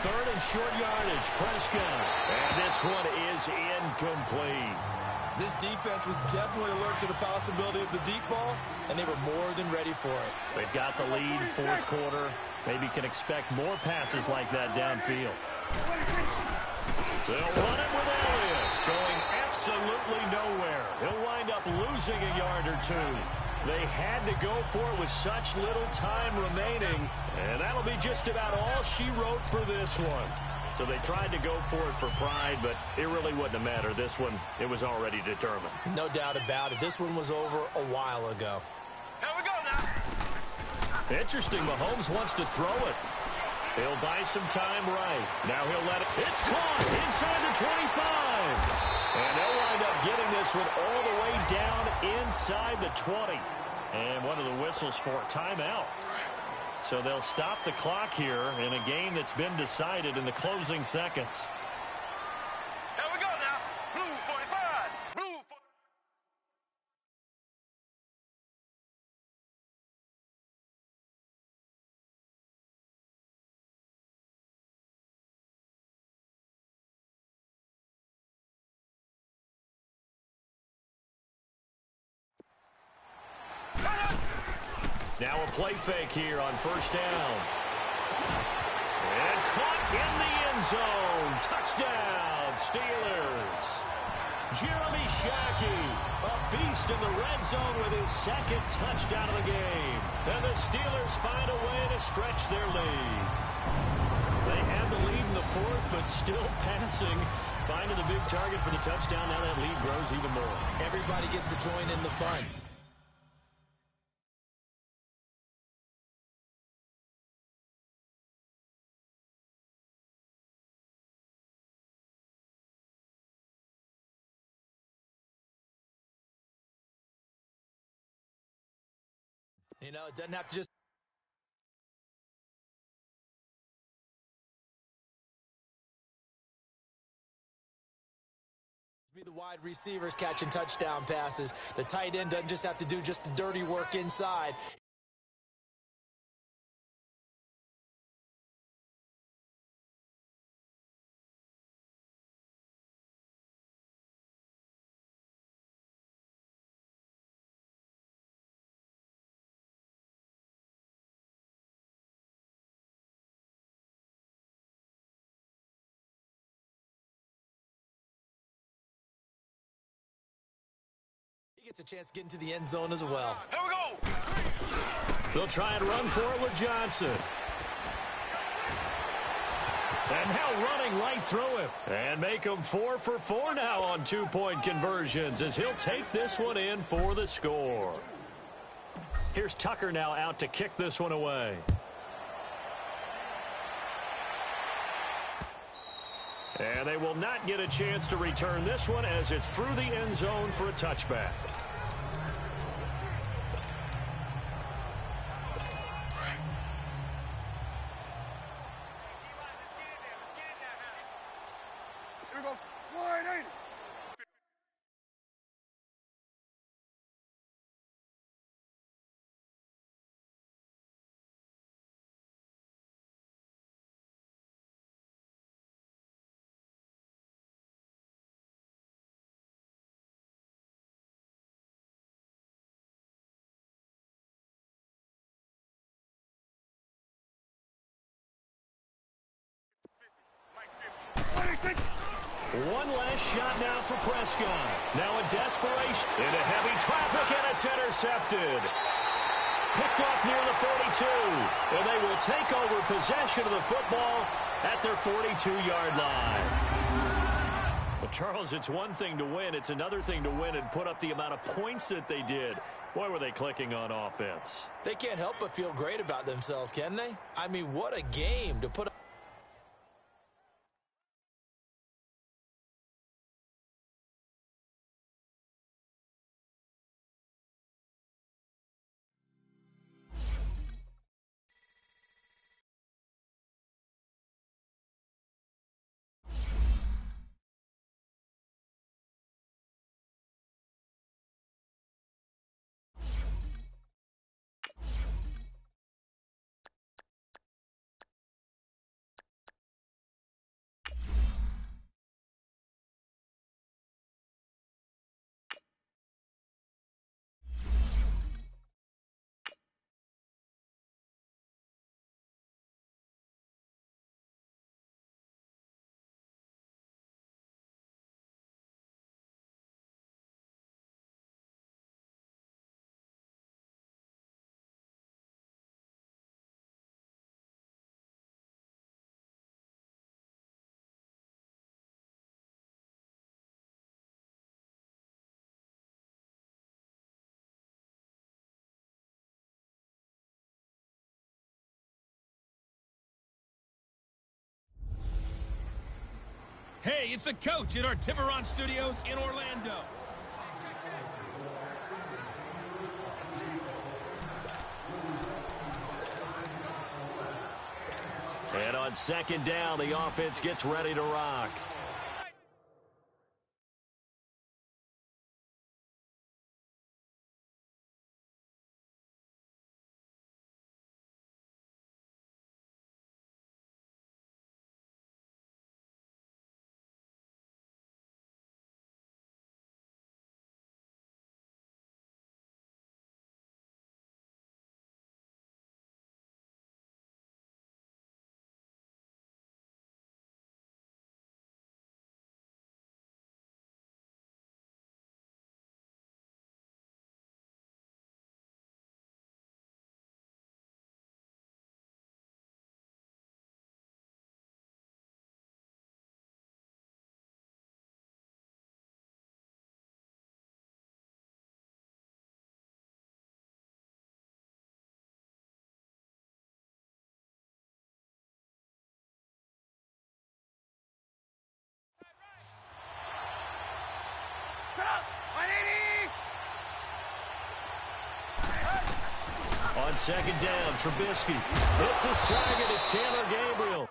Speaker 2: third and short yardage. Prescott. And this one is incomplete.
Speaker 3: This defense was definitely alert to the possibility of the deep ball, and they were more than ready for it.
Speaker 2: They've got the lead, fourth quarter. Maybe can expect more passes like that downfield. They'll run it with Elliott, going absolutely nowhere. He'll wind up losing a yard or two. They had to go for it with such little time remaining, and that'll be just about all she wrote for this one. So they tried to go for it for pride, but it really wouldn't have mattered. This one, it was already determined.
Speaker 3: No doubt about it. This one was over a while ago.
Speaker 4: Here we go now.
Speaker 2: Interesting. Mahomes wants to throw it. He'll buy some time right. Now he'll let it. It's caught inside the 25. And they'll wind up getting this one all the way down inside the 20. And one of the whistles for a timeout. So they'll stop the clock here in a game that's been decided in the closing seconds.
Speaker 4: Here we go now. Blue 45. Blue 45.
Speaker 2: Now a play fake here on first down. And caught in the end zone. Touchdown, Steelers. Jeremy Shockey, a beast in the red zone with his second touchdown of the game. And the Steelers find a way to stretch their lead. They had the lead in the fourth, but still passing. Finding the big target for the touchdown. Now that lead grows even more.
Speaker 3: Everybody gets to join in the fun. You know, it doesn't have to just be the wide receivers catching touchdown passes. The tight end doesn't just have to do just the dirty work inside. He gets a chance to get into the end zone as well.
Speaker 4: Here we go.
Speaker 2: They'll try and run for it with Johnson. And now running right through him. And make him 4 for 4 now on two-point conversions as he'll take this one in for the score. Here's Tucker now out to kick this one away. And they will not get a chance to return this one as it's through the end zone for a touchback.
Speaker 4: Here we go. 180.
Speaker 2: One last shot now for Prescott. Now in desperation. Into heavy traffic, and it's intercepted. Picked off near the 42. And they will take over possession of the football at their 42-yard line. Well, Charles, it's one thing to win. It's another thing to win and put up the amount of points that they did. Boy, were they clicking on offense.
Speaker 3: They can't help but feel great about themselves, can they? I mean, what a game to put up.
Speaker 1: Hey, it's the coach at our Tiburon Studios in Orlando.
Speaker 2: And on second down, the offense gets ready to rock. On second down, Trubisky hits his target. It's Taylor Gabriel.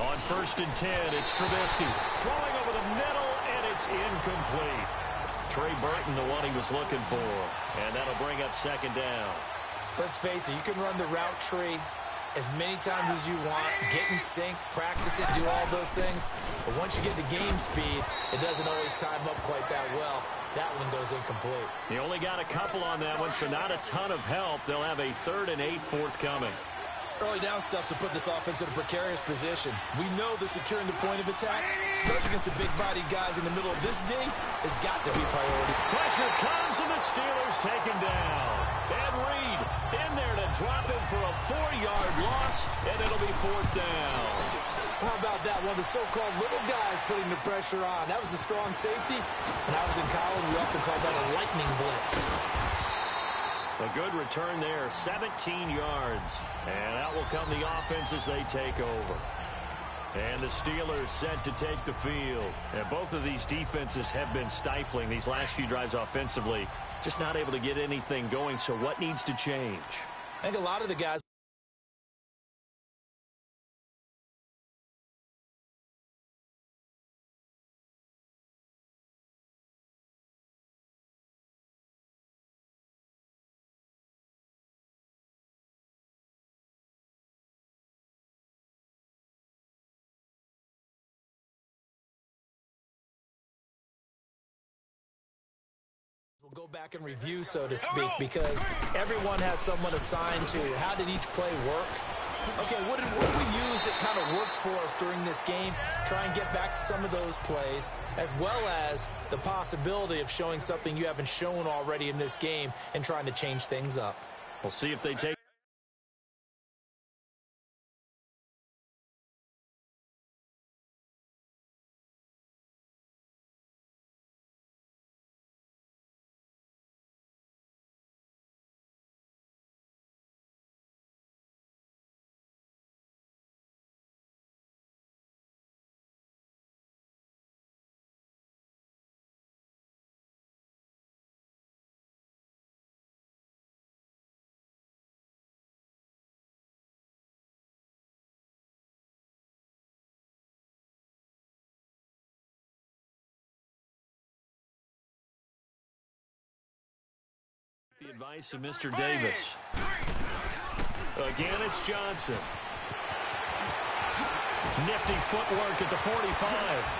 Speaker 2: On 1st and 10, it's Trubisky throwing over the middle, and it's incomplete. Trey Burton, the one he was looking for, and that'll bring up second down.
Speaker 3: Let's face it, you can run the route tree as many times as you want, get in sync, practice it, do all those things. But once you get to game speed, it doesn't always time up quite that well. That one goes incomplete.
Speaker 2: He only got a couple on that one, so not a ton of help. They'll have a 3rd and 8 forthcoming.
Speaker 3: Early down stuff to put this offense in a precarious position. We know that securing the point of attack, especially against the big-bodied guys in the middle of this D, has got to be priority.
Speaker 2: Pressure comes, and the Steelers take him down. And Reed in there to drop him for a 4-yard loss, and it'll be 4th down.
Speaker 3: How about that? One of the so-called little guys putting the pressure on. That was a strong safety. When I was in college, we often called that a lightning blitz.
Speaker 2: A good return there, 17 yards. And out will come the offense as they take over. And the Steelers set to take the field. And both of these defenses have been stifling these last few drives offensively. Just not able to get anything going. So what needs to change?
Speaker 3: I think a lot of the guys will Go back and review, so to speak, because everyone has someone assigned to how did each play work. Okay, what did we use that kind of worked for us during this game? Try and get back to some of those plays, as well as the possibility of showing something you haven't shown already in this game and trying to change things up.
Speaker 2: We'll see if they take the advice of Mr. Davis. Again, it's Johnson. Nifty footwork at the 45.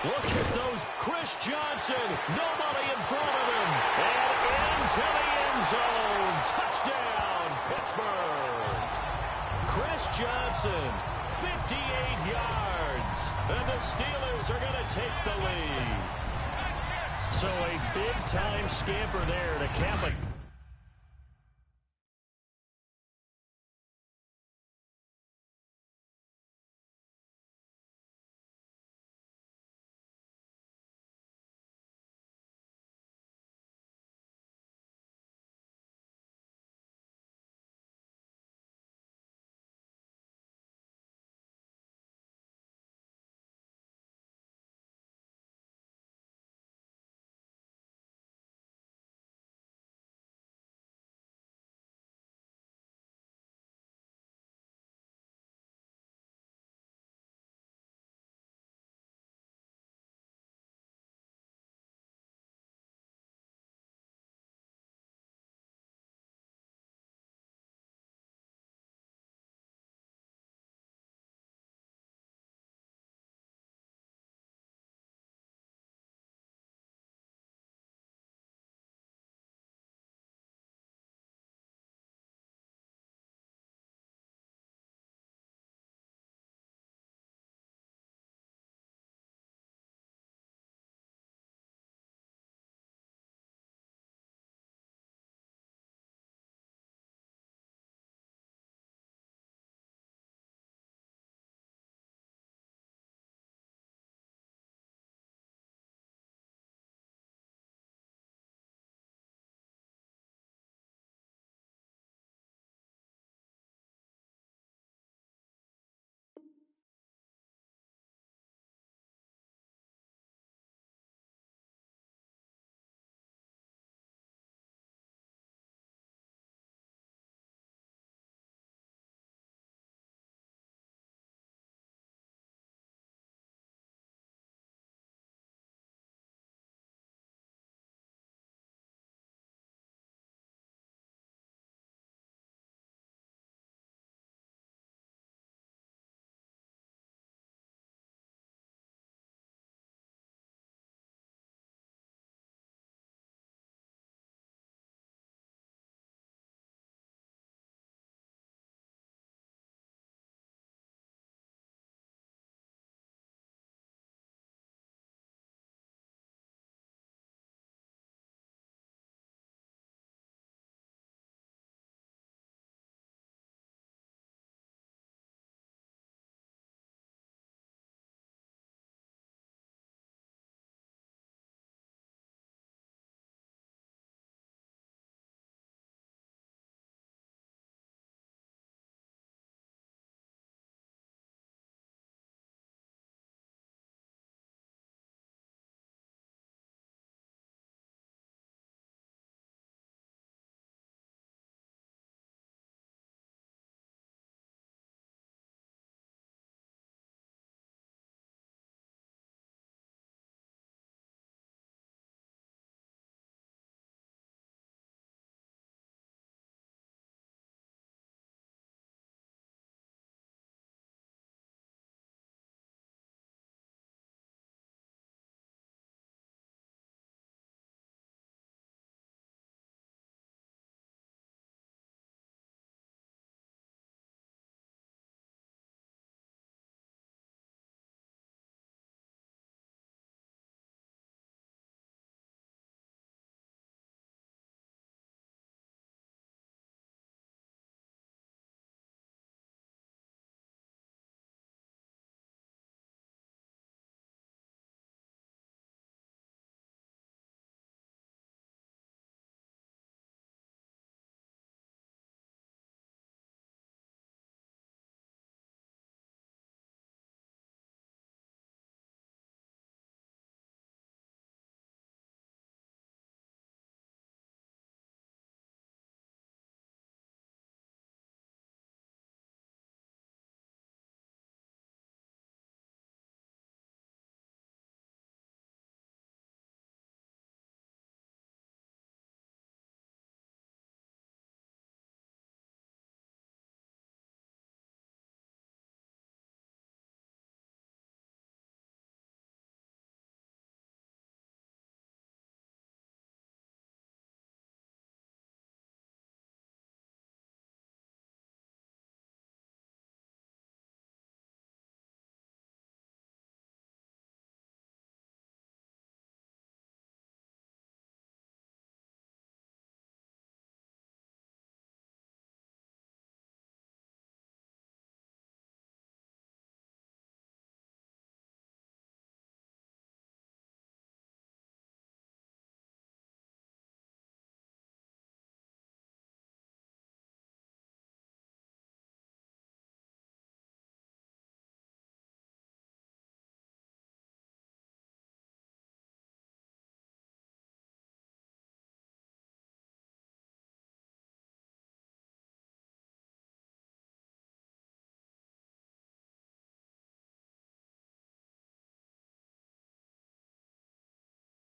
Speaker 2: Look at those. Chris Johnson. Nobody in front of him. And into the end zone. Touchdown, Pittsburgh. Chris Johnson, 58 yards. And the Steelers are going to take the lead. So a big-time scamper there to cap it.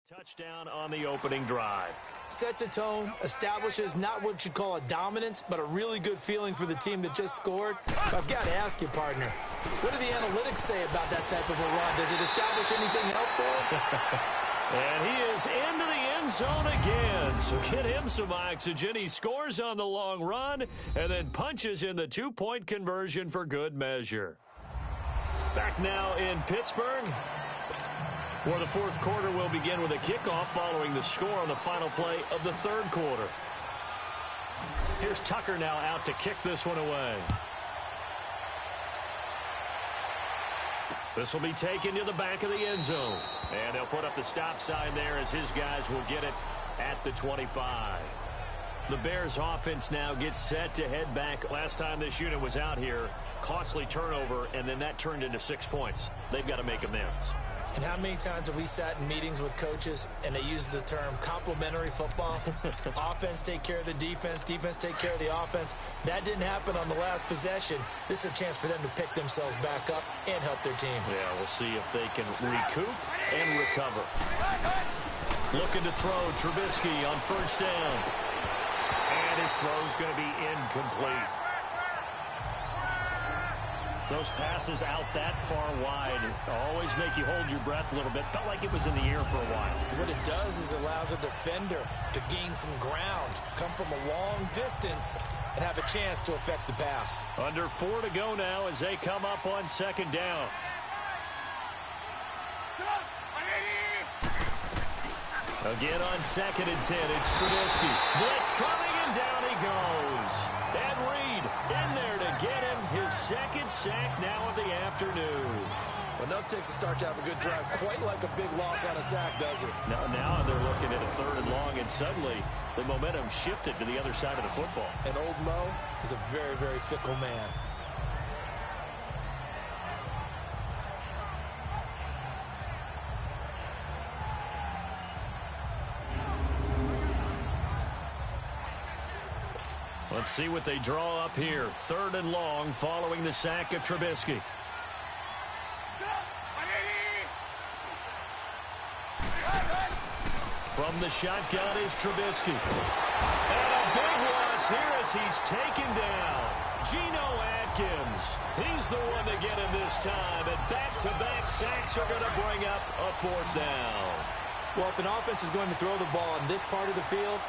Speaker 2: Touchdown on the opening drive.
Speaker 3: Sets a tone, establishes not what you'd call a dominance, but a really good feeling for the team that just scored. But I've got to ask you, partner, what do the analytics say about that type of a run? Does it establish anything else for him?
Speaker 2: And he is into the end zone again. So get him some oxygen. He scores on the long run and then punches in the two-point conversion for good measure. Back now in Pittsburgh, where the fourth quarter will begin with a kickoff following the score on the final play of the third quarter. Here's Tucker now out to kick this one away. This will be taken to the back of the end zone. And they'll put up the stop sign there as his guys will get it at the 25. The Bears offense now gets set to head back. Last time this unit was out here, costly turnover, and then that turned into 6 points. They've got to make amends.
Speaker 3: And how many times have we sat in meetings with coaches and they use the term complementary football? Offense take care of the defense, defense take care of the offense. That didn't happen on the last possession. This is a chance for them to pick themselves back up and help their team.
Speaker 2: Yeah, we'll see if they can recoup and recover. Looking to throw, Trubisky on first down. And his throw's going to be incomplete. Those passes out that far wide always make you hold your breath a little bit. Felt like it was in the air for a while.
Speaker 3: What it does is it allows a defender to gain some ground, come from a long distance, and have a chance to affect the pass.
Speaker 2: Under 4 to go now as they come up on second down. Again on 2nd and 10, it's Trubisky. Blitz coming, and down he goes. And Reed in there to get him his second sack now of the afternoon.
Speaker 3: Enough takes to start to have a good drive. Quite like a big loss on a sack, does it?
Speaker 2: Now they're looking at a 3rd and long, and suddenly the momentum shifted to the other side of the football.
Speaker 3: And old Mo is a very, very fickle man.
Speaker 2: Let's see what they draw up here. 3rd and long following the sack of Trubisky. From the shotgun is Trubisky. And a big loss here as he's taken down. Geno Atkins. He's the one to get him this time. And back-to-back sacks are going to bring up a 4th down.
Speaker 3: Well, if an offense is going to throw the ball in this part of the field,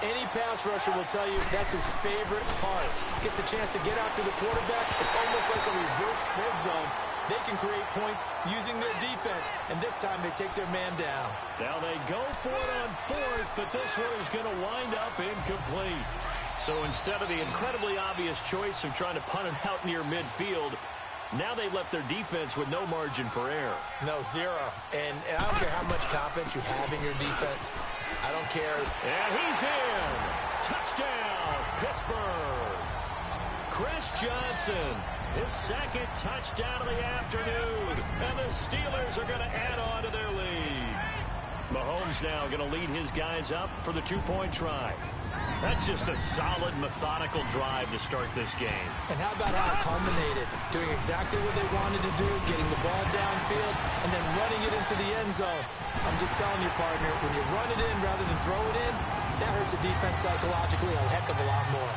Speaker 3: any pass rusher will tell you that's his favorite part. Gets a chance to get after the quarterback. It's almost like a reverse red zone. They can create points using their defense, and this time they take their man down.
Speaker 2: Now they go for it on 4th, but this one is going to wind up incomplete. So instead of the incredibly obvious choice of trying to punt it out near midfield, now they've left their defense with no margin for error.
Speaker 3: No, 0. And I don't care how much confidence you have in your defense. I don't care.
Speaker 2: And he's in. Touchdown, Pittsburgh. Chris Johnson, his 2nd touchdown of the afternoon. And the Steelers are going to add on to their lead. Mahomes now going to lead his guys up for the 2-point try. That's just a solid, methodical drive to start this game.
Speaker 3: And how about how it culminated? Doing exactly what they wanted to do, getting the ball downfield, and then running it into the end zone. I'm just telling you, partner, when you run it in rather than throw it in, that hurts a defense psychologically a heck of a lot more.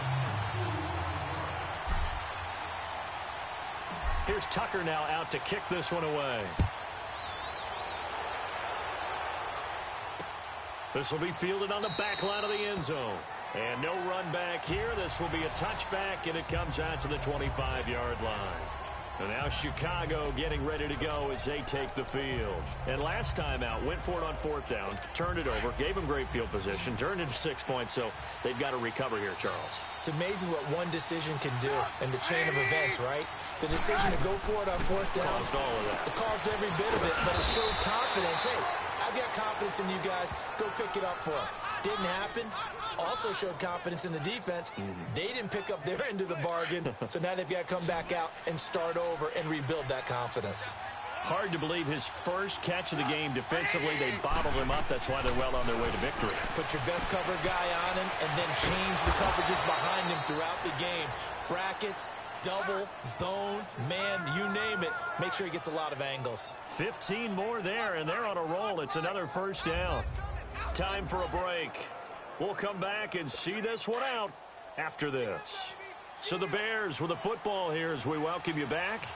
Speaker 2: Here's Tucker now out to kick this one away. This will be fielded on the back line of the end zone. And no run back here. This will be a touchback, and it comes out to the 25-yard line. And now Chicago getting ready to go as they take the field. And last time out, went for it on 4th down, turned it over, gave them great field position, turned it 6 points, so they've got to recover here, Charles.
Speaker 3: It's amazing what one decision can do in the chain of events, right? The decision to go for it on 4th down.
Speaker 2: Caused all of that.
Speaker 3: It caused every bit of it, but it showed confidence. Hey, I've got confidence in you guys. Go pick it up for them. Didn't happen. Also showed confidence in the defense. They didn't pick up their end of the bargain, so now they've got to come back out and start over and rebuild that confidence.
Speaker 2: Hard to believe his first catch of the game defensively. They bottled him up. That's why they're well on their way to victory.
Speaker 3: Put your best cover guy on him and then change the coverages behind him throughout the game. Brackets, double, zone, man, you name it. Make sure he gets a lot of angles.
Speaker 2: 15 more there, and they're on a roll. It's another first down. Time for a break. We'll come back and see this one out after this. So the Bears with the football here as we welcome you back.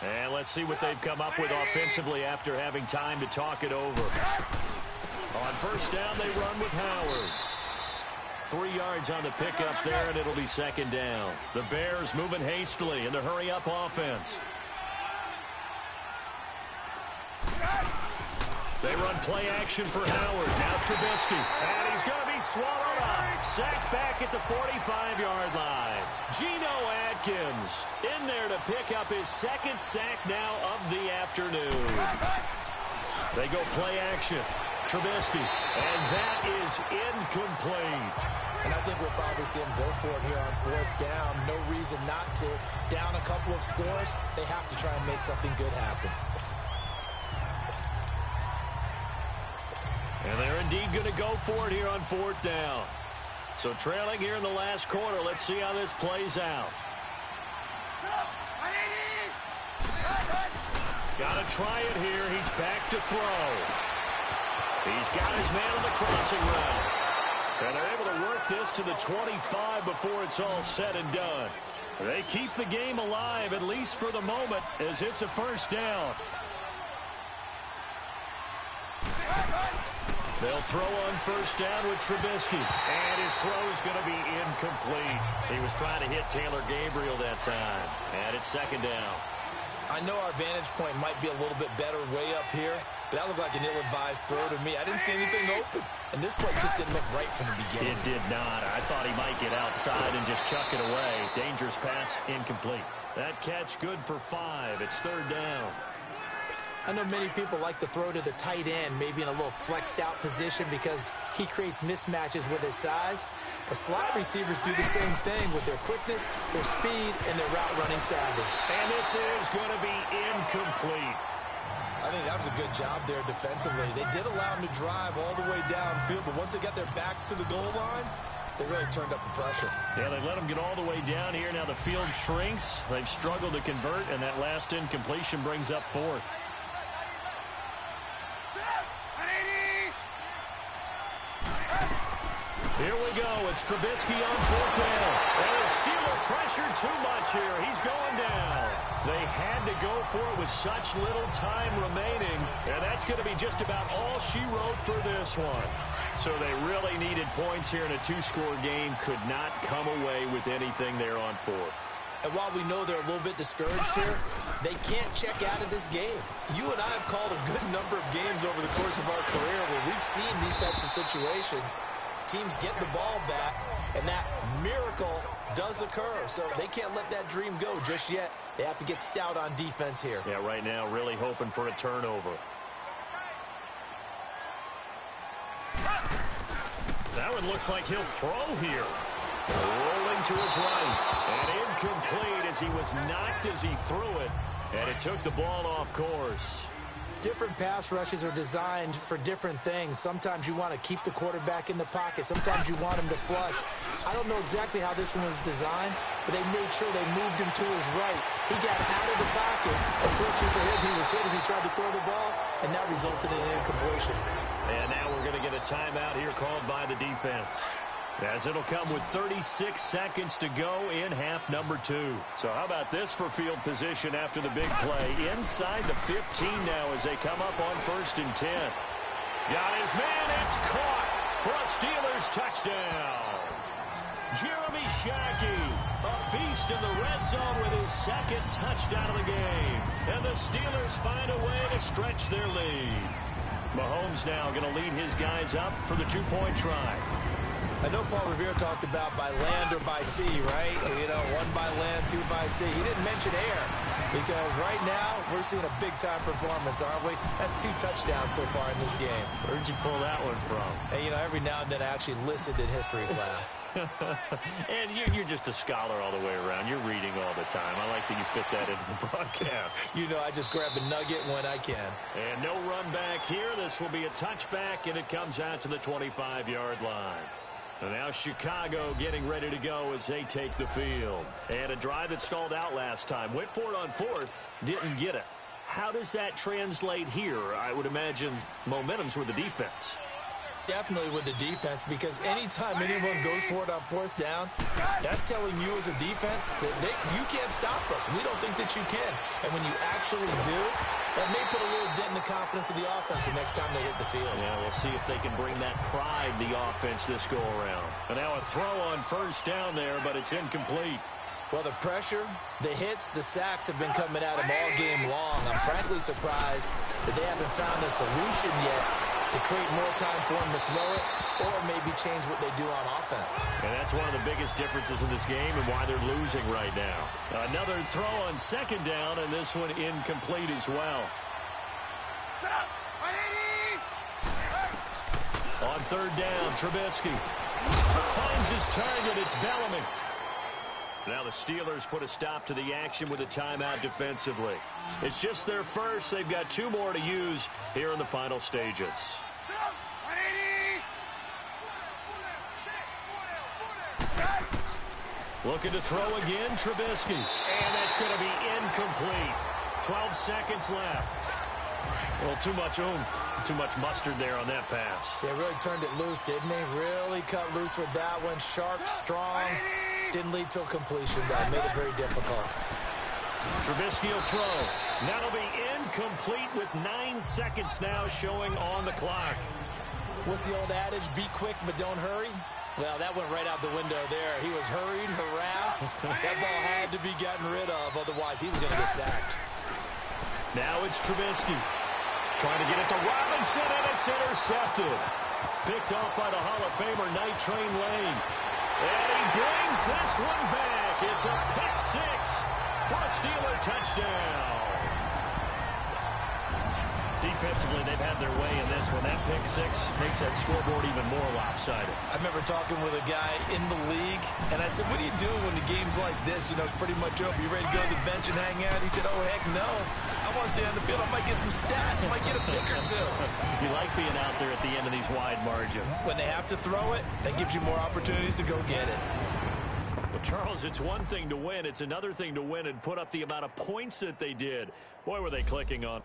Speaker 2: And let's see what they've come up with offensively after having time to talk it over. On first down, they run with Howard. 3 yards on the pickup there, and it'll be second down. The Bears moving hastily in the hurry-up offense. They run play action for Howard. Now Trubisky. And he's going to be swallowed up. Sacked back at the 45-yard line. Geno Atkins in there to pick up his second sack now of the afternoon. They go play action. Trubisky. And that is incomplete.
Speaker 3: And I think we'll probably see him go for it here on fourth down. No reason not to. Down a couple of scores, they have to try and make something good happen.
Speaker 2: And they're indeed going to go for it here on fourth down. So trailing here in the last quarter. Let's see how this plays out. Got to try it here. He's back to throw. He's got his man on the crossing route. And they're able to work this to the 25 before it's all said and done. They keep the game alive, at least for the moment, as it's a first down. They'll throw on first down with Trubisky. And his throw is going to be incomplete. He was trying to hit Taylor Gabriel that time. And it's second down.
Speaker 3: I know our vantage point might be a little bit better way up here, but that looked like an ill-advised throw to me. I didn't see anything open. And this play just didn't look right from the beginning.
Speaker 2: It did not. I thought he might get outside and just chuck it away. Dangerous pass, incomplete. That catch good for 5. It's third down.
Speaker 3: I know many people like to throw to the tight end, maybe in a little flexed out position because he creates mismatches with his size. But slot receivers do the same thing with their quickness, their speed, and their route running savvy.
Speaker 2: And this is going to be incomplete.
Speaker 3: I think that was a good job there defensively. They did allow him to drive all the way downfield, but once they got their backs to the goal line, they really turned up the pressure.
Speaker 2: Yeah, they let him get all the way down here. Now the field shrinks. They've struggled to convert, and that last incompletion brings up fourth. Here we go. It's Trubisky on fourth down. And the Steeler pressure too much here. He's going down. They had to go for it with such little time remaining. And that's going to be just about all she wrote for this one. So they really needed points here in a 2-score game. Could not come away with anything there on fourth.
Speaker 3: And while we know they're a little bit discouraged here, they can't check out of this game. You and I have called a good number of games over the course of our career where we've seen these types of situations. Teams get the ball back, and that miracle does occur. So they can't let that dream go just yet. They have to get stout on defense here.
Speaker 2: Yeah, right now really hoping for a turnover. That one looks like he'll throw here. Rolling to his right. And incomplete as he was knocked as he threw it. And it took the ball off course.
Speaker 3: Different pass rushes are designed for different things. Sometimes you want to keep the quarterback in the pocket. Sometimes you want him to flush. I don't know exactly how this one was designed, but they made sure they moved him to his right. He got out of the pocket. Unfortunately for him, he was hit as he tried to throw the ball, and that resulted in an incompletion.
Speaker 2: And now we're going to get a timeout here called by the defense, as it'll come with 36 seconds to go in half number 2. So how about this for field position after the big play? Inside the 15 now as they come up on 1st and 10. Got his man. It's caught for a Steelers touchdown. Jeremy Shackey, a beast in the red zone with his second touchdown of the game. And the Steelers find a way to stretch their lead. Mahomes now going to lead his guys up for the 2-point try.
Speaker 3: I know Paul Revere talked about by land or by sea, right? You know, 1 by land, 2 by sea. He didn't mention air because right now we're seeing a big-time performance, aren't we? That's 2 touchdowns so far in this game.
Speaker 2: Where'd you pull that one from?
Speaker 3: And, you know, every now and then I actually listened in history class.
Speaker 2: And you're just a scholar all the way around. You're reading all the time. I like that you fit that into the broadcast.
Speaker 3: You know, I just grab a nugget when I can.
Speaker 2: And no run back here. This will be a touchback, and it comes out to the 25-yard line. And now Chicago getting ready to go as they take the field. And a drive that stalled out last time. Went for it on fourth. Didn't get it. How does that translate here? I would imagine momentum's with the defense.
Speaker 3: Definitely with the defense, because anytime anyone goes for it on fourth down, that's telling you as a defense that you can't stop us. We don't think that you can. And when you actually do, that may put a little dent in the confidence of the offense the next time they hit the field.
Speaker 2: Yeah, we'll see if they can bring that pride to the offense this go-around. And now a throw on first down there, but it's incomplete.
Speaker 3: Well, the pressure, the hits, the sacks have been coming at him all game long. I'm frankly surprised that they haven't found a solution yet to create more time for him to throw it or maybe change what they do on offense.
Speaker 2: And that's one of the biggest differences in this game and why they're losing right now. Another throw on second down, and this one incomplete as well. On third down, Trubisky finds his target. It's Bellamy. Now the Steelers put a stop to the action with a timeout defensively. It's just their first. They've got 2 more to use here in the final stages. Looking to throw again, Trubisky. And that's going to be incomplete. 12 seconds left. Well, too much oomph, too much mustard there on that pass.
Speaker 3: They really turned it loose, didn't they? Really cut loose with that one. Sharp, strong. Didn't lead to a completion, though. Made it very difficult.
Speaker 2: Trubisky will throw. That'll be incomplete with 9 seconds now showing on the clock.
Speaker 3: What's the old adage? Be quick, but don't hurry? Well, that went right out the window there. He was hurried, harassed. That ball had to be gotten rid of. Otherwise, he was going to get sacked.
Speaker 2: Now it's Trubisky. Trying to get it to Robinson, and it's intercepted. Picked off by the Hall of Famer Night Train Lane. And he brings this one back. It's a pick six for a Steeler touchdown. Defensively, they've had their way in this one. That pick six makes that scoreboard even more lopsided.
Speaker 3: I remember talking with a guy in the league, and I said, what do you do when the game's like this? You know, it's pretty much over. You ready to go to the bench and hang out? He said, oh, heck no. I want to stay on the field. I might get some stats. I might get a pick or two.
Speaker 2: You like being out there at the end of these wide margins.
Speaker 3: When they have to throw it, that gives you more opportunities to go get it.
Speaker 2: Well, Charles, it's one thing to win. It's another thing to win and put up the amount of points that they did. Boy, were they clicking on.